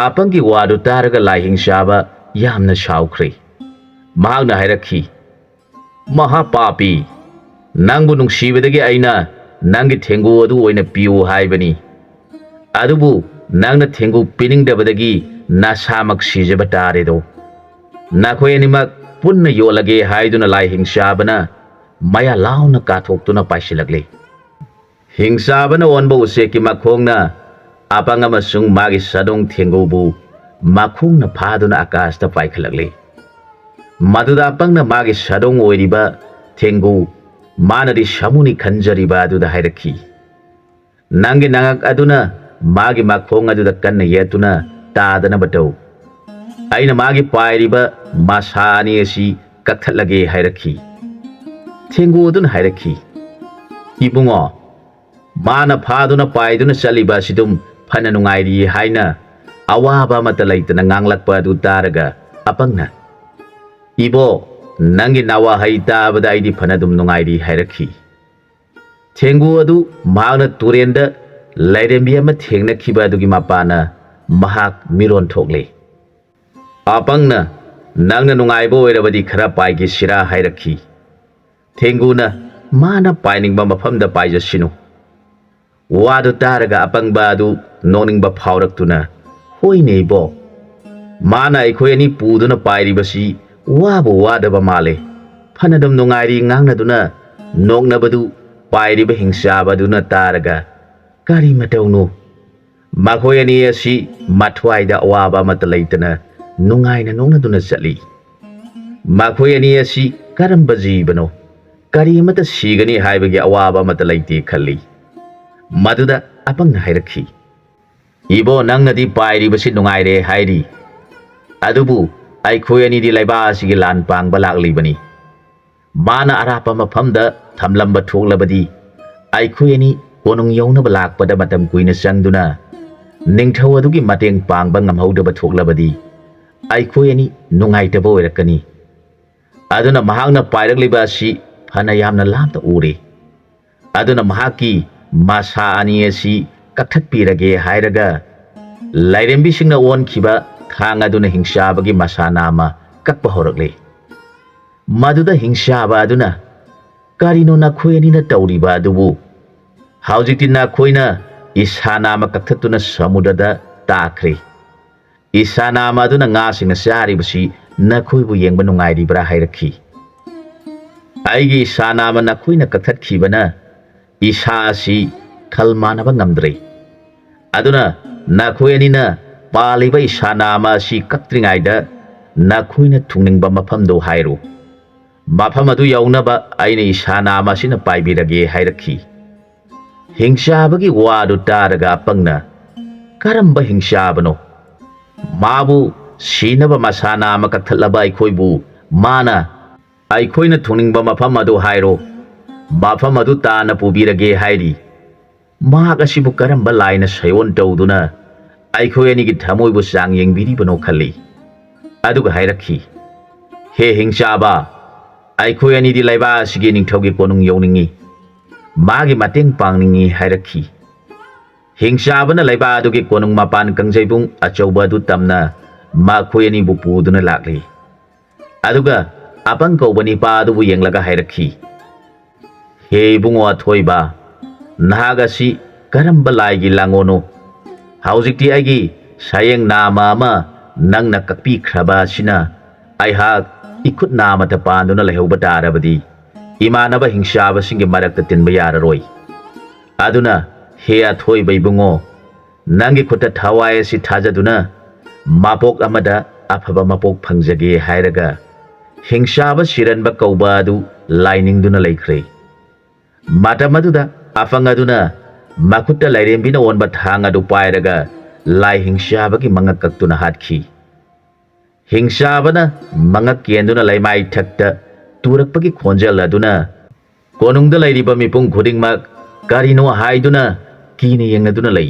A: ꯑꯄꯪꯒꯤ ꯋꯥꯗꯨ ꯇꯥꯔꯒ ꯂꯥꯏꯍꯤꯡꯆꯥꯕ ꯌꯥꯝꯅ ꯁꯥꯎꯈ꯭ꯔꯦ ꯃꯍꯥꯛꯅ ꯍꯥꯏꯔꯛꯈꯤ ꯃꯍꯥꯄꯥꯄꯤ ꯅꯪꯕꯨ ꯅꯨꯡꯁꯤꯕꯗꯒꯤ ꯑꯩꯅ ꯅꯪꯒꯤ ꯊꯦꯡꯒꯨ ꯑꯗꯨ ꯑꯣꯏꯅ ꯄꯤꯌꯨ ꯍꯥꯏꯕꯅꯤ ꯑꯗꯨꯕꯨ ꯅꯪꯅ ꯊꯦꯡꯒꯨ ꯄꯤꯅꯤꯡꯗꯕꯗꯒꯤ ꯅꯁꯥꯃꯛ ꯁꯤꯖꯕ ꯇꯥꯔꯦꯗꯣ ꯅꯈꯣꯏ ꯑꯅꯤꯃꯛ ꯄꯨꯟꯅ ꯌꯣꯜꯂꯒꯦ ꯍꯥꯏꯗꯨꯅ ꯂꯥꯏꯍꯤꯡꯆꯥꯕꯅ ꯃꯌꯥ ꯂꯥꯎꯅ ꯀꯥꯊꯣꯛꯇꯨꯅ ꯄꯥꯏꯁꯤꯜꯂꯛꯂꯤ ꯍꯤꯡꯆꯥꯕꯅ ꯑꯣꯟꯕ ꯎꯆꯦꯛꯀꯤ ꯃꯈꯣꯡꯅ ꯑꯄꯪ ꯑꯃꯁꯨꯡ ꯃꯥꯒꯤ ꯁꯥꯗꯣꯡ ꯊꯦꯡꯒꯨꯕꯨ ꯃꯈꯣꯡꯅ ꯐꯥꯗꯨꯅ ꯑꯀꯥꯁꯇ ꯄꯥꯏꯈꯠꯂꯛꯂꯤ ꯃꯗꯨꯗ ꯑꯄꯪꯅ ꯃꯥꯒꯤ ꯁꯥꯗꯣꯡ ꯑꯣꯏꯔꯤꯕ ꯊꯦꯡꯒꯨ ꯃꯥꯅꯗꯤ ꯁꯥꯃꯨꯅꯤ ꯈꯟꯖꯔꯤꯕ ꯑꯗꯨꯗ ꯍꯥꯏꯔꯛꯈꯤ ꯅꯪꯒꯤ ꯅꯉꯛ ꯑꯗꯨꯅ ꯃꯥꯒꯤ ꯃꯈꯣꯡ ꯑꯗꯨꯗ ꯀꯟꯅ ꯌꯦꯠꯇꯨꯅ ꯇꯥꯗꯅꯕ ꯇꯧ ꯑꯩꯅ ꯃꯥꯒꯤ ꯄꯥꯏꯔꯤꯕ ꯃꯁꯥ ꯑꯅꯤ ꯑꯁꯤ ꯀꯛꯊꯠꯂꯒꯦ ꯍꯥꯏꯔꯛꯈꯤ ꯊꯦꯡꯒꯨ ꯑꯗꯨꯅ ꯍꯥꯏꯔꯛꯈꯤ ꯏꯕꯨꯡꯉꯣ ꯃꯥꯅ ꯐꯥꯗꯨꯅ ꯄꯥꯏꯗꯨꯅ ꯆꯠꯂꯤꯕ ꯑꯁꯤꯗꯨꯝ ꯐꯅ ꯅꯨꯡꯉꯥꯏꯔꯤ ꯍꯥꯏꯅ ꯑꯋꯥꯕ ꯑꯃꯠꯇ ꯂꯩꯇꯅ ꯉꯥꯡꯂꯛꯄ ꯑꯗꯨ ꯇꯥꯔꯒ ꯑꯄꯪꯅ ꯏꯕꯣ ꯅꯪꯒꯤ ꯅꯋꯥꯍꯩ ꯇꯥꯕꯗ ꯑꯩꯗꯤ ꯐꯅꯗꯨꯝ ꯅꯨꯡꯉꯥꯏꯔꯤ ꯍꯥꯏꯔꯛꯈꯤ ꯊꯦꯡꯒꯨ ꯑꯗꯨ ꯃꯍꯥꯛꯅ ꯇꯨꯔꯦꯟꯗ ꯂꯥꯏꯔꯦꯝꯕꯤ ꯑꯃ ꯊꯦꯡꯅꯈꯤꯕ ꯑꯗꯨꯒꯤ ꯃꯄꯥꯅ ꯃꯍꯥꯛ ꯃꯤꯔꯣꯟ ꯊꯣꯛꯂꯦ ꯑꯄꯪꯅ ꯅꯪꯅ ꯅꯨꯡꯉꯥꯏꯕ ꯑꯣꯏꯔꯕꯗꯤ ꯈꯔ ꯄꯥꯏꯒꯦꯁꯤꯔꯥ ꯍꯥꯏꯔꯛꯈꯤ ꯊꯦꯡꯒꯨꯅ ꯃꯥꯅ ꯄꯥꯏꯅꯤꯡꯕ ꯃꯐꯝꯗ ꯄꯥꯏꯖꯁꯤꯅꯨ ꯋꯥꯗꯨ ꯇꯥꯔꯒ ꯑꯄꯪꯕ ꯑꯗꯨ ꯅꯣꯛꯅꯤꯡꯕ ꯐꯥꯎꯔꯛꯇꯨꯅ ꯍꯣꯏꯅꯦ ꯏꯕꯣ ꯃꯥꯅ ꯑꯩꯈꯣꯏ ꯑꯅꯤ ꯄꯨꯗꯨꯅ ꯄꯥꯏꯔꯤꯕꯁꯤ ꯋꯥꯕꯨ ꯋꯥꯗꯕ ꯃꯥꯜꯂꯦ ꯐꯅꯗꯨꯝ ꯅꯨꯡꯉꯥꯏꯔꯤ ꯉꯥꯡꯅꯗꯨꯅ ꯅꯣꯛꯅꯕꯗꯨ ꯄꯥꯏꯔꯤꯕ ꯍꯤꯡꯆꯥꯕ ꯑꯗꯨꯅ ꯇꯥꯔꯒ ꯀꯔꯤ ꯃꯇꯧꯅꯣ ꯃꯈꯣꯏ ꯑꯅꯤ ꯑꯁꯤ ꯃꯊ꯭ꯋꯥꯏꯗ ꯑꯋꯥꯕ ꯑꯃꯠꯇ ꯂꯩꯇꯅ ꯅꯨꯡꯉꯥꯏꯅ ꯅꯣꯛꯅꯗꯨꯅ ꯆꯠꯂꯤ ꯃꯈꯣꯏ ꯑꯅꯤ ꯑꯁꯤ ꯀꯔꯝꯕ ꯖꯤꯕꯅꯣ ꯀꯔꯤ ꯑꯃꯠꯇ ꯁꯤꯒꯅꯤ ꯍꯥꯏꯕꯒꯤ ꯑꯋꯥꯕ ꯑꯃꯠꯇ ꯂꯩꯇꯦ ꯈꯜꯂꯤ ꯃꯗꯨꯗ ꯑꯄꯪꯅ ꯍꯥꯏꯔꯛꯈꯤ ꯏꯕꯣ ꯅꯪꯅꯗꯤ ꯄꯥꯏꯔꯤꯕꯁꯤ ꯅꯨꯡꯉꯥꯏꯔꯦ ꯍꯥꯏꯔꯤ ꯑꯗꯨꯕꯨ ꯑꯩꯈꯣꯏ ꯑꯅꯤꯗꯤ ꯂꯩꯕꯥꯛ ꯑꯁꯤꯒꯤ ꯂꯥꯟ ꯄꯥꯡꯕ ꯂꯥꯛꯂꯤꯕꯅꯤ ꯃꯥꯅ ꯑꯔꯥꯞꯄ ꯃꯐꯝꯗ ꯊꯝꯂꯝꯕ ꯊꯣꯛꯂꯕꯗꯤ ꯑꯩꯈꯣꯏ ꯑꯅꯤ ꯀꯣꯅꯨꯡ ꯌꯧꯅꯕ ꯂꯥꯛꯄꯗ ꯃꯇꯝ ꯀꯨꯏꯅ ꯆꯪꯗꯨꯅ ꯅꯤꯡꯊꯧ ꯑꯗꯨꯒꯤ ꯃꯇꯦꯡ ꯄꯥꯡꯕ ꯉꯝꯍꯧꯗꯕ ꯊꯣꯛꯂꯕꯗꯤ ꯑꯩꯈꯣꯏ ꯑꯅꯤ ꯅꯨꯡꯉꯥꯏꯇꯕ ꯑꯣꯏꯔꯛꯀꯅꯤ ꯑꯗꯨꯅ ꯃꯍꯥꯛꯅ ꯄꯥꯏꯔꯛꯂꯤꯕ ꯑꯁꯤ ꯐꯅ ꯌꯥꯝꯅ ꯂꯥꯞꯅ ꯎꯔꯦ ꯑꯗꯨꯅ ꯃꯍꯥꯛꯀꯤ ꯃꯁꯥ ꯑꯅꯤ ꯑꯁꯤ ꯀꯛꯊꯠꯄꯤꯔꯒꯦ ꯍꯥꯏꯔꯒ ꯂꯥꯏꯔꯦꯝꯕꯤꯁꯤꯡꯅ ꯑꯣꯟꯈꯤꯕ ꯈꯥꯡ ꯑꯗꯨꯅ ꯍꯤꯡꯆꯥꯕꯒꯤ ꯃꯁꯥ ꯅꯥꯝꯃ ꯀꯛꯄ ꯍꯧꯔꯛꯂꯦ ꯃꯗꯨꯗ ꯍꯤꯡꯆꯥꯕ ꯑꯗꯨꯅ ꯀꯔꯤꯅꯣ ꯅꯈꯣꯏ ꯑꯅꯤꯅ ꯇꯧꯔꯤꯕ ꯑꯗꯨꯕꯨ ꯍꯧꯖꯤꯛꯇꯤ ꯅꯈꯣꯏꯅ ꯏꯁꯥ ꯅꯥꯝꯃ ꯀꯛꯊꯠꯇꯨꯅ ꯁꯃꯨꯗ꯭ꯔꯗ ꯇꯥꯈ꯭ꯔꯦ ꯏꯁꯥ ꯅꯥꯝꯃ ꯑꯗꯨꯅ ꯉꯥꯁꯤꯡꯅ ꯆꯥꯔꯤꯕꯁꯤ ꯅꯈꯣꯏꯕꯨ ꯌꯦꯡꯕ ꯅꯨꯡꯉꯥꯏꯔꯤꯕ꯭ꯔꯥ ꯍꯥꯏꯔꯛꯈꯤ ꯑꯩꯒꯤ ꯏꯁꯥ ꯅꯥꯝꯃ ꯅꯈꯣꯏꯅ ꯀꯛꯊꯠꯈꯤꯕꯅ ꯏꯁꯥ ꯑꯁꯤ ꯈꯜ ꯃꯥꯟꯅꯕ ꯉꯝꯗ꯭ꯔꯦ ꯑꯗꯨꯅ ꯅꯈꯣꯏ ꯑꯅꯤꯅ ꯄꯥꯜꯂꯤꯕ ꯏꯁꯥ ꯅꯥꯝꯃ ꯑꯁꯤ ꯀꯛꯇ꯭ꯔꯤꯉꯩꯗ ꯅꯈꯣꯏꯅ ꯊꯨꯡꯅꯤꯡꯕ ꯃꯐꯝꯗꯨ ꯍꯥꯏꯔꯨ ꯃꯐꯝ ꯑꯗꯨ ꯌꯧꯅꯕ ꯑꯩꯅ ꯏꯁꯥ ꯅꯥꯝꯃ ꯑꯁꯤꯅ ꯄꯥꯏꯕꯤꯔꯒꯦ ꯍꯥꯏꯔꯛꯈꯤ ꯍꯤꯡꯆꯥꯕꯒꯤ ꯋꯥꯗꯨ ꯇꯥꯔꯒ ꯑꯄꯪꯅ ꯀꯔꯝꯕ ꯍꯤꯡꯆꯥꯕꯅꯣ ꯃꯥꯕꯨ ꯁꯤꯅꯕ ꯃꯁꯥ ꯅꯥꯝꯃ ꯀꯛꯊꯠꯂꯕ ꯑꯩꯈꯣꯏꯕꯨ ꯃꯥꯅ ꯑꯩꯈꯣꯏꯅ ꯊꯨꯡꯅꯤꯡꯕ ꯃꯐꯝ ꯑꯗꯨ ꯍꯥꯏꯔꯣ ꯃꯐꯝ ꯑꯗꯨ ꯇꯥꯅ ꯄꯨꯕꯤꯔꯒꯦ ꯍꯥꯏꯔꯤ ꯃꯍꯥꯛ ꯑꯁꯤꯕꯨ ꯀꯔꯝꯕ ꯂꯥꯏꯅ ꯁꯩꯑꯣꯟ ꯇꯧꯗꯨꯅ ꯑꯩꯈꯣꯏ ꯑꯅꯤꯒꯤ ꯊꯃꯣꯏꯕꯨ ꯆꯥꯡ ꯌꯦꯡꯕꯤꯔꯤꯕꯅꯣ ꯈꯜꯂꯤ ꯑꯗꯨꯒ ꯍꯥꯏꯔꯛꯈꯤ ꯍꯦ ꯍꯤꯡꯆꯥꯕ ꯑꯩꯈꯣꯏ ꯑꯅꯤꯗꯤ ꯂꯩꯕꯥꯛ ꯑꯁꯤꯒꯤ ꯅꯤꯡꯊꯧꯒꯤ ꯀꯣꯅꯨꯡ ꯌꯧꯅꯤꯡꯉꯤ ꯃꯥꯒꯤ ꯃꯇꯦꯡ ꯄꯥꯡꯅꯤꯡꯉꯤ ꯍꯥꯏꯔꯛꯈꯤ ꯍꯤꯡꯆꯥꯕꯅ ꯂꯩꯕꯥꯛ ꯑꯗꯨꯒꯤ ꯀꯣꯅꯨꯡ ꯃꯄꯥꯟ ꯀꯥꯡꯖꯩꯕꯨꯡ ꯑꯆꯧꯕ ꯑꯗꯨ ꯇꯝꯅ ꯃꯈꯣꯏ ꯑꯅꯤꯕꯨ ꯄꯨꯗꯨꯅ He bungo athoiba nahagasi karamba laigi langono haujikti aigi sayeng nama ama nangna kakpi khraba sina aihak ikut nama ta panduna lehauba tarabadi imanaba hingsaba singi marakta tinba yararoi aduna he athoiba ibungo nangi khuta thawai si thajaduna mapok amada afaba mapok phangjage hairaga hingsaba siranba kauba adu lining duna laikre mata maduda afangaduna makutta lairembina onba thanga du pairaga lai hingsaba ki mangak kaktuna hatkhi hingsabana mangak kenduna laimai thakta turakpagi khonjal aduna konungda lairiba mipung khudingmak karino haiduna kini yengaduna lai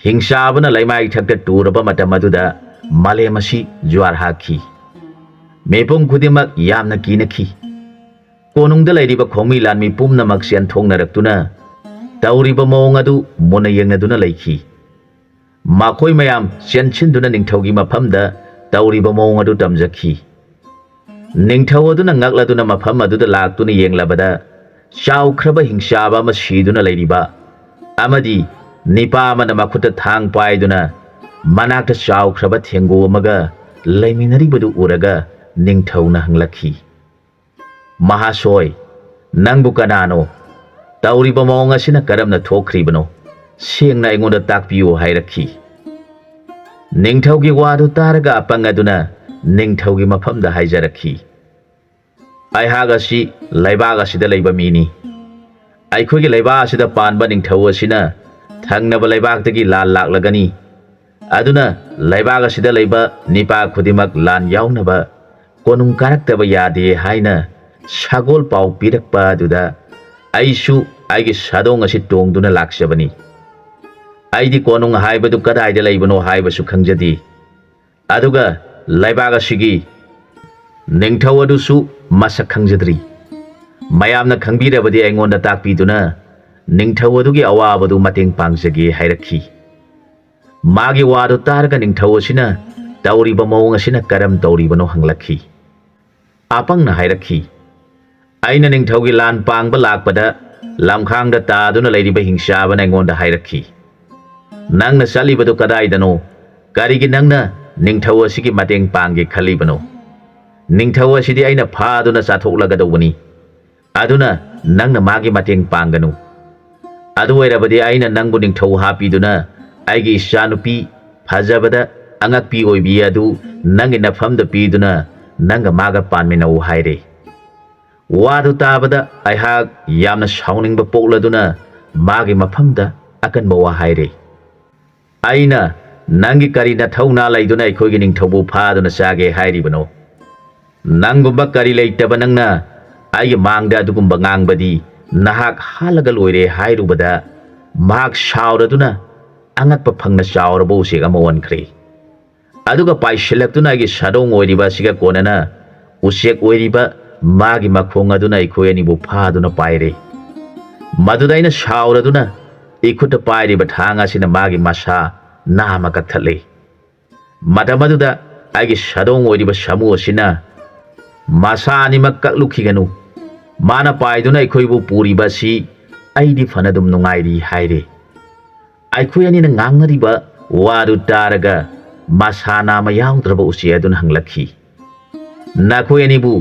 A: hingsabana laimai thakta turaba mata maduda malemasi jwar hakhi mepung khudingmak yamna kinakhi konungda lairiba khomi lanmi pumnamak sian thongnaraktuna tauriba mawng adu mona yengaduna laikhi makhoi mayam sian chinduna ningthaugi mafamda tauriba mawng adu tamjakhi ningthau aduna ngakladuna mafam aduda laktuna yenglabada chaukraba hingsaba ama siduna lairiba amadi nipa amana makhuta thang paiduna manakta chaukraba thengu amaga laiminaribadu uraga ningthauna hanglakhi Mahasoi nangbu kanano tauriba mawng asina karamna thokhribano sengna aingonda takpiyo hairakhi ningthaugi wadu taraga apangaduna ningthaugi mafamda haijarakhi aihagasi laibagasi da leiba mini aikhogi leiba asida panba ningthau asina thangnaba leibaktagi lan laklagani aduna leibagasi da leiba nipa khudimak lan yaunaba konung karaktaba yade haina sagol pau pirakpa aduda aisu aigi sadong asi tongduna laksabani aidi konung haibadu kadaida leibano haibasu khangjadi aduga laibagasi ningthau adusu masak khangjadri mayamna khangbirabadi aingonda takpiduna ningthau adugi awabadu mateng pangjage hairakhi magi wadu targa ningthau asina tauriba mawng asina karam tauribano hanglakhi apangna hairakhi aina ningthaugi lan pangba lakpada lamkhangda taduna leiriba hingsabana aingonda hairakhi nangna salibadu kadaidano karigi nangna ningthau asigi mateng pangge khalibano ningthau asidi aina phaduna chathoklagadawani aduna nangna magi mateng panganu adu oirabadi aina nangbu ningthau hapiduna aigi ishanupi phajabada angakpi oibi adu nangi nafamda piduna nanga maga panminau haire wadu tabada aihak yamna sauningba pokladuna magi mafamda akanba wa haire aina nangi karina thauna laiduna aikhoigi ningthaubu phaduna sage hairibano nangumba kari leitaba nangna aigi mangda adugumba ngangbadi nahak halaga loire hairubada mahak sauraduna angakpa phangna chaurabo usega mawankhre aduga paishilaktuna aigi sadong oiriba siga konana usek oiriba magi makhong aduna aikhoi anibu phaduna paire madudaina sauraduna ikuta pairiba thanga sina magi masa nama kathalle madamaduda aigi sadong oiriba samu asina masa animak kaklukhiganu mana paiduna aikhoibu puriba si aidi fanadum nungairi haire aikhoi anina ngangnariba wadu taraga masa nama yaudraba usi aduna hanglakhi nakhoi anibu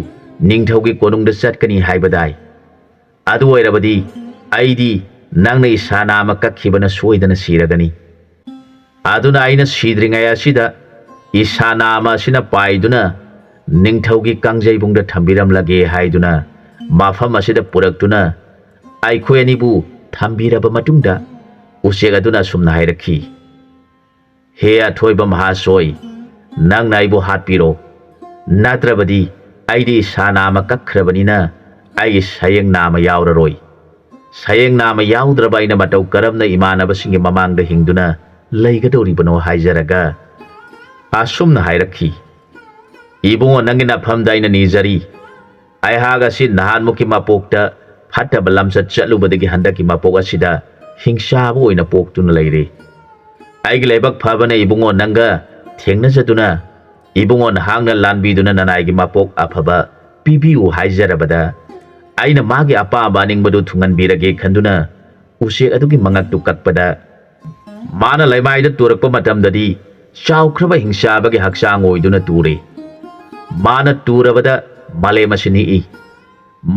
A: ningthaugi konungda chatkani haibadai adu oirabadi aidi nangna isa nama kakhibana soidana siragani aduna aina sidringai asida isa nama asina paiduna ningthaugi kangjaibungda thambiramlage haiduna mafam asida puraktuna aikhoi anibu thambiraba matungda usek aduna sumna hairakhi he athoiba mahasoi nangna aibu hatpiro natrabadi aidi sanama kakkhrabanina ai sayeng nama yauraroi sayeng nama yaudraba aina matau karamna imanabasingi mamangda hingduna leigadoribano haijaraga asumna hairakhi ibungo nangi nafamda aina nijari aihagasi nahan muki mapokta fataba lamsat chatlubadagi handaki mapok asida hingsaba oina poktuna leire aigi leibak phabana ibungo nanga thengnajaduna ibungo nahangna lanbiduna nanaigi mapok aphaba pibiu haijarabada ꯑꯩꯅ ꯃꯥꯒꯤ ꯑꯄꯥꯝꯕ ꯑꯅꯤꯡꯕꯗꯨ ꯊꯨꯡꯍꯟꯕꯤꯔꯒꯦ ꯈꯟꯗꯨꯅ ꯎꯆꯦꯛ ꯑꯗꯨꯒꯤ ꯃꯉꯛꯇꯨ ꯀꯛꯄꯗ ꯃꯥꯅ ꯂꯩꯃꯥꯏꯗ ꯇꯨꯔꯛꯄ ꯃꯇꯝꯗꯗꯤ ꯆꯥꯎꯈ꯭ꯔꯕ ꯍꯤꯡꯆꯥꯕꯒꯤ ꯍꯛꯆꯥꯡ ꯑꯣꯏꯗꯨꯅ ꯇꯨꯔꯦ꯫ ꯃꯥꯅ ꯇꯨꯔꯕꯗ ꯃꯥꯂꯦꯝ ꯑꯁꯤ ꯅꯤꯛꯏ꯫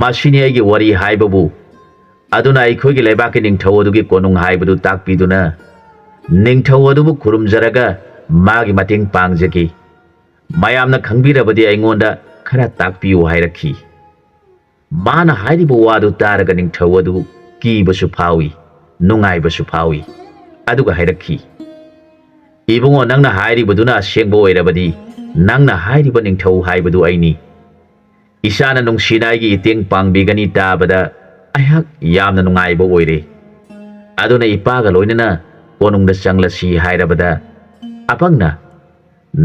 A: ꯃꯁꯤꯅꯤ ꯑꯩꯒꯤ ꯋꯥꯔꯤ ꯍꯥꯏꯕꯕꯨ꯫ ꯑꯗꯨꯅ ꯑꯩꯈꯣꯏꯒꯤ ꯂꯩꯕꯥꯛꯀꯤ ꯅꯤꯡꯊꯧ ꯑꯗꯨꯒꯤ ꯀꯣꯅꯨꯡ ꯍꯥꯏꯕꯗꯨ ꯇꯥꯛꯄꯤꯗꯨꯅ ꯅꯤꯡꯊꯧ ꯑꯗꯨꯕꯨ ꯈꯨꯔꯨꯝꯖꯔꯒ ꯃꯥꯒꯤ ꯃꯇꯦꯡ ꯄꯥꯡꯖꯈꯤ꯫ ꯃꯌꯥꯝꯅ ꯈꯪꯕꯤꯔꯕꯗꯤ ꯑꯩꯉꯣꯟꯗ ꯈꯔ ꯇꯥꯛꯄꯤꯌꯨ ꯍꯥꯏꯔꯛꯈꯤ꯫ ꯃꯥꯅ ꯍꯥꯏꯔꯤꯕ ꯋꯥꯗꯨ ꯇꯥꯔꯒ ꯅꯤꯡꯊꯧ ꯑꯗꯨ ꯀꯤꯕꯁꯨ ꯐꯥꯎꯏ, ꯅꯨꯡꯉꯥꯏꯕꯁꯨ ꯐꯥꯎꯏ꯫ ꯑꯗꯨꯒ ꯍꯥꯏꯔꯛꯈꯤ, ꯏꯕꯨꯡꯉꯣ, ꯅꯪꯅ ꯍꯥꯏꯔꯤꯕꯗꯨꯅ ꯑꯁꯦꯡꯕ ꯑꯣꯏꯔꯕꯗꯤ ꯅꯪꯅ ꯍꯥꯏꯔꯤꯕ ꯅꯤꯡꯊꯧ ꯍꯥꯏꯕꯗꯨ ꯑꯩꯅꯤ꯫ ꯏꯁꯥꯅ ꯅꯨꯡꯁꯤꯅ ꯑꯩꯒꯤ ꯏꯇꯦꯡ ꯄꯥꯡꯕꯤꯒꯅꯤ ꯇꯥꯕꯗ ꯑꯩꯍꯥꯛ ꯌꯥꯝꯅ ꯅꯨꯡꯉꯥꯏꯕ ꯑꯣꯏꯔꯦ꯫ ꯑꯗꯨꯅ ꯏꯄꯥꯒ ꯂꯣꯏꯅꯅ ꯀꯣꯅꯨꯡꯗ ꯆꯪꯂꯁꯤ ꯍꯥꯏꯔꯕꯗ ꯑꯄꯪꯅ,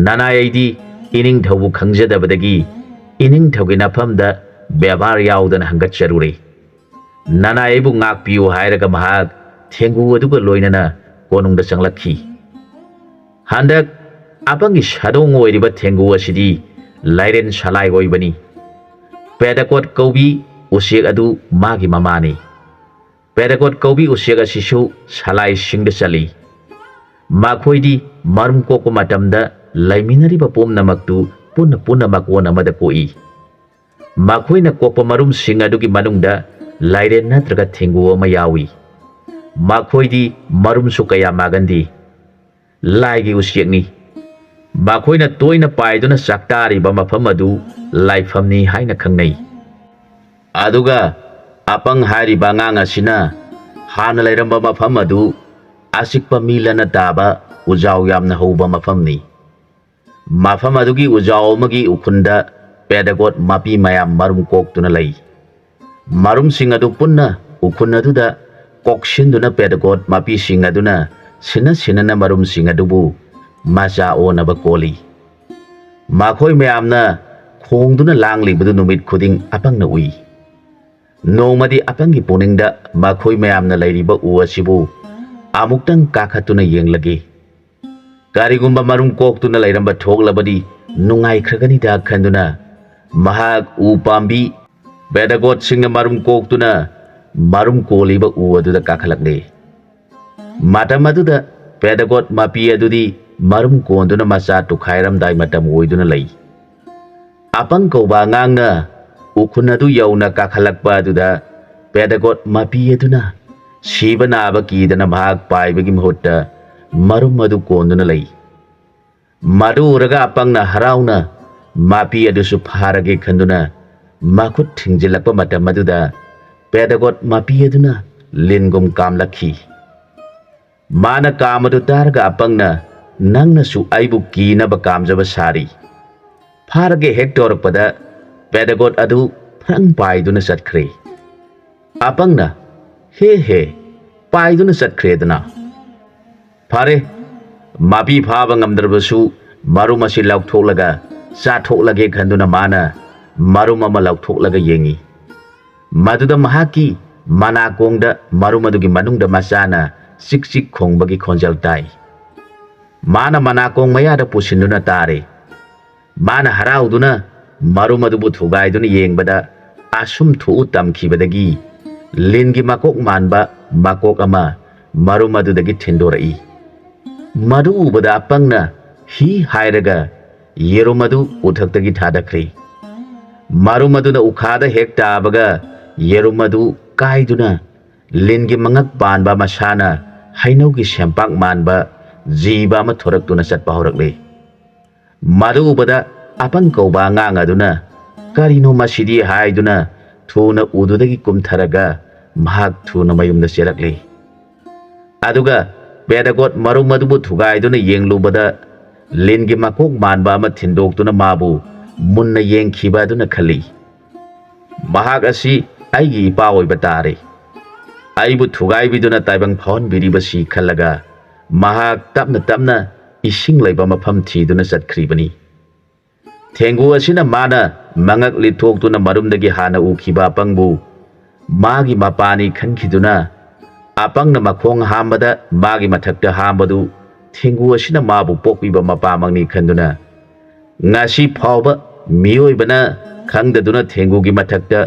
A: ꯅꯅꯥꯏ ꯑꯩꯗꯤ ꯏꯅꯤꯡꯊꯧꯕꯨ ꯈꯪꯖꯗꯕꯗꯒꯤ ꯏꯅꯤꯡꯊꯧꯒꯤ ꯅꯐꯝꯗ ꯕꯦꯕꯥꯔ ꯌꯥꯎꯗꯅ ꯍꯪꯒꯠꯆꯔꯨꯔꯦ꯫ ꯅꯅꯥꯏ ꯑꯩꯕꯨ ꯉꯥꯛꯄꯤꯌꯨ ꯍꯥꯏꯔꯒ ꯃꯍꯥꯛ ꯊꯦꯡꯒꯨ ꯑꯗꯨꯒ ꯂꯣꯏꯅꯅ ꯀꯣꯅꯨꯡꯗ ꯆꯪꯂꯛꯈꯤ꯫ ꯍꯟꯗꯛ ꯑꯄꯪꯒꯤ ꯁꯥꯗꯣꯡ ꯑꯣꯏꯔꯤꯕ ꯊꯦꯡꯒꯨ ꯑꯁꯤꯗꯤ ꯂꯥꯏꯔꯦꯟ ꯁꯂꯥꯏ ꯑꯣꯏꯕꯅꯤ꯫ ꯄꯦꯗꯥꯀꯣꯠ ꯀꯧꯕꯤ ꯎꯆꯦꯛ ꯑꯗꯨ ꯃꯥꯒꯤ ꯃꯃꯥꯅꯤ꯫ ꯄꯦꯗꯥꯀꯣꯠ ꯀꯧꯕꯤ ꯎꯆꯦꯛ ꯑꯁꯤꯁꯨ ꯁꯂꯥꯏꯁꯤꯡꯗ ꯆꯜꯂꯤ꯫ ꯃꯈꯣꯏꯗꯤ ꯃꯔꯨꯝ ꯀꯣꯛꯄ ꯃꯇꯝꯗ ꯂꯩꯃꯤꯟꯅꯔꯤꯕ ꯄꯨꯝꯅꯃꯛꯇꯨ ꯄꯨꯟꯅ ꯃꯀꯣꯟ ꯑꯃꯗ ꯀꯣꯛꯏ꯫ ꯃꯈꯣꯏꯅ ꯀꯣꯛꯄ ꯃꯔꯨꯝꯁꯤꯡ ꯑꯗꯨꯒꯤ ꯃꯅꯨꯡꯗ ꯂꯥꯏꯔꯦꯟ ꯅꯠꯇ꯭ꯔꯒ ꯊꯦꯡꯒꯨ ꯑꯃ ꯌꯥꯎꯏ꯫ ꯃꯈꯣꯏꯗꯤ ꯃꯔꯨꯝꯁꯨ ꯀꯌꯥ ꯃꯥꯒꯟꯗꯦ꯫ ꯂꯥꯏꯒꯤ ꯎꯆꯦꯛꯅꯤ꯫ ꯃꯈꯣꯏꯅ ꯇꯣꯏꯅ ꯄꯥꯏꯗꯨꯅ ꯆꯥꯛꯇꯥꯔꯤꯕ ꯃꯐꯝ ꯑꯗꯨ ꯂꯥꯏꯐꯝꯅꯤ ꯍꯥꯏꯅ ꯈꯪꯅꯩ꯫ ꯑꯗꯨꯒ ꯑꯄꯪ ꯍꯥꯏꯔꯤꯕ ꯑꯉꯥꯡ ꯑꯁꯤꯅ ꯍꯥꯟꯅ ꯂꯩꯔꯝꯕ ꯃꯐꯝ ꯑꯗꯨ ꯑꯆꯤꯛꯄ ꯃꯤ ꯂꯅ ꯇꯥꯕ ꯎꯖꯥꯎ ꯌꯥꯝꯅ ꯍꯧꯕ ꯃꯐꯝꯅꯤ꯫ ꯃꯐꯝ ꯑꯗꯨꯒꯤ ꯎꯖꯥꯎ ꯑꯃꯒꯤ ꯎꯈꯨꯟꯗ ꯄꯦꯗꯥꯒꯣꯠ ꯃꯄꯤ ꯃꯌꯥꯝ ꯃꯔꯨꯝ ꯀꯣꯛꯇꯨꯅ ꯂꯩ꯫ ꯃꯔꯨꯝꯁꯤꯡ ꯑꯗꯨ ꯄꯨꯟꯅ ꯎꯈꯨꯟ ꯑꯗꯨꯗ ꯀꯣꯛꯁꯤꯟꯗꯨꯅ ꯄꯦꯗꯥꯒꯣꯠ ꯃꯄꯤꯁꯤꯡ ꯑꯗꯨꯅ ꯁꯤꯟꯅ ꯃꯔꯨꯝꯁꯤꯡ ꯑꯗꯨꯕꯨ ꯃꯆꯥ ꯑꯣꯟꯅꯕ ꯀꯣꯜꯂꯤ꯫ ꯃꯈꯣꯏ ꯃꯌꯥꯝꯅ ꯈꯣꯡꯗꯨꯅ ꯂꯥꯡꯂꯤꯕꯗꯨ ꯅꯨꯃꯤꯠ ꯈꯨꯗꯤꯡ ꯑꯄꯪꯅ ꯎꯏ꯫ ꯅꯣꯡꯃꯗꯤ ꯑꯄꯪꯒꯤ ꯄꯨꯛꯅꯤꯡꯗ ꯃꯈꯣꯏ ꯃꯌꯥꯝꯅ ꯂꯩꯔꯤꯕ ꯎ ꯑꯁꯤꯕꯨ ꯑꯃꯨꯛꯇꯪ ꯀꯥꯈꯠꯇꯨꯅ ꯌꯦꯡꯂꯒꯦ, ꯀꯔꯤꯒꯨꯝꯕ ꯃꯔꯨꯝ ꯀꯣꯛꯇꯨꯅ ꯂꯩꯔꯝꯕ ꯊꯣꯛꯂꯕꯗꯤ ꯅꯨꯡꯉꯥꯏꯈ꯭ꯔꯒꯅꯤꯗ ꯈꯟꯗꯨꯅ ꯃꯍꯥꯛ ꯎ ꯄꯥꯝꯕꯤ ꯄꯦꯗꯥꯒꯣꯠꯁꯤꯡꯅ ꯃꯔꯨꯝ ꯀꯣꯛꯇꯨꯅ ꯃꯔꯨꯝ ꯀꯣꯜꯂꯤꯕ ꯎ ꯑꯗꯨꯗ ꯀꯥꯈꯠꯂꯛꯂꯦ꯫ ꯃꯇꯝ ꯑꯗꯨꯗ ꯄꯦꯗꯥꯒꯣꯠ ꯃꯄꯤ ꯑꯗꯨꯗꯤ ꯃꯔꯨꯝ ꯀꯣꯟꯗꯨꯅ ꯃꯆꯥ ꯇꯨꯈꯥꯏꯔꯝꯗꯥꯏ ꯃꯇꯝ ꯑꯣꯏꯗꯨꯅ ꯂꯩ꯫ ꯑꯄꯪ ꯀꯧꯕ ꯑꯉꯥꯡꯅ ꯎꯈꯨꯟ ꯑꯗꯨ ꯌꯧꯅ ꯀꯥꯈꯠꯂꯛꯄ ꯑꯗꯨꯗ ꯄꯦꯗꯥꯒꯣꯠ ꯃꯄꯤ ꯑꯗꯨꯅ ꯁꯤꯕ ꯅꯥꯕ ꯀꯤꯗꯅ ꯃꯍꯥꯛ ꯄꯥꯏꯕꯒꯤ ꯃꯍꯨꯠꯇ ꯃꯔꯨꯝ ꯑꯗꯨ ꯀꯣꯟꯗꯨꯅ ꯂꯩ꯫ ꯃꯗꯨ ꯎꯔꯒ ꯑꯄꯪꯅ ꯍꯔꯥꯎꯅ ꯃꯄꯤ ꯑꯗꯨꯁꯨ ꯐꯥꯔꯒꯦ ꯈꯟꯗꯨꯅ ꯃꯈꯨꯠ ꯊꯤꯡꯖꯤꯜꯂꯛꯄ ꯃꯇꯝ ꯑꯗꯨꯗ ꯄꯦꯗꯥꯒꯣꯠ ꯃꯄꯤ ꯑꯗꯨꯅ ꯂꯤꯟꯒꯨꯝ ꯀꯥꯝꯂꯛꯈꯤ꯫ ꯃꯥꯅ ꯀꯥꯝꯕꯗꯨ ꯇꯥꯔꯒ ꯑꯄꯪꯅ, ꯅꯪꯅꯁꯨ ꯑꯩꯕꯨ ꯀꯤꯅꯕ ꯀꯥꯝꯖꯕ ꯁꯥꯔꯤ꯫ ꯐꯥꯔꯒꯦ ꯍꯦꯛ ꯇꯧꯔꯛꯄꯗ ꯄꯦꯗꯥꯒꯣꯠ ꯑꯗꯨ ꯐ꯭ꯔꯪ ꯄꯥꯏꯗꯨꯅ ꯆꯠꯈ꯭ꯔꯦ꯫ ꯑꯄꯪꯅ, ꯍꯦ ꯄꯥꯏꯗꯨꯅ ꯆꯠꯈ꯭ꯔꯦꯗꯅ꯫ ꯐꯔꯦ, ꯃꯄꯤ ꯐꯥꯕ ꯉꯝꯗ꯭ꯔꯕꯁꯨ ꯃꯔꯨꯝ ꯑꯁꯤ ꯂꯧꯊꯣꯛꯂꯒ ꯆꯥꯊꯣꯛꯂꯒꯦ ꯈꯟꯗꯨꯅ ꯃꯥꯅ ꯃꯔꯨꯝ ꯑꯃ ꯂꯧꯊꯣꯛꯂꯒ ꯌꯦꯡꯉꯤ꯫ ꯃꯗꯨꯗ ꯃꯍꯥꯛꯀꯤ ꯃꯅꯥꯀꯣꯡꯗ ꯃꯔꯨꯝ ꯑꯗꯨꯒꯤ ꯃꯅꯨꯡꯗ ꯃꯆꯥꯅ ꯆꯤꯛ ꯈꯣꯡꯕꯒꯤ ꯈꯣꯟꯖꯦꯜ ꯇꯥꯏ꯫ ꯃꯥꯅ ꯃꯅꯥꯀꯣꯡ ꯃꯌꯥꯗ ꯄꯨꯁꯤꯟꯗꯨꯅ ꯇꯥꯔꯦ꯫ ꯃꯥꯅ ꯍꯔꯥꯎꯗꯨꯅ ꯃꯔꯨꯝ ꯑꯗꯨꯕꯨ ꯊꯨꯒꯥꯏꯗꯨꯅ ꯌꯦꯡꯕꯗ ꯑꯁꯨꯝ ꯊꯣꯛꯎ ꯇꯝꯈꯤꯕꯗꯒꯤ ꯂꯤꯟꯒꯤ ꯃꯀꯣꯛ ꯃꯥꯟꯕ ꯃꯀꯣꯛ ꯑꯃ ꯃꯔꯨꯝ ꯑꯗꯨꯗꯒꯤ ꯊꯤꯟꯗꯣꯔꯛꯏ꯫ ꯃꯗꯨ ꯎꯕꯗ ꯑꯄꯪꯅ ꯍꯤ ꯍꯥꯏꯔꯒ ꯌꯦꯔꯨꯝ ꯑꯗꯨ ꯎꯊꯛꯇꯒꯤ ꯊꯥꯗꯈ꯭ꯔꯦ꯫ ꯃꯔꯨꯝ ꯑꯗꯨꯅ ꯎꯈꯥꯗ ꯍꯦꯛ ꯇꯥꯕꯒ ꯌꯦꯔꯨꯝ ꯑꯗꯨ ꯀꯥꯏꯗꯨꯅ ꯂꯤꯟꯒꯤ ꯃꯉꯛ ꯄꯥꯟꯕ ꯃꯁꯥꯅ ꯍꯩꯅꯧꯒꯤ ꯁꯦꯝꯄꯥꯛ ꯃꯥꯟꯕ ꯖꯤꯕ ꯑꯃ ꯊꯣꯔꯛꯇꯨꯅ ꯆꯠꯄ ꯍꯧꯔꯛꯂꯦ꯫ ꯃꯗꯨ ꯎꯕꯗ ꯑꯄꯪ ꯀꯧꯕ ꯑꯉꯥꯡ ꯑꯗꯨꯅ ꯀꯔꯤꯅꯣ ꯃꯁꯤꯗꯤ ꯍꯥꯏꯗꯨꯅ ꯊꯨꯅ ꯎꯗꯨꯗꯒꯤ ꯀꯨꯝꯊꯔꯒ ꯃꯍꯥꯛ ꯊꯨꯅ ꯃꯌꯨꯝꯗ ꯆꯦꯜꯂꯛꯂꯦ꯫ ꯑꯗꯨꯒ ꯄꯦꯗꯥꯒꯣꯠ ꯃꯔꯨꯝ ꯑꯗꯨꯕꯨ ꯊꯨꯒꯥꯏꯗꯨꯅ ꯌꯦꯡꯂꯨꯕꯗ ꯂꯤꯟꯒꯤ ꯃꯀꯣꯛ ꯃꯥꯟꯕ ꯑꯃ ꯊꯤꯟꯗꯣꯛꯇꯨꯅ ꯃꯥꯕꯨ ꯃꯨꯟꯅ ꯌꯦꯡꯈꯤꯕ ꯑꯗꯨꯅ ꯈꯜꯂꯤ, ꯃꯍꯥꯛ ꯑꯁꯤ ꯑꯩꯒꯤ ꯏꯄꯥ ꯑꯣꯏꯕ ꯇꯥꯔꯦ꯫ ꯑꯩꯕꯨ ꯊꯨꯒꯥꯏꯕꯤꯗꯨꯅ ꯇꯥꯏꯕꯪ ꯐꯥꯎꯍꯟꯕꯤꯔꯤꯕꯁꯤ ꯈꯜꯂꯒ ꯃꯍꯥꯛ ꯇꯞꯅ ꯏꯁꯤꯡ ꯂꯩꯕ ꯃꯐꯝ ꯊꯤꯗꯨꯅ ꯆꯠꯈ꯭ꯔꯤꯕꯅꯤ꯫ ꯊꯦꯡꯒꯨ ꯑꯁꯤꯅ ꯃꯥꯅ ꯃꯉꯛ ꯂꯤꯊꯣꯛꯇꯨꯅ ꯃꯔꯨꯝꯗꯒꯤ ꯍꯥꯟꯅ ꯎꯈꯤꯕ ꯑꯄꯪꯕꯨ ꯃꯥꯒꯤ ꯃꯄꯥꯅꯤ ꯈꯟꯈꯤꯗꯨꯅ ꯑꯄꯪꯅ ꯃꯈꯣꯡ ꯍꯥꯝꯕꯗ ꯃꯥꯒꯤ ꯃꯊꯛꯇ ꯍꯥꯝꯕꯗꯨ ꯊꯦꯡꯒꯨ ꯑꯁꯤꯅ ꯃꯥꯕꯨ ꯄꯣꯛꯄꯤꯕ ꯃꯄꯥꯃꯛꯅꯤ ꯈꯟꯗꯨꯅ ꯉꯁꯤ ꯐꯥꯎꯕ ꯃꯤꯑꯣꯏꯕꯅ ꯈꯪꯗꯗꯨꯅ ꯊꯦꯡꯒꯨꯒꯤ ꯃꯊꯛꯇ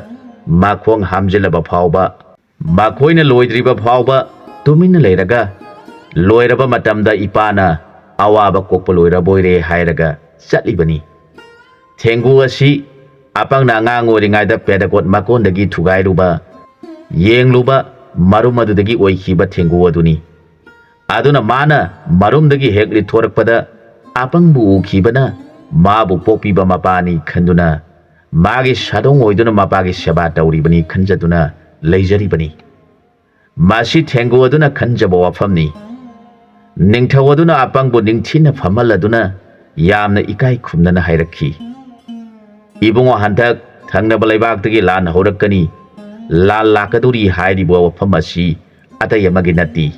A: ꯃꯈꯣꯡ ꯍꯥꯝꯖꯤꯜꯂꯕ ꯐꯥꯎꯕ ꯃꯈꯣꯏꯅ ꯂꯣꯏꯗ꯭ꯔꯤꯕ ꯐꯥꯎꯕ ꯇꯨꯃꯤꯟꯅ ꯂꯩꯔꯒ ꯂꯣꯏꯔꯕ ꯃꯇꯝꯗ ꯏꯄꯥꯅ ꯑꯋꯥꯕ ꯀꯣꯛꯄ ꯂꯣꯏꯔꯕꯣꯏꯔꯦ ꯍꯥꯏꯔꯒ ꯆꯠꯂꯤꯕꯅꯤ꯫ ꯊꯦꯡꯒꯨ ꯑꯁꯤ ꯑꯄꯪꯅ ꯑꯉꯥꯡ ꯑꯣꯏꯔꯤꯉꯩꯗ ꯄꯦꯗꯥꯒꯣꯠ ꯃꯀꯣꯟꯗꯒꯤ ꯊꯨꯒꯥꯏꯔꯨꯕ ꯌꯦꯡꯂꯨꯕ ꯃꯔꯨꯝ ꯑꯗꯨꯗꯒꯤ ꯑꯣꯏꯈꯤꯕ ꯊꯦꯡꯒꯨ ꯑꯗꯨꯅꯤ꯫ ꯑꯗꯨꯅ ꯃꯥꯅ ꯃꯔꯨꯝꯗꯒꯤ ꯍꯦꯛ ꯂꯤꯊꯣꯔꯛꯄꯗ ꯑꯄꯪꯕꯨ ꯎꯈꯤꯕꯅ ꯃꯥꯕꯨ ꯄꯣꯛꯄꯤꯕ ꯃꯄꯥꯅꯤ ꯈꯟꯗꯨꯅ ꯃꯥꯒꯤ ꯁꯥꯗꯣꯡ ꯑꯣꯏꯗꯨꯅ ꯃꯄꯥꯒꯤ ꯁꯦꯕꯥ ꯇꯧꯔꯤꯕꯅꯤ ꯈꯟꯖꯗꯨꯅ ꯂꯩꯖꯔꯤꯕꯅꯤ꯫ ꯃꯁꯤ ꯊꯦꯡꯒꯨ ꯑꯗꯨꯅ ꯈꯟꯖꯕ ꯋꯥꯐꯝꯅꯤ꯫ ꯅꯤꯡꯊꯧ ꯑꯗꯨꯅ ꯑꯄꯪꯕꯨ ꯅꯤꯡꯊꯤꯅ ꯐꯝꯍꯜꯂꯗꯨꯅ ꯌꯥꯝꯅ ꯏꯀꯥꯏ ꯈꯨꯝꯅꯅ ꯍꯥꯏꯔꯛꯈꯤ, "ꯏꯕꯨꯡꯉꯣ, ꯍꯟꯗꯛ ꯊꯪꯅꯕ ꯂꯩꯕꯥꯛꯇꯒꯤ ꯂꯥꯟ ꯍꯧꯔꯛꯀꯅꯤ, ꯂꯥꯟ ꯂꯥꯛꯀꯗꯧꯔꯤ ꯍꯥꯏꯔꯤꯕ ꯋꯥꯐꯝ ꯑꯁꯤ ꯑꯇꯩ ꯑꯃꯒꯤ ꯅꯠꯇꯦ꯫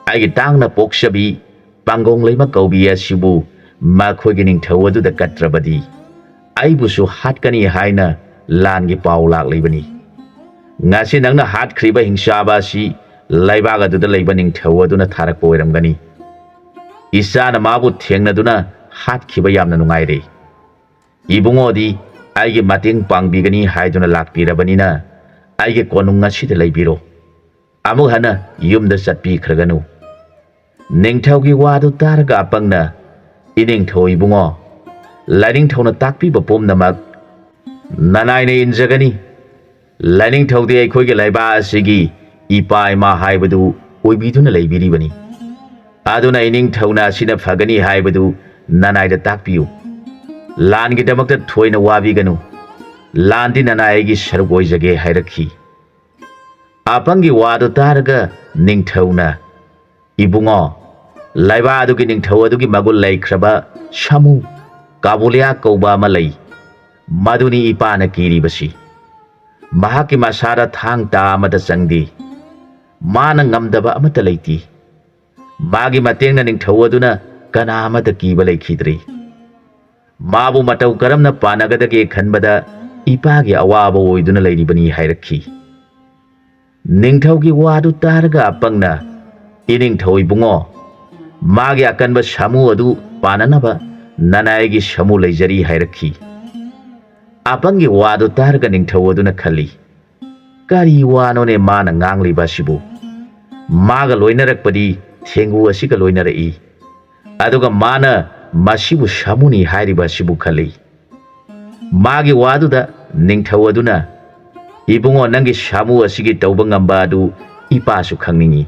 A: ꯑꯩꯒꯤ ꯇꯥꯡꯅ ꯄꯣꯛꯆꯕꯤ ꯄꯥꯡꯒꯣꯡ ꯂꯩꯃ ꯀꯧꯕꯤ ꯑꯁꯤꯕꯨ ꯃꯈꯣꯏꯒꯤ ꯅꯤꯡꯊꯧ ꯑꯗꯨꯗ ꯀꯠꯇ꯭ꯔꯕꯗꯤ ꯑꯩꯕꯨꯁꯨ ꯍꯥꯠꯀꯅꯤ ꯍꯥꯏꯅ ꯂꯥꯟꯒꯤ ꯄꯥꯎ ꯂꯥꯛꯂꯤꯕꯅꯤ꯫ ꯉꯁꯤ ꯅꯪꯅ ꯍꯥꯠꯈ꯭ꯔꯤꯕ ꯍꯤꯡꯆꯥꯕ ꯑꯁꯤ ꯂꯩꯕꯥꯛ ꯑꯗꯨꯗ ꯂꯩꯕ ꯅꯤꯡꯊꯧ ꯑꯗꯨꯅ ꯊꯥꯔꯛꯄ ꯑꯣꯏꯔꯝꯒꯅꯤ꯫ ꯏꯆꯥꯅ ꯃꯥꯕꯨ ꯊꯦꯡꯅꯗꯨꯅ ꯍꯥꯠꯈꯤꯕ ꯌꯥꯝꯅ ꯅꯨꯡꯉꯥꯏꯔꯦ꯫ ꯏꯕꯨꯡꯉꯣꯗꯤ ꯑꯩꯒꯤ ꯃꯇꯦꯡ ꯄꯥꯡꯕꯤꯒꯅꯤ ꯍꯥꯏꯗꯨꯅ ꯂꯥꯛꯄꯤꯔꯕꯅꯤꯅ ꯑꯩꯒꯤ ꯀꯣꯅꯨꯡ ꯑꯁꯤꯗ ꯂꯩꯕꯤꯔꯣ, ꯑꯃꯨꯛ ꯍꯟꯅ ꯌꯨꯝꯗ ꯆꯠꯄꯤꯈ꯭ꯔꯒꯅꯨ." ꯅꯤꯡꯊꯧꯒꯤ ꯋꯥꯗꯨ ꯇꯥꯔꯒ ꯑꯄꯪꯅ, "ꯏꯅꯤꯡꯊꯧ ꯏꯕꯨꯡꯉꯣ, ꯂꯥꯏꯅꯤꯡꯊꯧꯅ ꯇꯥꯛꯄꯤꯕ ꯄꯨꯝꯅꯃꯛ ꯅꯅꯥꯏꯅ ꯏꯟꯖꯒꯅꯤ꯫ ꯂꯥꯏꯅꯤꯡꯊꯧꯗꯤ ꯑꯩꯈꯣꯏꯒꯤ ꯂꯩꯕꯥꯛ ꯑꯁꯤꯒꯤ ꯏꯄꯥ ꯏꯃꯥ ꯍꯥꯏꯕꯗꯨ ꯑꯣꯏꯕꯤꯗꯨꯅ ꯂꯩꯕꯤꯔꯤꯕꯅꯤ꯫ ꯑꯗꯨꯅ ꯏꯅꯤꯡꯊꯧꯅ ꯑꯁꯤꯅ ꯐꯒꯅꯤ ꯍꯥꯏꯕꯗꯨ ꯅꯅꯥꯏꯗ ꯇꯥꯛꯄꯤꯌꯨ꯫ ꯂꯥꯟꯒꯤꯗꯃꯛꯇ ꯊꯣꯏꯅ ꯋꯥꯕꯤꯒꯅꯨ꯫ ꯂꯥꯟꯗꯤ ꯅꯅꯥꯏ ꯑꯩꯒꯤ ꯁꯔꯨꯛ ꯑꯣꯏꯖꯒꯦ" ꯍꯥꯏꯔꯛꯈꯤ꯫ ꯑꯄꯪꯒꯤ ꯋꯥꯗꯨ ꯇꯥꯔꯒ ꯅꯤꯡꯊꯧꯅ, "ꯏꯕꯨꯡꯉꯣ, ꯂꯩꯕꯥꯛ ꯑꯗꯨꯒꯤ ꯅꯤꯡꯊꯧ ꯑꯗꯨꯒꯤ ꯃꯒꯨꯟ ꯂꯩꯈ꯭ꯔꯕ ꯁꯥꯃꯨ ꯀꯥꯕꯨꯂꯤꯌꯥ ꯀꯧꯕ ꯑꯃ ꯂꯩ꯫ ꯃꯗꯨꯅꯤ ꯏꯄꯥꯅ ꯀꯤꯔꯤꯕꯁꯤ꯫ ꯃꯍꯥꯛꯀꯤ ꯃꯁꯥꯗ ꯊꯥꯡ ꯇꯥ ꯑꯃꯠꯇ ꯆꯪꯗꯦ꯫ ꯃꯥꯅ ꯉꯝꯗꯕ ꯑꯃꯠꯇ ꯂꯩꯇꯦ꯫ ꯃꯥꯒꯤ ꯃꯇꯦꯡꯅ ꯅꯤꯡꯊꯧ ꯑꯗꯨꯅ ꯀꯅꯥ ꯑꯃꯠꯇ ꯀꯤꯕ ꯂꯩꯈꯤꯗ꯭ꯔꯤ꯫ ꯃꯥꯕꯨ ꯃꯇꯧ ꯀꯔꯝꯅ ꯄꯥꯟꯅꯒꯗꯒꯦ ꯈꯟꯕꯗ ꯏꯄꯥꯒꯤ ꯑꯋꯥꯕ ꯑꯣꯏꯗꯨꯅ ꯂꯩꯔꯤꯕꯅꯤ" ꯍꯥꯏꯔꯛꯈꯤ꯫ ꯅꯤꯡꯊꯧꯒꯤ ꯋꯥꯗꯨ ꯇꯥꯔꯒ ꯑꯄꯪꯅ, "ꯏꯅꯤꯡꯊꯧ ꯏꯕꯨꯡꯉꯣ, ꯃꯥꯒꯤ ꯑꯀꯟꯕ ꯁꯥꯃꯨ ꯑꯗꯨ ꯄꯥꯟꯅꯅꯕ ꯅꯅꯥꯏꯒꯤ ꯁꯥꯃꯨ ꯂꯩꯖꯔꯤ" ꯍꯥꯏꯔꯛꯈꯤ꯫ ꯑꯄꯪꯒꯤ ꯋꯥꯗꯨ ꯇꯥꯔꯒ ꯅꯤꯡꯊꯧ ꯑꯗꯨꯅ ꯈꯜꯂꯤ, "ꯀꯔꯤ ꯋꯥꯅꯣꯅꯦ ꯃꯥꯅ ꯉꯥꯡꯂꯤꯕ ꯑꯁꯤꯕꯨ? ꯃꯥꯒ ꯂꯣꯏꯅꯔꯛꯄꯗꯤ ꯊꯦꯡꯒꯨ ꯑꯁꯤꯒ ꯂꯣꯏꯅꯔꯛꯏ, ꯑꯗꯨꯒ ꯃꯥꯅ ꯃꯁꯤꯕꯨ ꯁꯥꯃꯨꯅꯤ ꯍꯥꯏꯔꯤꯕ ꯑꯁꯤꯕꯨ" ꯈꯜꯂꯤ꯫ ꯃꯥꯒꯤ ꯋꯥꯗꯨꯗ ꯅꯤꯡꯊꯧ ꯑꯗꯨꯅ, "ꯏꯕꯨꯡꯉꯣ, ꯅꯪꯒꯤ ꯁꯥꯃꯨ ꯑꯁꯤꯒꯤ ꯇꯧꯕ ꯉꯝꯕ ꯑꯗꯨ ꯏꯄꯥꯁꯨ ꯈꯪꯅꯤꯡꯏ꯫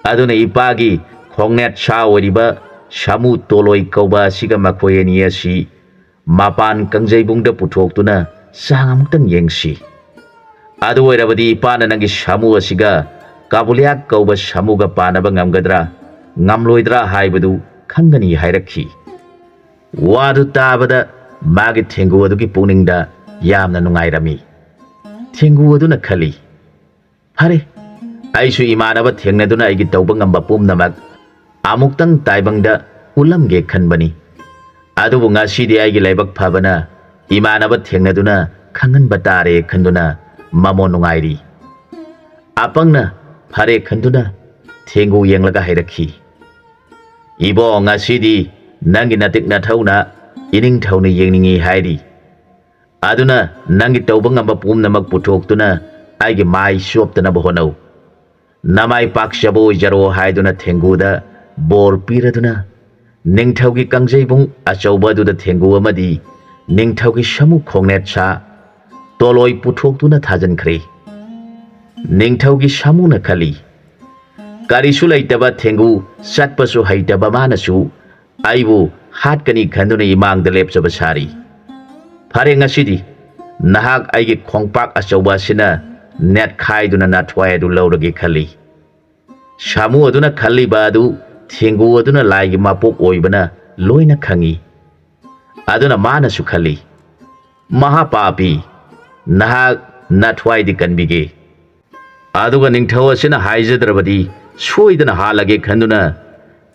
A: ꯑꯗꯨꯅ ꯏꯄꯥꯒꯤ ꯈꯣꯡꯅꯦꯠ ꯁꯥ ꯑꯣꯏꯔꯤꯕ ꯁꯥꯃꯨ ꯇꯣꯂꯣꯏ ꯀꯧꯕ ꯑꯁꯤꯒ ꯃꯈꯣꯏ ꯑꯅꯤ ꯑꯁꯤ ꯃꯄꯥꯟ ꯀꯥꯡꯖꯩꯕꯨꯡꯗ ꯄꯨꯊꯣꯛꯇꯨꯅ ꯆꯥꯡ ꯑꯃꯨꯛꯇꯪ ꯌꯦꯡꯁꯤ꯫ ꯑꯗꯨ ꯑꯣꯏꯔꯕꯗꯤ ꯏꯄꯥꯅ ꯅꯪꯒꯤ ꯁꯥꯃꯨ ꯑꯁꯤꯒ ꯀꯥꯕꯨꯂꯤꯌꯥ ꯀꯧꯕ ꯁꯥꯃꯨꯒ ꯄꯥꯟꯅꯕ ꯉꯝꯒꯗ꯭ꯔꯥ ꯉꯝꯂꯣꯏꯗ꯭ꯔꯥ ꯍꯥꯏꯕꯗꯨ ꯈꯪꯒꯅꯤ" ꯍꯥꯏꯔꯛꯈꯤ꯫ ꯋꯥꯗꯨ ꯇꯥꯕꯗ ꯃꯥꯒꯤ ꯊꯦꯡꯒꯨ ꯑꯗꯨꯒꯤ ꯄꯨꯛꯅꯤꯡꯗ ꯌꯥꯝꯅ ꯅꯨꯡꯉꯥꯏꯔꯝꯃꯤ꯫ ꯊꯦꯡꯒꯨ ꯑꯗꯨꯅ ꯈꯜꯂꯤ, "ꯐꯔꯦ, ꯑꯩꯁꯨ ꯏꯃꯥꯟꯅꯕ ꯊꯦꯡꯅꯗꯨꯅ ꯑꯩꯒꯤ ꯇꯧꯕ ꯉꯝꯕ ꯄꯨꯝꯅꯃꯛ ꯑꯃꯨꯛꯇꯪ ꯇꯥꯏꯕꯪꯗ ꯎꯠꯂꯝꯒꯦ ꯈꯟꯕꯅꯤ꯫ ꯑꯗꯨꯕꯨ ꯉꯁꯤꯗꯤ ꯑꯩꯒꯤ ꯂꯥꯏꯕꯛ ꯐꯕꯅ ꯏꯃꯥꯟꯅꯕ ꯊꯦꯡꯅꯗꯨꯅ ꯈꯪꯍꯟꯕ ꯇꯥꯔꯦ ꯈꯟꯗꯨꯅ ꯃꯃꯣꯟ ꯅꯨꯡꯉꯥꯏꯔꯤ." ꯑꯄꯪꯅ ꯐꯔꯦ ꯈꯟꯗꯨꯅ ꯊꯦꯡꯒꯨ ꯌꯦꯡꯂꯒ ꯍꯥꯏꯔꯛꯈꯤ, "ꯏꯕꯣ, ꯉꯁꯤꯗꯤ ꯅꯪꯒꯤ ꯅꯇꯤꯛ ꯅꯊꯧꯅ ꯏꯅꯤꯡꯊꯧꯅ ꯌꯦꯡꯅꯤꯡꯏ ꯍꯥꯏꯔꯤ꯫ ꯑꯗꯨꯅ ꯅꯪꯒꯤ ꯇꯧꯕ ꯉꯝꯕ ꯄꯨꯝꯅꯃꯛ ꯄꯨꯊꯣꯛꯇꯨꯅ ꯑꯩꯒꯤ ꯃꯥꯏ ꯆꯣꯞꯇꯅꯕ ꯍꯣꯠꯅꯧ꯫ ꯅꯃꯥꯏ ꯄꯥꯛꯆꯕ ꯑꯣꯏꯖꯔꯣ" ꯍꯥꯏꯗꯨꯅ ꯊꯦꯡꯒꯨꯗ ꯕꯣꯔ ꯄꯤꯔꯗꯨꯅ ꯅꯤꯡꯊꯧꯒꯤ ꯀꯥꯡꯖꯩꯕꯨꯡ ꯑꯆꯧꯕ ꯑꯗꯨꯗ ꯊꯦꯡꯒꯨ ꯑꯃꯗꯤ ꯅꯤꯡꯊꯧꯒꯤ ꯁꯥꯃꯨ ꯈꯣꯡꯅꯦꯠ ꯁꯥ ꯇꯣꯂꯣꯏ puthokduna thajankhre. Ningthaugi samuna khali. Karisu laitaba thengu satpasu haitaba manasu aibu hatkani khanduna imangda lepchaba sari. Phare ngasidi nahak aigi khongpak achauba sina net khaiduna nathwai adu laurage khali. Samu aduna khali ba adu thengu aduna laigi mapok oibana loina khangi. Aduna manasu khali. Mahapapi nahak nathwai di kanbige. Aduga ningthau asina haijadrabadi soidana halage khanduna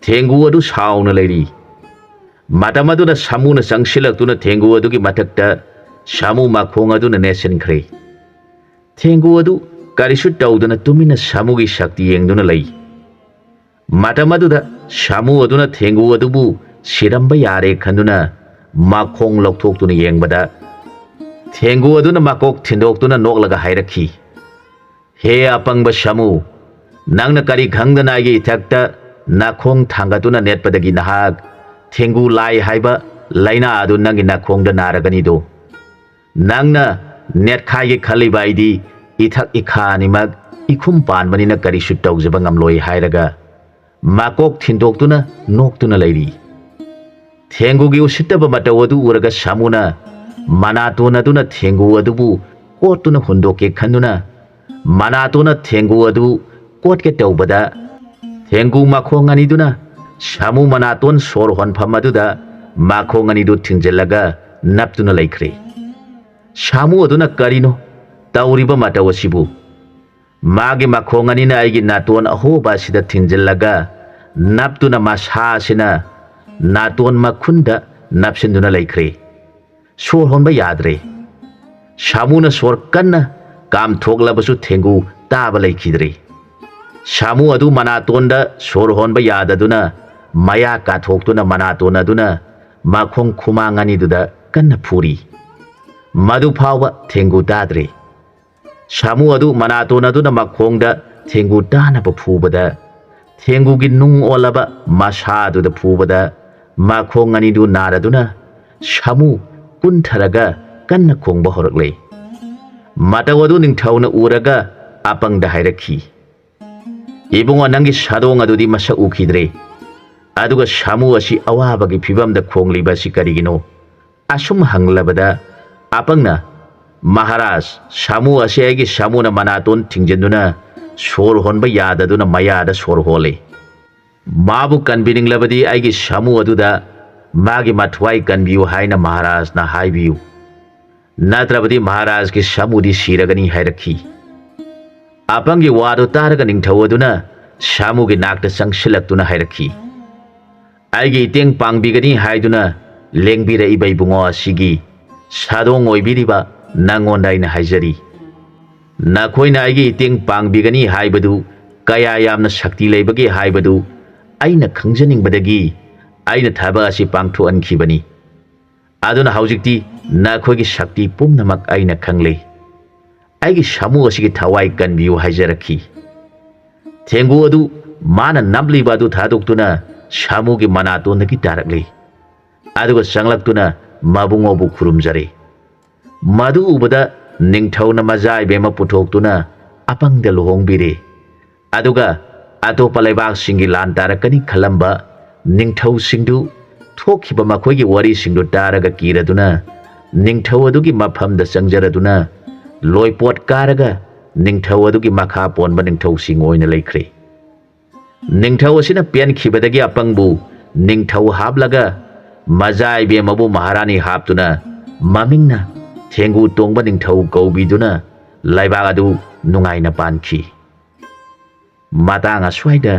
A: thengu adu sauna leiri. Matamaduna samuna sangsilaktuna thengu adugi mathakta samu makhong aduna nesankhre. Thengu adu karisu taudana tumina samugi shakti yengduna lei. Matamaduda samu aduna thengu adubu siramba yare khanduna makhong lokthokduna yengbada ꯊꯦꯡꯒꯨ ꯑꯗꯨꯅ ꯃꯀꯣꯛ ꯊꯤꯟꯗꯣꯛꯇꯨꯅ ꯅꯣꯛꯂꯒ ꯍꯥꯏꯔꯛꯈꯤ, ꯍꯦ ꯑꯄꯪꯕ ꯁꯥꯃꯨ, ꯅꯪꯅ ꯀꯔꯤ ꯈꯪꯗꯅ ꯑꯩꯒꯤ ꯏꯊꯛꯇ ꯅꯥꯈꯣꯡ ꯊꯥꯡꯒꯠꯇꯨꯅ ꯅꯦꯠꯄꯗꯒꯤ ꯅꯍꯥꯛ ꯊꯦꯡꯒꯨ ꯂꯥꯏ ꯍꯥꯏꯕ ꯂꯩꯅꯥ ꯑꯗꯨ ꯅꯪꯒꯤ ꯅꯥꯈꯣꯡꯗ ꯅꯥꯔꯒꯅꯤꯗꯣ꯫ ꯅꯪꯅ ꯅꯦꯠꯈꯥꯏꯒꯦ ꯈꯜꯂꯤꯕ ꯑꯩꯗꯤ ꯏꯊꯛ ꯏꯈꯥ ꯑꯅꯤꯃꯛ ꯏꯈꯨꯝ ꯄꯥꯟꯕꯅꯤꯅ ꯀꯔꯤꯁꯨ ꯇꯧꯖꯕ ꯉꯝꯂꯣꯏ ꯍꯥꯏꯔꯒ ꯃꯀꯣꯛ ꯊꯤꯟꯗꯣꯛꯇꯨꯅ ꯅꯣꯛꯇꯨꯅ ꯂꯩꯔꯤ꯫ ꯊꯦꯡꯒꯨꯒꯤ ꯎꯁꯤꯠꯇꯕ ꯃꯇꯧ ꯑꯗꯨ ꯎꯔꯒ ꯁꯥꯃꯨꯅ ꯃꯅꯥꯇꯣꯟ ꯑꯗꯨꯅ ꯊꯦꯡꯒꯨ ꯑꯗꯨꯕꯨ ꯀꯣꯠꯇꯨꯅ ꯍꯨꯟꯗꯣꯛꯀꯦ ꯈꯟꯗꯨꯅ ꯃꯅꯥꯇꯣꯟꯅ ꯊꯦꯡꯒꯨ ꯑꯗꯨ ꯀꯣꯠꯀꯦ ꯇꯧꯕꯗ ꯊꯦꯡꯒꯨ ꯃꯈꯣꯡ ꯑꯅꯤꯗꯨꯅ ꯁꯥꯃꯨ ꯃꯅꯥꯇꯣꯟ ꯁꯣꯔ ꯍꯣꯟꯐꯝ ꯑꯗꯨꯗ ꯃꯈꯣꯡ ꯑꯅꯤꯗꯨ ꯊꯤꯡꯖꯤꯜꯂꯒ ꯅꯞꯇꯨꯅ ꯂꯩꯈ꯭ꯔꯦ꯫ ꯁꯥꯃꯨ ꯑꯗꯨꯅ ꯀꯔꯤꯅꯣ ꯇꯧꯔꯤꯕ ꯃꯇꯧ ꯑꯁꯤꯕꯨ? ꯃꯥꯒꯤ ꯃꯈꯣꯡ ꯑꯅꯤꯅ ꯑꯩꯒꯤ ꯅꯥꯇꯣꯟ ꯑꯍꯣꯕ ꯑꯁꯤꯗ ꯊꯤꯡꯖꯤꯜꯂꯒ ꯅꯞꯇꯨꯅ ꯃꯁꯥ ꯑꯁꯤꯅ ꯅꯥꯇꯣꯟ ꯃꯈꯨꯟꯗ ꯅꯞꯁꯤꯟꯗꯨꯅ ꯂꯩꯈ꯭ꯔꯦ꯫ ꯁꯣꯔ ꯍꯣꯟꯕ ꯌꯥꯗ꯭ꯔꯦ꯫ ꯁꯥꯃꯨꯅ ꯁꯣꯔ ꯀꯟꯅ ꯀꯥꯝꯊꯣꯛꯂꯕꯁꯨ ꯊꯦꯡꯒꯨ ꯇꯥꯕ ꯂꯩꯈꯤꯗ꯭ꯔꯦ꯫ ꯁꯥꯃꯨ ꯑꯗꯨ ꯃꯅꯥꯇꯣꯟꯗ ꯁꯣꯔ ꯍꯣꯟꯕ ꯌꯥꯗꯗꯨꯅ ꯃꯌꯥ ꯀꯥꯊꯣꯛꯇꯨꯅ ꯃꯅꯥꯇꯣꯟ ꯑꯗꯨꯅ ꯃꯈꯣꯡ ꯈꯨꯃꯥꯡ ꯑꯅꯤꯗꯨꯗ ꯀꯟꯅ ꯐꯨꯔꯤ꯫ ꯃꯗꯨ ꯐꯥꯎꯕ ꯊꯦꯡꯒꯨ ꯇꯥꯗ꯭ꯔꯦ꯫ ꯁꯥꯃꯨ ꯑꯗꯨ ꯃꯅꯥꯇꯣꯟ ꯑꯗꯨꯅ ꯃꯈꯣꯡꯗ ꯊꯦꯡꯒꯨ ꯇꯥꯅꯕ ꯐꯨꯕꯗ ꯊꯦꯡꯒꯨꯒꯤ ꯅꯨꯡ ꯑꯣꯜꯂꯕ ꯃꯁꯥ ꯑꯗꯨꯗ ꯐꯨꯕꯗ ꯃꯈꯣꯡ ꯑꯅꯤꯗꯨ ꯅꯥꯔꯗꯨꯅ ꯁꯥꯃꯨ ꯀꯨꯟꯊꯔꯒ ꯀꯟꯅ ꯈꯣꯡꯕ ꯍꯧꯔꯛꯂꯦ꯫ ꯃꯇꯧ ꯑꯗꯨ ꯅꯤꯡꯊꯧꯅ ꯎꯔꯒ ꯑꯄꯪꯗ ꯍꯥꯏꯔꯛꯈꯤ, ꯏꯕꯨꯡꯉꯣ, ꯅꯪꯒꯤ ꯁꯥꯗꯣꯡ ꯑꯗꯨꯗꯤ ꯃꯁꯛ ꯎꯈꯤꯗ꯭ꯔꯦ, ꯑꯗꯨꯒ ꯁꯥꯃꯨ ꯑꯁꯤ ꯑꯋꯥꯕꯒꯤ ꯐꯤꯕꯝꯗ ꯈꯣꯡꯂꯤꯕ ꯑꯁꯤ ꯀꯔꯤꯒꯤꯅꯣ? ꯑꯁꯨꯝ ꯍꯪꯂꯕꯗ ꯑꯄꯪꯅ, ꯃꯍꯥꯔꯥꯖ, ꯁꯥꯃꯨ ꯑꯁꯤ ꯑꯩꯒꯤ ꯁꯥꯃꯨꯅ ꯃꯅꯥꯇꯣꯟ ꯊꯤꯡꯖꯤꯟꯗꯨꯅ ꯁꯣꯔ ꯍꯣꯟꯕ ꯌꯥꯗꯗꯨꯅ ꯃꯌꯥꯗ ꯁꯣꯔ ꯍꯣꯜꯂꯤ꯫ ꯃꯥꯕꯨ ꯀꯟꯕꯤꯅꯤꯡꯂꯕꯗꯤ ꯑꯩꯒꯤ ꯁꯥꯃꯨ ꯑꯗꯨꯗ ꯃꯥꯒꯤ ꯃꯊ꯭ꯋꯥꯏ ꯀꯟꯕꯤꯌꯨ ꯍꯥꯏꯅ ꯃꯍꯥꯔꯥꯖꯅ ꯍꯥꯏꯕꯤꯌꯨ, ꯅꯠꯇ꯭ꯔꯕꯗꯤ ꯃꯍꯥꯔꯥꯖꯒꯤ ꯁꯥꯃꯨꯗꯤ ꯁꯤꯔꯒꯅꯤ ꯍꯥꯏꯔꯛꯈꯤ꯫ ꯑꯄꯪꯒꯤ ꯋꯥꯗꯨ ꯇꯥꯔꯒ ꯅꯤꯡꯊꯧ ꯑꯗꯨꯅ ꯁꯥꯃꯨꯒꯤ ꯅꯥꯛꯇ ꯆꯪꯁꯤꯜꯂꯛꯇꯨꯅ ꯍꯥꯏꯔꯛꯈꯤ, ꯑꯩꯒꯤ ꯏꯇꯦꯡ ꯄꯥꯡꯕꯤꯒꯅꯤ ꯍꯥꯏꯗꯨꯅ ꯂꯦꯡꯕꯤꯔꯛꯏꯕ ꯏꯕꯨꯡꯉꯣ ꯑꯁꯤꯒꯤ ꯁꯥꯗꯣꯡ ꯑꯣꯏꯕꯤꯔꯤꯕ ꯅꯪꯉꯣꯟꯗ ꯑꯩꯅ ꯍꯥꯏꯖꯔꯤ, ꯅꯈꯣꯏꯅ ꯑꯩꯒꯤ ꯏꯇꯦꯡ ꯄꯥꯡꯕꯤꯒꯅꯤ ꯍꯥꯏꯕꯗꯨ ꯀꯌꯥ ꯌꯥꯝꯅ ꯁꯛꯇꯤ ꯂꯩꯕꯒꯦ ꯍꯥꯏꯕꯗꯨ ꯑꯩꯅ ꯈꯪꯖꯅꯤꯡꯕꯗꯒꯤ ꯑꯩꯅ ꯊꯕꯛ ꯑꯁꯤ ꯄꯥꯡꯊꯣꯛꯍꯟꯈꯤꯕꯅꯤ꯫ ꯑꯗꯨꯅ ꯍꯧꯖꯤꯛꯇꯤ ꯅꯈꯣꯏꯒꯤ ꯁꯛꯇꯤ ꯄꯨꯝꯅꯃꯛ ꯑꯩꯅ ꯈꯪꯂꯦ꯫ ꯑꯩꯒꯤ ꯁꯥꯃꯨ ꯑꯁꯤꯒꯤ ꯊꯋꯥꯏ ꯀꯟꯕꯤꯌꯨ ꯍꯥꯏꯖꯔꯛꯈꯤ꯫ ꯊꯦꯡꯒꯨ ꯑꯗꯨ ꯃꯥꯅ ꯅꯞꯂꯤꯕ ꯑꯗꯨ ꯊꯥꯗꯣꯛꯇꯨꯅ ꯁꯥꯃꯨꯒꯤ ꯃꯅꯥꯇꯣꯟꯗꯒꯤ ꯇꯥꯔꯛꯂꯦ, ꯑꯗꯨꯒ ꯆꯪꯂꯛꯇꯨꯅ ꯃꯕꯨꯡꯉꯣꯕꯨ ꯈꯨꯔꯨꯝꯖꯔꯦ꯫ ꯃꯗꯨ ꯎꯕꯗ ꯅꯤꯡꯊꯧꯅ ꯃꯆꯥꯏꯕꯦꯝ ꯄꯨꯊꯣꯛꯇꯨꯅ ꯑꯄꯪꯗ ꯂꯨꯍꯣꯡꯕꯤꯔꯦ꯫ ꯑꯗꯨꯒ ꯑꯇꯣꯞꯄ ꯂꯩꯕꯥꯛꯁꯤꯡꯒꯤ ꯂꯥꯟ ꯇꯥꯔꯛꯀꯅꯤ ꯈꯜꯂꯝꯕ ꯅꯤꯡꯊꯧꯁꯤꯡꯗꯨ ꯊꯣꯛꯈꯤꯕ ꯃꯈꯣꯏꯒꯤ ꯋꯥꯔꯤꯁꯤꯡꯗꯨ ꯇꯥꯔꯒ ꯀꯤꯔꯗꯨꯅ ꯅꯤꯡꯊꯧ ꯑꯗꯨꯒꯤ ꯃꯐꯝꯗ ꯆꯪꯖꯔꯗꯨꯅ ꯂꯣꯏꯄꯣꯠ ꯀꯥꯔꯒ ꯅꯤꯡꯊꯧ ꯑꯗꯨꯒꯤ ꯃꯈꯥ ꯄꯣꯟꯕ ꯅꯤꯡꯊꯧꯁꯤꯡ ꯑꯣꯏꯅ ꯂꯩꯈ꯭ꯔꯦ꯫ ꯅꯤꯡꯊꯧ ꯑꯁꯤꯅ ꯄꯦꯟꯈꯤꯕꯗꯒꯤ ꯑꯄꯪꯕꯨ ꯅꯤꯡꯊꯧ ꯍꯥꯞꯂꯒ ꯃꯆꯥꯏꯕꯦꯝꯃꯕꯨ ꯃꯍꯥꯔꯥꯅꯤ ꯍꯥꯞꯇꯨꯅ ꯃꯃꯤꯡꯅ ꯊꯦꯡꯒꯨ ꯇꯣꯡꯕ ꯅꯤꯡꯊꯧ ꯀꯧꯕꯤꯗꯨꯅ ꯂꯩꯕꯥꯛ ꯑꯗꯨ ꯅꯨꯡꯉꯥꯏꯅ ꯄꯥꯟꯈꯤ꯫ ꯃꯇꯥꯡ ꯑꯁ꯭ꯋꯥꯏꯗ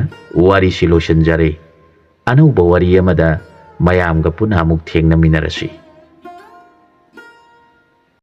A: ꯋꯥꯔꯤꯁꯤ ꯂꯣꯏꯁꯤꯟꯖꯔꯦ꯫ ꯑꯅꯧꯕ ꯋꯥꯔꯤ ꯑꯃꯗ ꯃꯌꯥꯝꯒ ꯄꯨꯟꯅ ꯑꯃꯨꯛ ꯊꯦꯡꯅꯃꯤꯟꯅꯔꯁꯤ꯫